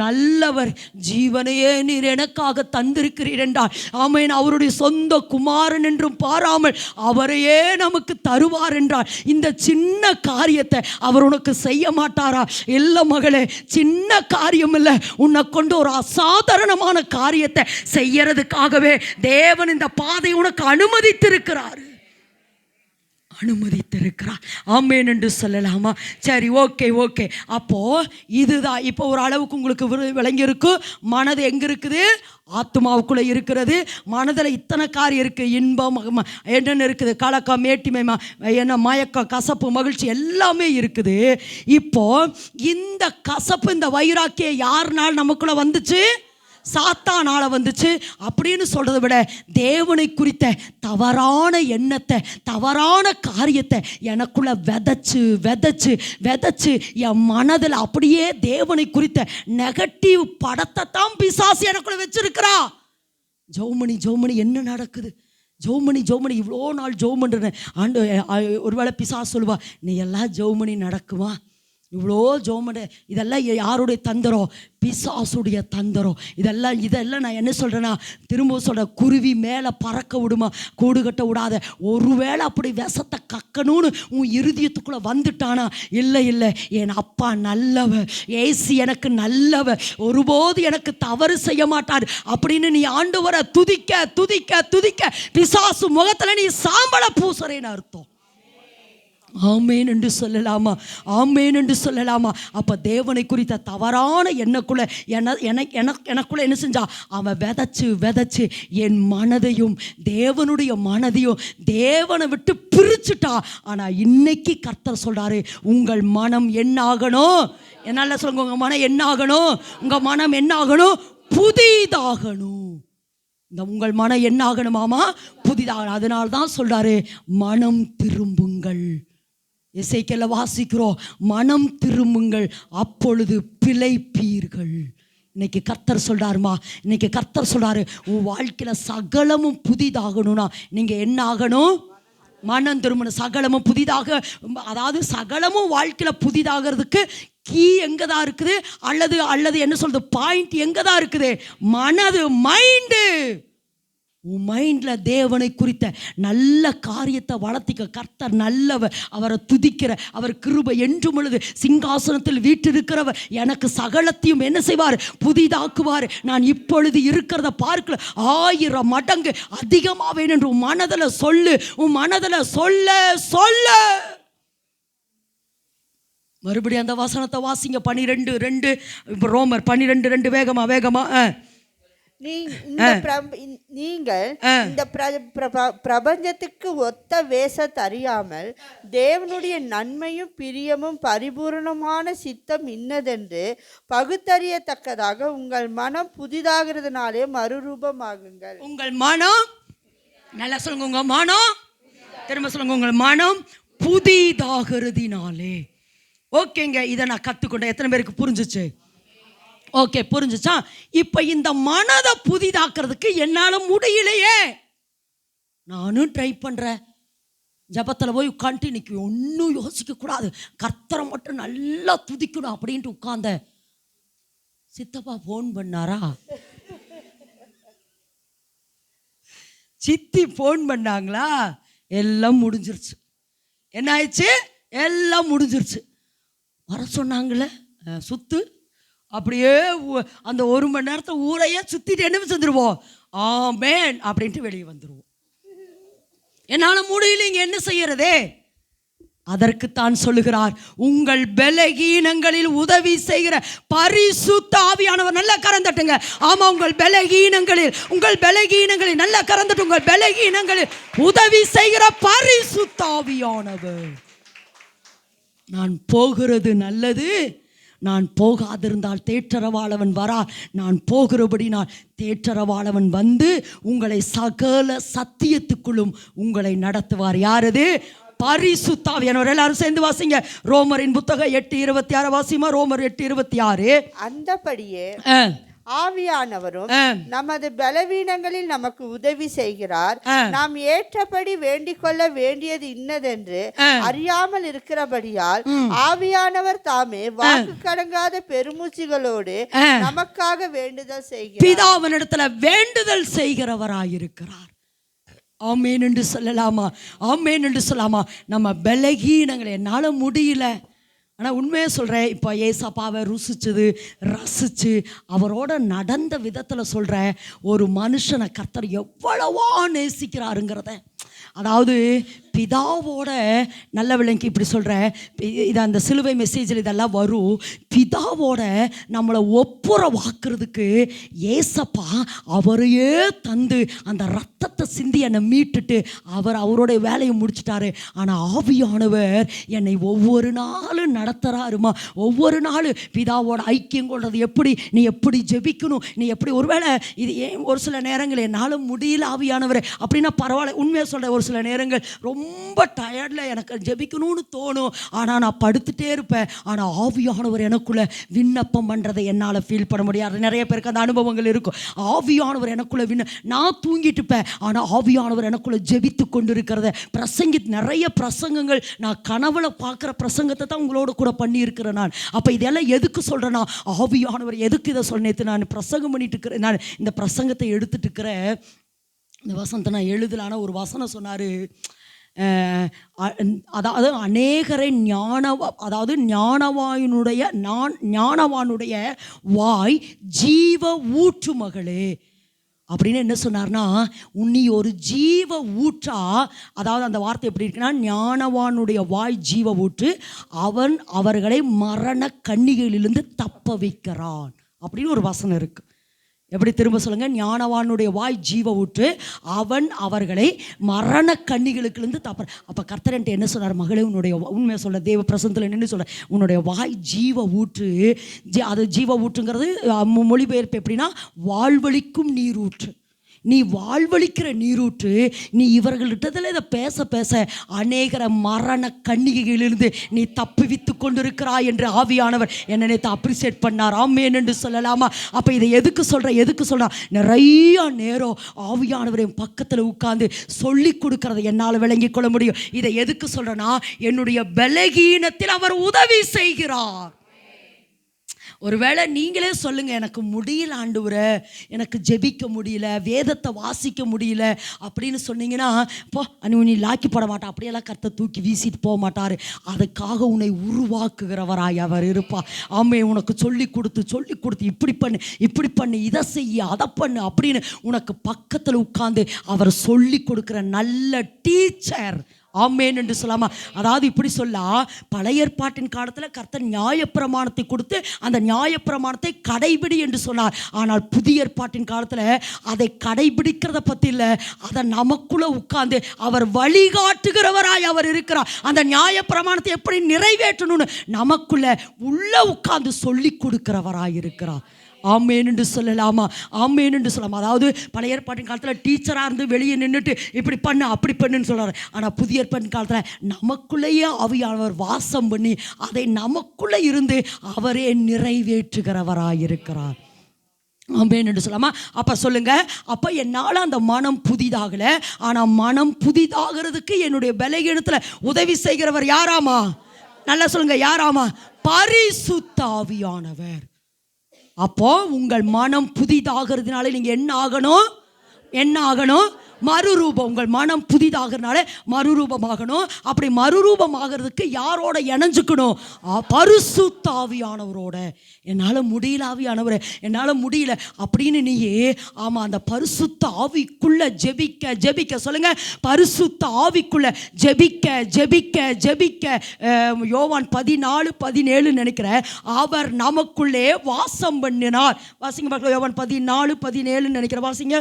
நல்லவர், ஜீவனையே நீர் எனக்காக தந்திருக்கிறீர் என்றால், ஆமென், அவருடைய சொந்த குமாரன் என்றும் பாராமல் அவரையே நமக்கு தருவார் என்றால், இந்த சின்ன காரியத்தை அவர் உனக்கு செய்ய மாட்டாரா? இல்லை மகளே, சின்ன காரியம் இல்லை, உன்னை கொண்டு ஒரு அசாதாரணமான காரியத்தை செய்யறதுக்காகவே தேவன் இந்த பாதை உனக்கு அனுமதித்திருக்கிறார். ஆமென் என்று சொல்லலாமா? சரி, ஓகே. அப்போ இதுதான் இப்போ ஒரு அளவுக்கு உங்களுக்கு விளங்கி இருக்கும். மனது எங்க இருக்குது? ஆத்மாவுக்குள்ளே இருக்கிறது. மனதில் இத்தனை காரியம் இருக்குது. இன்பம் என்னென்ன இருக்குது? கலக்கம், மேட்டிமை, என்ன மயக்கம், கசப்பு, மகிழ்ச்சி எல்லாமே இருக்குது. இப்போ இந்த கசப்பு, இந்த வைராக்கியம் யாருனால் நமக்குள்ளே வந்துச்சு? சாத்தானால வந்துச்சு. அப்படின்னு சொல்றதை விட தேவனை குறித்த தவறான எண்ணத்தை, தவறான காரியத்தை எனக்குள்ள விதைச்சு என் மனதில் அப்படியே தேவனை குறித்த நெகட்டிவ் படத்தை தான் பிசாசு எனக்குள்ள வச்சிருக்கிறா. ஜெபமணி என்ன நடக்குது? ஜெபமணி இவ்வளோ நாள் ஜெபம் பண்ணுறேன் ஆண்டு. ஒருவேளை பிசாசு சொல்லுவா, நீ எல்லாம் ஜெபமணி நடக்குமா? இவ்வளோ ஜோமட இதெல்லாம் யாருடைய தந்திரம்? பிசாசுடைய தந்திரம். இதெல்லாம் நான் என்ன சொல்கிறேன்னா, திரும்ப சொல்கிற, குருவி மேலே பறக்க விடுமா, கூடு கட்ட விடாத. ஒருவேளை அப்படி விஷத்தை கக்கணும்னு உன் இருதயத்துக்குள்ளே வந்துட்டானா, இல்லை என் அப்பா நல்லவர், ஏசு எனக்கு நல்லவர், ஒருபோது எனக்கு தவறு செய்ய மாட்டார் அப்படின்னு நீ ஆண்டவரை துதிக்க பிசாசு முகத்தில் நீ சாம்பலை பூசுறேன்னு அர்த்தம். ஆமென் என்று சொல்லலாமா? அப்போ தேவனை குறித்த தவறான எனக்குள்ள என்ன செஞ்சா? அவன் விதைச்சு என் மனதையும் தேவனுடைய மனதையும் தேவனை விட்டு பிரிச்சுட்டா. ஆனால் இன்னைக்கு கர்த்தர் சொல்றாரு, உங்கள் மனம் என்ன ஆகணும்? என்னால் சொல்லுங்க, உங்கள் மனம் என்ன ஆகணும்? உங்கள் மனம் என்ன ஆகணும்? புதிதாகணும். இந்த உங்கள் மனம் என்ன ஆகணுமாமா? புதிதாக. அதனால தான் சொல்றாரு, மனம் திரும்புங்கள். எசேக்கியேல வாசிக்கிறோம், மனம் திரும்புங்கள், அப்பொழுது பிழைப்பீர்கள். இன்னைக்கு கர்த்தர் சொல்றாரு, உன் வாழ்க்கையில் சகலமும் புதிதாகணும்னா நீங்கள் என்ன ஆகணும்? மனம் திரும்பணும். சகலமும் புதிதாக, அதாவது சகலமும் வாழ்க்கையில் புதிதாகிறதுக்கு கீ எங்கே தான் இருக்குது? அல்லது என்ன சொல்றது, பாயிண்ட் எங்கே தான் இருக்குது? மனது, மைண்டு. உன் மைண்டில் தேவனை குறித்த நல்ல காரியத்தை வளர்த்திக்க. கர்த்தர் நல்லவர், அவரை துதிக்கிற, அவர் கிருபை என்றும் உள்ளது, சிங்காசனத்தில் வீற்றிருக்கிறவர், எனக்கு சகலத்தையும் என்ன செய்வார், புதிதாக்குவார், நான் இப்பொழுது இருக்கிறத பார்க்கல 1000 மடங்கு அதிகமாவேன் என்று உன் மனதில் சொல்லு. உன் மனதில் சொல்ல சொல்ல மறுபடியும் அந்த வசனத்தை வாசிங்க. 12:2 இப்போ ரோமர் 12:2 வேகமா நீங்கள் இந்த பிரபஞ்சத்துக்கு ஒத்த வேஷத்தை அறியாமல் தேவனுடைய நன்மையும் பிரியமும் பரிபூரணமான சித்தம் இன்னதென்று பகுத்தறியத்தக்கதாக உங்கள் மனம் புதிதாகிறதுனாலே மறுரூபமாகுங்கள். உங்கள் மனம், நல்லா சொல்லுங்க, உங்க மனம், திரும்ப சொல்லுங்க, உங்கள் மனம் புதிதாகிறதுனாலே. ஓகேங்க, இதை நான் கற்றுக்கொண்டேன். எத்தனை பேருக்கு புரிஞ்சிச்சு? ஓகே, புரிஞ்சுச்சா? இப்போ இந்த மனதை புதிதாக்குறதுக்கு என்னால் முடியலையே. நானும் ட்ரை பண்ணுறேன். ஜபத்தில் போய் உட்காந்துட்டு இன்னைக்கு ஒன்றும் யோசிக்கக்கூடாது, கர்த்தரை மட்டும் நல்லா துதிக்கணும் அப்படின்ட்டு உட்கார்ந்த. சித்தப்பா ஃபோன் பண்ணாரா, சித்தி ஃபோன் பண்ணாங்களா, எல்லாம் முடிஞ்சிருச்சு. என்ன ஆயிடுச்சு? எல்லாம் முடிஞ்சிருச்சு. வர சொன்னாங்களே சுத்து, அப்படியே அந்த 1 மணி நேரத்தை ஊரையே சுத்திட்டு என்ன செஞ்சிருவோம், ஆமேன் அப்படின்ட்டு வெளியே வந்துடுவோம். என்னால் முடியலைங்க, என்ன செய்யறதே? அதற்குத்தான் சொல்லுகிறார், உங்கள் பலகீனங்களில் உதவி செய்கிற பரிசுத்த ஆவியானவர். நல்ல கரந்தட்டுங்க. ஆமா, உங்கள் பலகீனங்களில் நல்ல கரந்தட்டு. உங்கள் பலகீனங்களில் உதவி செய்கிற பரிசுத்த ஆவியானவர். நான் போகிறது நல்லது, நான் போகாதிருந்தால் தேற்றரவாளவன் வரா, நான் போகிறபடி நான் தேற்றரவாளவன் வந்து உங்களை சகல சத்தியத்துக்குள்ளும் உங்களை நடத்துவார். யாரது? பரிசுத்த ஆவியானவர். எல்லாரும் சேர்ந்து வாசிங்க. ரோமரின் புத்தகம் 8:26 வாசிமா. ரோமர் 8:26. அந்தபடியே ஆவியானவரும் நமது பலவீனங்களில் நமக்கு உதவி செய்கிறார். நாம் ஏற்றபடி வேண்டிக் கொள்ள வேண்டியது இன்னதென்று அறியாமல் இருக்கிறபடியால் ஆவியானவர் தாமே வாக்கு கடங்காத பெருமூச்சுகளோடு நமக்காக வேண்டுதல் செய்கிறார். பிதாவினிடத்துல வேண்டுதல் செய்கிறவராயிருக்கிறார். ஆமேன் என்று சொல்லலாமா? ஆமேன் என்று சொல்லலாமா? நம்ம பலகீனங்களை என்னால் முடியல, ஆனால் உண்மையாக சொல்கிறேன், இப்போ ஏசப்பாவை ரசித்து அவரோட நடந்த விதத்தில் சொல்கிறேன், ஒரு மனுஷனை கர்த்தர் எவ்வளவா நேசிக்கிறாருங்கிறத. அதாவது பிதாவோட நல்ல விளங்கி இப்படி சொல்கிறேன், இது அந்த சிலுவை மெசேஜில் இதெல்லாம் வரும். பிதாவோட நம்மளை ஒப்புரவாக்குறதுக்கு ஏசப்பா அவரையே தந்து அந்த ரத்தத்தை சிந்தி என்னை மீட்டுட்டு அவருடைய வேலையை முடிச்சிட்டாரு. ஆனால் ஆவியானவர் என்னை ஒவ்வொரு நாளும் நடத்துகிறாருமா. ஒவ்வொரு நாளும் பிதாவோட ஐக்கியம் கொள்வது எப்படி, நீ எப்படி ஜெபிக்கணும், நீ எப்படி. ஒருவேளை இது ஏன் ஒரு சில நேரங்கள் என்னால் முடியல ஆவியானவர் அப்படின்னா பரவாயில்ல. உண்மையாக சொல்கிறேன், ஒரு சில நேரங்கள் ரொம்ப டயர்டில் எனக்கு ஜெபிக்கணும்னு தோணும், ஆனால் நான் படுத்துட்டே இருப்பேன். ஆனால் ஆவியானவர் எனக்குள்ளே விண்ணப்பம் பண்ணுறதை என்னால் ஃபீல் பண்ண முடியாது. நிறைய பேருக்கு அந்த அனுபவங்கள் இருக்கும். ஆவியானவர் எனக்குள்ளே நான் தூங்கிட்டு இருப்பேன், ஆனால் ஆவியானவர் எனக்குள்ளே ஜெபித்து கொண்டு இருக்கிறத நிறைய பிரசங்கங்கள் நான் கனவுல பார்க்குற பிரசங்கத்தை தான் உங்களோட கூட பண்ணியிருக்கிறேன் நான். அப்போ இதெல்லாம் எதுக்கு சொல்கிறேன்னா, ஆவியானவர் எதுக்கு இதை சொன்னேன். நான் பிரசங்கம் பண்ணிட்டு இருக்கிறேன், நான் இந்த பிரசங்கத்தை எடுத்துட்டு இருக்கிறேன். இந்த வசனத்தை நான் எழுதலான ஒரு வசனம் சொன்னார். அதாவது அநேகரை ஞானவானுடைய வாய் ஜீவ ஊற்று மகளே அப்படின்னு என்ன சொன்னார்னா, உன்னி ஒரு ஜீவ ஊற்றா. அதாவது அந்த வார்த்தை எப்படி இருக்குன்னா, ஞானவானுடைய வாய் ஜீவ ஊற்று, அவன் அவர்களை மரண கண்ணிகளிலிருந்து தப்ப வைக்கிறான் அப்படின்னு ஒரு வசனம் இருக்கு. எப்படி? திரும்ப சொல்லுங்க. ஞானவானுடைய வாய் ஜீவ ஊற்று, அவன் அவர்களை மரண கண்ணிகளுக்குலேருந்து தப்ப. அப்போ கர்த்தர் என்கிட்ட என்ன சொன்னார், மகளே உன்னுடைய, உண்மையை சொல்ல தேவ பிரசனத்தில் நின்று சொல்ல, உன்னுடைய வாய் ஜீவ ஊற்று. அது ஜீவ ஊற்றுங்கிறது மொழிபெயர்ப்பு எப்படின்னா, வாழ்வழிக்கும் நீரூற்று. நீ வாழ்வழிக்கிற நீரூற்று. நீ இவர்களிட்டத்தில் இதை பேச பேச அநேகர மரண கண்ணிகைகளிலிருந்து நீ தப்புவித்து கொண்டிருக்கிறாய் என்று ஆவியானவர் என்னை நேற்று அப்ரிசியேட் பண்ணார். ஆமேன் என்று சொல்லலாமா? அப்போ இதை எதுக்கு சொல்கிறா, நிறைய நேரம் ஆவியானவர் என் பக்கத்தில் உட்கார்ந்து சொல்லி கொடுக்கறதை என்னால் விளங்கி கொள்ள முடியும். இதை எதுக்கு சொல்கிறேன்னா, என்னுடைய பலகீனத்தில் அவர் உதவி செய்கிறார். ஒருவேளை நீங்களே சொல்லுங்க, எனக்கு முடியல ஆண்டவரே, எனக்கு ஜெபிக்க முடியல, வேதத்தை வாசிக்க முடியல அப்படின்னு சொன்னீங்கன்னா, போ நீ லாக்கி போட மாட்டா, அப்படியெல்லாம் கர்த்தர் தூக்கி வீசிட்டு போக மாட்டார். அதுக்காக உன்னை உருவாக்குகிறவராய் அவர் இருப்பார். ஆமே, உனக்கு சொல்லி கொடுத்து இப்படி பண்ணு இதை செய்ய அதை பண்ணு அப்படின்னு உனக்கு பக்கத்தில் உட்கார்ந்து அவர் சொல்லி கொடுக்குற நல்ல டீச்சர். ஆமேன் என்று சொல்லாமா? அதாவது இப்படி சொல்லலாம், பழைய ஏற்பாட்டின் காலத்தில் கர்த்தர் நியாயப்பிரமாணத்தை கொடுத்து அந்த நியாயப்பிரமாணத்தை கடைபிடி என்று சொன்னார். ஆனால் புதிய ஏற்பாட்டின் காலத்தில் அதை கடைபிடிக்கிறத பற்றி இல்லை, அதை நமக்குள்ள உட்கார்ந்து அவர் வழிகாட்டுகிறவராய் அவர் இருக்கிறார். அந்த நியாயப்பிரமாணத்தை எப்படி நிறைவேற்றணும்னு நமக்குள்ள உள்ள உட்கார்ந்து சொல்லி கொடுக்கிறவராய் இருக்கிறார். ஆமேன் என்று சொல்லலாமா? ஆமேன் என்று சொல்லலாமா? அதாவது பழைய ஏற்பாட்டின் காலத்தில் டீச்சராக இருந்து வெளியே நின்றுட்டு இப்படி பண்ணு அப்படி பண்ணுன்னு சொல்கிறார். ஆனால் புதிய ஏற்பாட்டின் காலத்தில் நமக்குள்ளேயே ஆவியானவர் வாசம் பண்ணி அதை நமக்குள்ளே இருந்து அவரே நிறைவேற்றுகிறவராயிருக்கிறார். ஆமேன் என்று சொல்லாமா? அப்போ சொல்லுங்க, அப்போ என்னால் அந்த மனம் புதிதாகலை, ஆனால் மனம் புதிதாகிறதுக்கு என்னுடைய பலகீனத்தில் உதவி செய்கிறவர் யாராமா? நல்லா சொல்லுங்க, யாராமா? பரிசுத்த ஆவியானவர். அப்போ உங்கள் மனம் புதிதாகிறதுனால நீங்க என்ன ஆகணும்? மறுரூபம். உங்கள் மனம் புதிதாகிறதுனால மறுரூபமாகணும். அப்படி மறுரூபமாகிறதுக்கு யாரோட இணைஞ்சுக்கணும்? பரிசுத்த ஆவியானவரோட. என்னால் முடியல ஆவியானவரே, என்னால் முடியல அப்படின்னு நீயே அந்த பரிசுத்த ஆவிக்குள்ள ஜெபிக்க சொல்லுங்க. பரிசுத்த ஆவிக்குள்ள ஜெபிக்க யோவான் 14:17 நினைக்கிறேன், அவர் நமக்குள்ளே வாசம் பண்ணினார். வாசிங்க பார்க்கலாம், யோவான் 14:17 நினைக்கிறேன், வாசிங்க.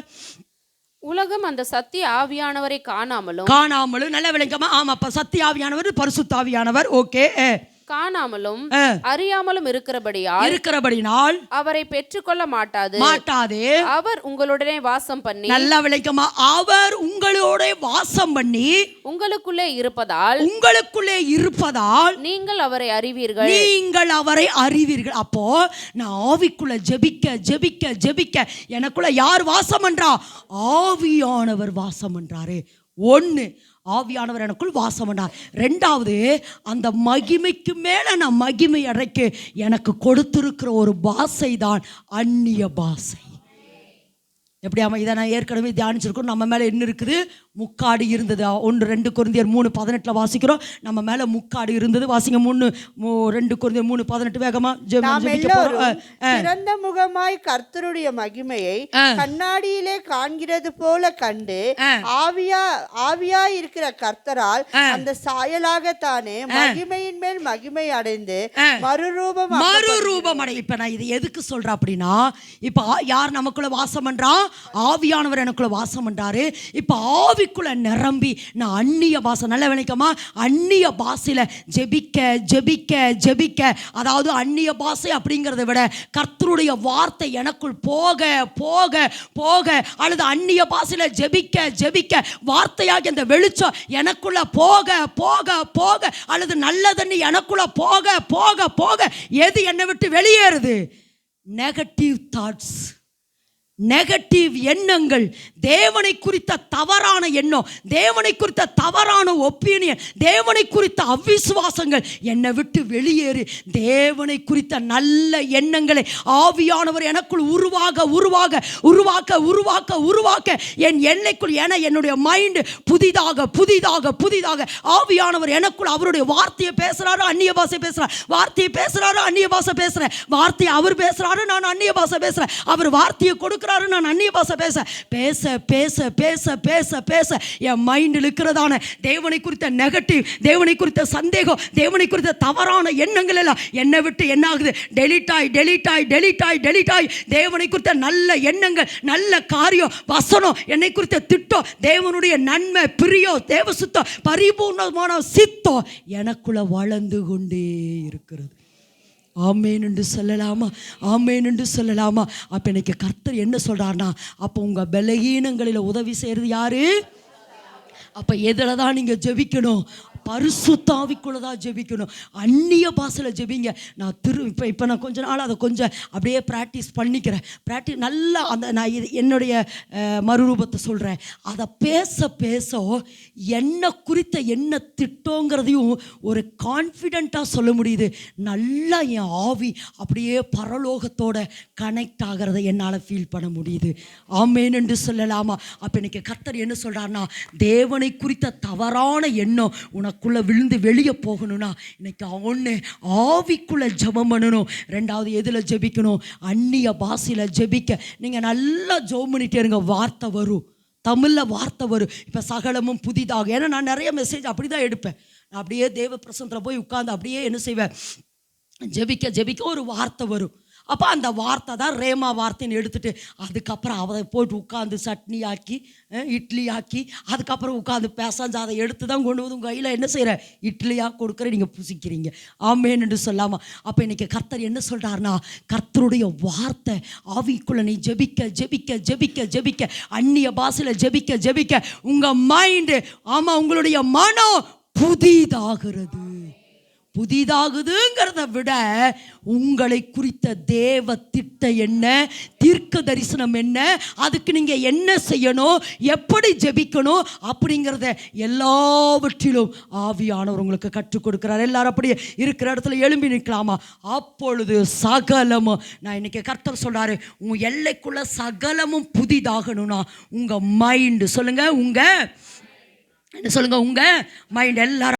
உலகம் அந்த சத்திய ஆவியானவரை காணாமலும் நல்ல விளக்கமா? அப்ப சத்திய ஆவியானவர் பரிசுத்த ஆவியானவர். ஓகே. காணாமலும் அறியாமலும் இருக்கிறபடியால் அவரை பெற்றுக்கொள்ள மாட்டாதே. அவர் உங்களுடனே வாசம் பண்ணி, நல்ல விளக்கமா? அவர் உங்களோட வாசம் பண்ணி உங்களுக்குள்ளே இருப்பதால் நீங்கள் அவரை அறிவீர்கள். அப்போ நான் ஆவிக்குள்ள ஜெபிக்க எனக்குள்ள யார் வாசம் பண்றா? ஆவியானவர் வாசம் பண்றாரு. ஒன்று, ஆவியானவர் எனக்குள் வாசம் பண்ணார். ரெண்டாவது, அந்த மகிமைக்கு மேலே நான் மகிமை அடைக்க எனக்கு கொடுத்திருக்கிற ஒரு பாஷை தான் அந்நிய பாஷை. எப்படியாமா? இதை நான் ஏற்கனவே தியானிச்சிருக்கோம். நம்ம மேலே என்ன இருக்குது? முக்காடு இருந்தது. 1-2 கொரிந்தியர் 3:18 வாசிக்கிறோம். நம்ம மேலே முக்காடு இருந்தது. வாசிங்க 2 கொரிந்தியர் 3:18 வேகமா. திறந்த முகமாய் கர்த்தருடைய மகிமையை கண்ணாடியிலே காண்கிறது போல கண்டு ஆவியா இருக்கிற கர்த்தரால் அந்த சாயலாகத்தானே மகிமையின் மேல் மகிமை அடைந்து மறுரூபம் அடை. இப்ப நான் இது எதுக்கு சொல்றேன் அப்படின்னா, இப்ப யார் நமக்குள்ள வாசம் பண்றா? ஆவியானவர் எனக்குள்ள வாசம் பண்றாரு. இப்ப ஆவிக்குள்ள நிரம்பி நான் அந்நிய பாஷை, நல்ல விளக்கமா? அந்நிய பாஷையில ஜெபிக்க அதாவது அந்நிய பாஷை அப்படிங்கிறத விட கர்த்தருடைய வார்த்தை எனக்குள் போக அல்லது அந்நிய பாஷையில ஜெபிக்க வார்த்தையாக இந்த வெளிச்சம் எனக்குள்ள போக அல்லது நல்ல தண்ணி எனக்குள்ள போக எது என்னை விட்டு வெளியேறுது? நெகட்டிவ் தாட்ஸ், நெகட்டிவ் எண்ணங்கள், தேவனை குறித்த தவறான எண்ணம், தேவனை குறித்த தவறான ஒப்பீனியன், தேவனை குறித்த அவிசுவாசங்கள் என்னை விட்டு வெளியேறு. தேவனை குறித்த நல்ல எண்ணங்களை ஆவியானவர் எனக்குள் உருவாக்க என் எண்ணெய்க்குள் என்னுடைய மைண்டு புதிதாக ஆவியானவர் எனக்குள் அவருடைய வார்த்தையை பேசுறாரு, அந்நிய பாஷை பேசுறார். வார்த்தையை பேசுறாரு, அந்நிய பாஷை பேசுறேன். வார்த்தையை அவர் பேசுறாரு, நான் அந்நிய பாஷை பேசுறேன். அவர் வார்த்தையை கொடுக்கிறாரு, நான் அந்நிய பாஷை பேச என் மைண்டில் இருக்கிறதான தேவனை குறித்த நெகட்டிவ், தேவனை குறித்த சந்தேகம், தேவனை குறித்த தவறான எண்ணங்கள் எல்லாம் என்னை விட்டு என்ன ஆகுது? டெலிட் ஆகி தேவனை குறித்த நல்ல எண்ணங்கள், நல்ல காரியம், வசனம், என்னை குறித்த திட்டம், தேவனுடைய நன்மை, பிரியம், தேவ சுத்தம், பரிபூர்ணமான சித்தம் எனக்குள்ள வளர்ந்து கொண்டே இருக்கிறது. ஆமேன் என்று சொல்லலாமா? அப்போ இன்னைக்கு கர்த்தர் என்ன சொல்கிறார்னா, அப்போ உங்கள் பலகீனங்களில் உதவி செய்கிறது யாரு? அப்போ எதில் தான் நீங்கள் ஜெபிக்கணும்? பரிசுத்தாவிக்குள்ளதான் ஜெபிக்கணும். அந்நிய பாஷையில் ஜெபிங்க. நான் இப்போ நான் கொஞ்ச நாள் அதை கொஞ்சம் அப்படியே ப்ராக்டிஸ் பண்ணிக்கிறேன். நல்லா அந்த நான் இது என்னுடைய மறுரூபத்தை சொல்கிறேன். அதை பேச பேச என்ன குறித்த என்ன திட்டங்கிறதையும் ஒரு கான்ஃபிடென்ட்டாக சொல்ல முடியுது. நல்லா என் ஆவி அப்படியே பரலோகத்தோட கனெக்ட் ஆகிறத என்னால் ஃபீல் பண்ண முடியுது. ஆமேன் என்று சொல்லலாமா? அப்போ இன்னைக்கு கர்த்தர் என்ன சொல்கிறாருன்னா, தேவனை குறித்த தவறான எண்ணம் உனக்குள்ளே விழுந்து வெளியே போகணும்னா இன்னைக்கு ஒன்று ஆவிக்குள்ளே ஜெபம் பண்ணணும். ரெண்டாவது எதில் ஜெபிக்கணும்? அந்நிய பாஷையில் ஜெபிக்க. நீங்கள் நல்லா ஜெபம் பண்ணிட்டே இருங்க, வார்த்தை வரும். தமிழில் வார்த்தை வரும். இப்போ சகலமும் புதிதாக, ஏன்னா நான் நிறைய மெசேஜ் அப்படி தான் எடுப்பேன். நான் அப்படியே தேவ பிரசனத்தில் போய் உட்காந்து அப்படியே என்ன செய்வேன், ஜெபிக்க ஜெபிக்க ஒரு வார்த்தை வரும். அப்போ அந்த வார்த்தை தான் ரேமா வார்த்தைன்னு எடுத்துகிட்டு அதுக்கப்புறம் அதை போட்டு உட்காந்து சட்னி ஆக்கி இட்லி ஆக்கி அதுக்கப்புறம் உட்காந்து பேசாஞ்சு அதை எடுத்து தான் கொண்டு வந்து உங்கள் கையில் என்ன செய்கிற இட்லியாக கொடுக்குற நீங்கள் புசிக்கிறீங்க. ஆமேன் என்று சொல்லாமா? அப்போ இன்றைக்கி கர்த்தர் என்ன சொல்கிறாருன்னா, கர்த்தருடைய வார்த்தை ஆவிக்குள்ளே நீ ஜெபிக்க ஜெபிக்க ஜெபிக்க ஜெபிக்க அந்நிய பாஷையில் ஜெபிக்க ஜெபிக்க உங்கள் மைண்டு, ஆமாம், உங்களுடைய மனம் புதிதாகிறது. புதிதாகுதுங்கிறத விட உங்களை குறித்த தேவ திட்டம் என்ன, தீர்க்க தரிசனம் என்ன, அதுக்கு நீங்கள் என்ன செய்யணும், எப்படி ஜெபிக்கணும் அப்படிங்கிறத எல்லாவற்றிலும் ஆவியானவர் உங்களுக்கு கற்றுக் கொடுக்கிறார். எல்லாரும் அப்படியே இருக்கிற இடத்துல எழும்பி நிற்கலாமா? அப்பொழுது சகலமும், நான் இன்னைக்கு கர்த்தர் சொல்றாரு, உங்க எல்லைக்குள்ள சகலமும் புதிதாகணும்னா உங்க மைண்டு, சொல்லுங்க, உங்க மைண்ட் எல்லாரும்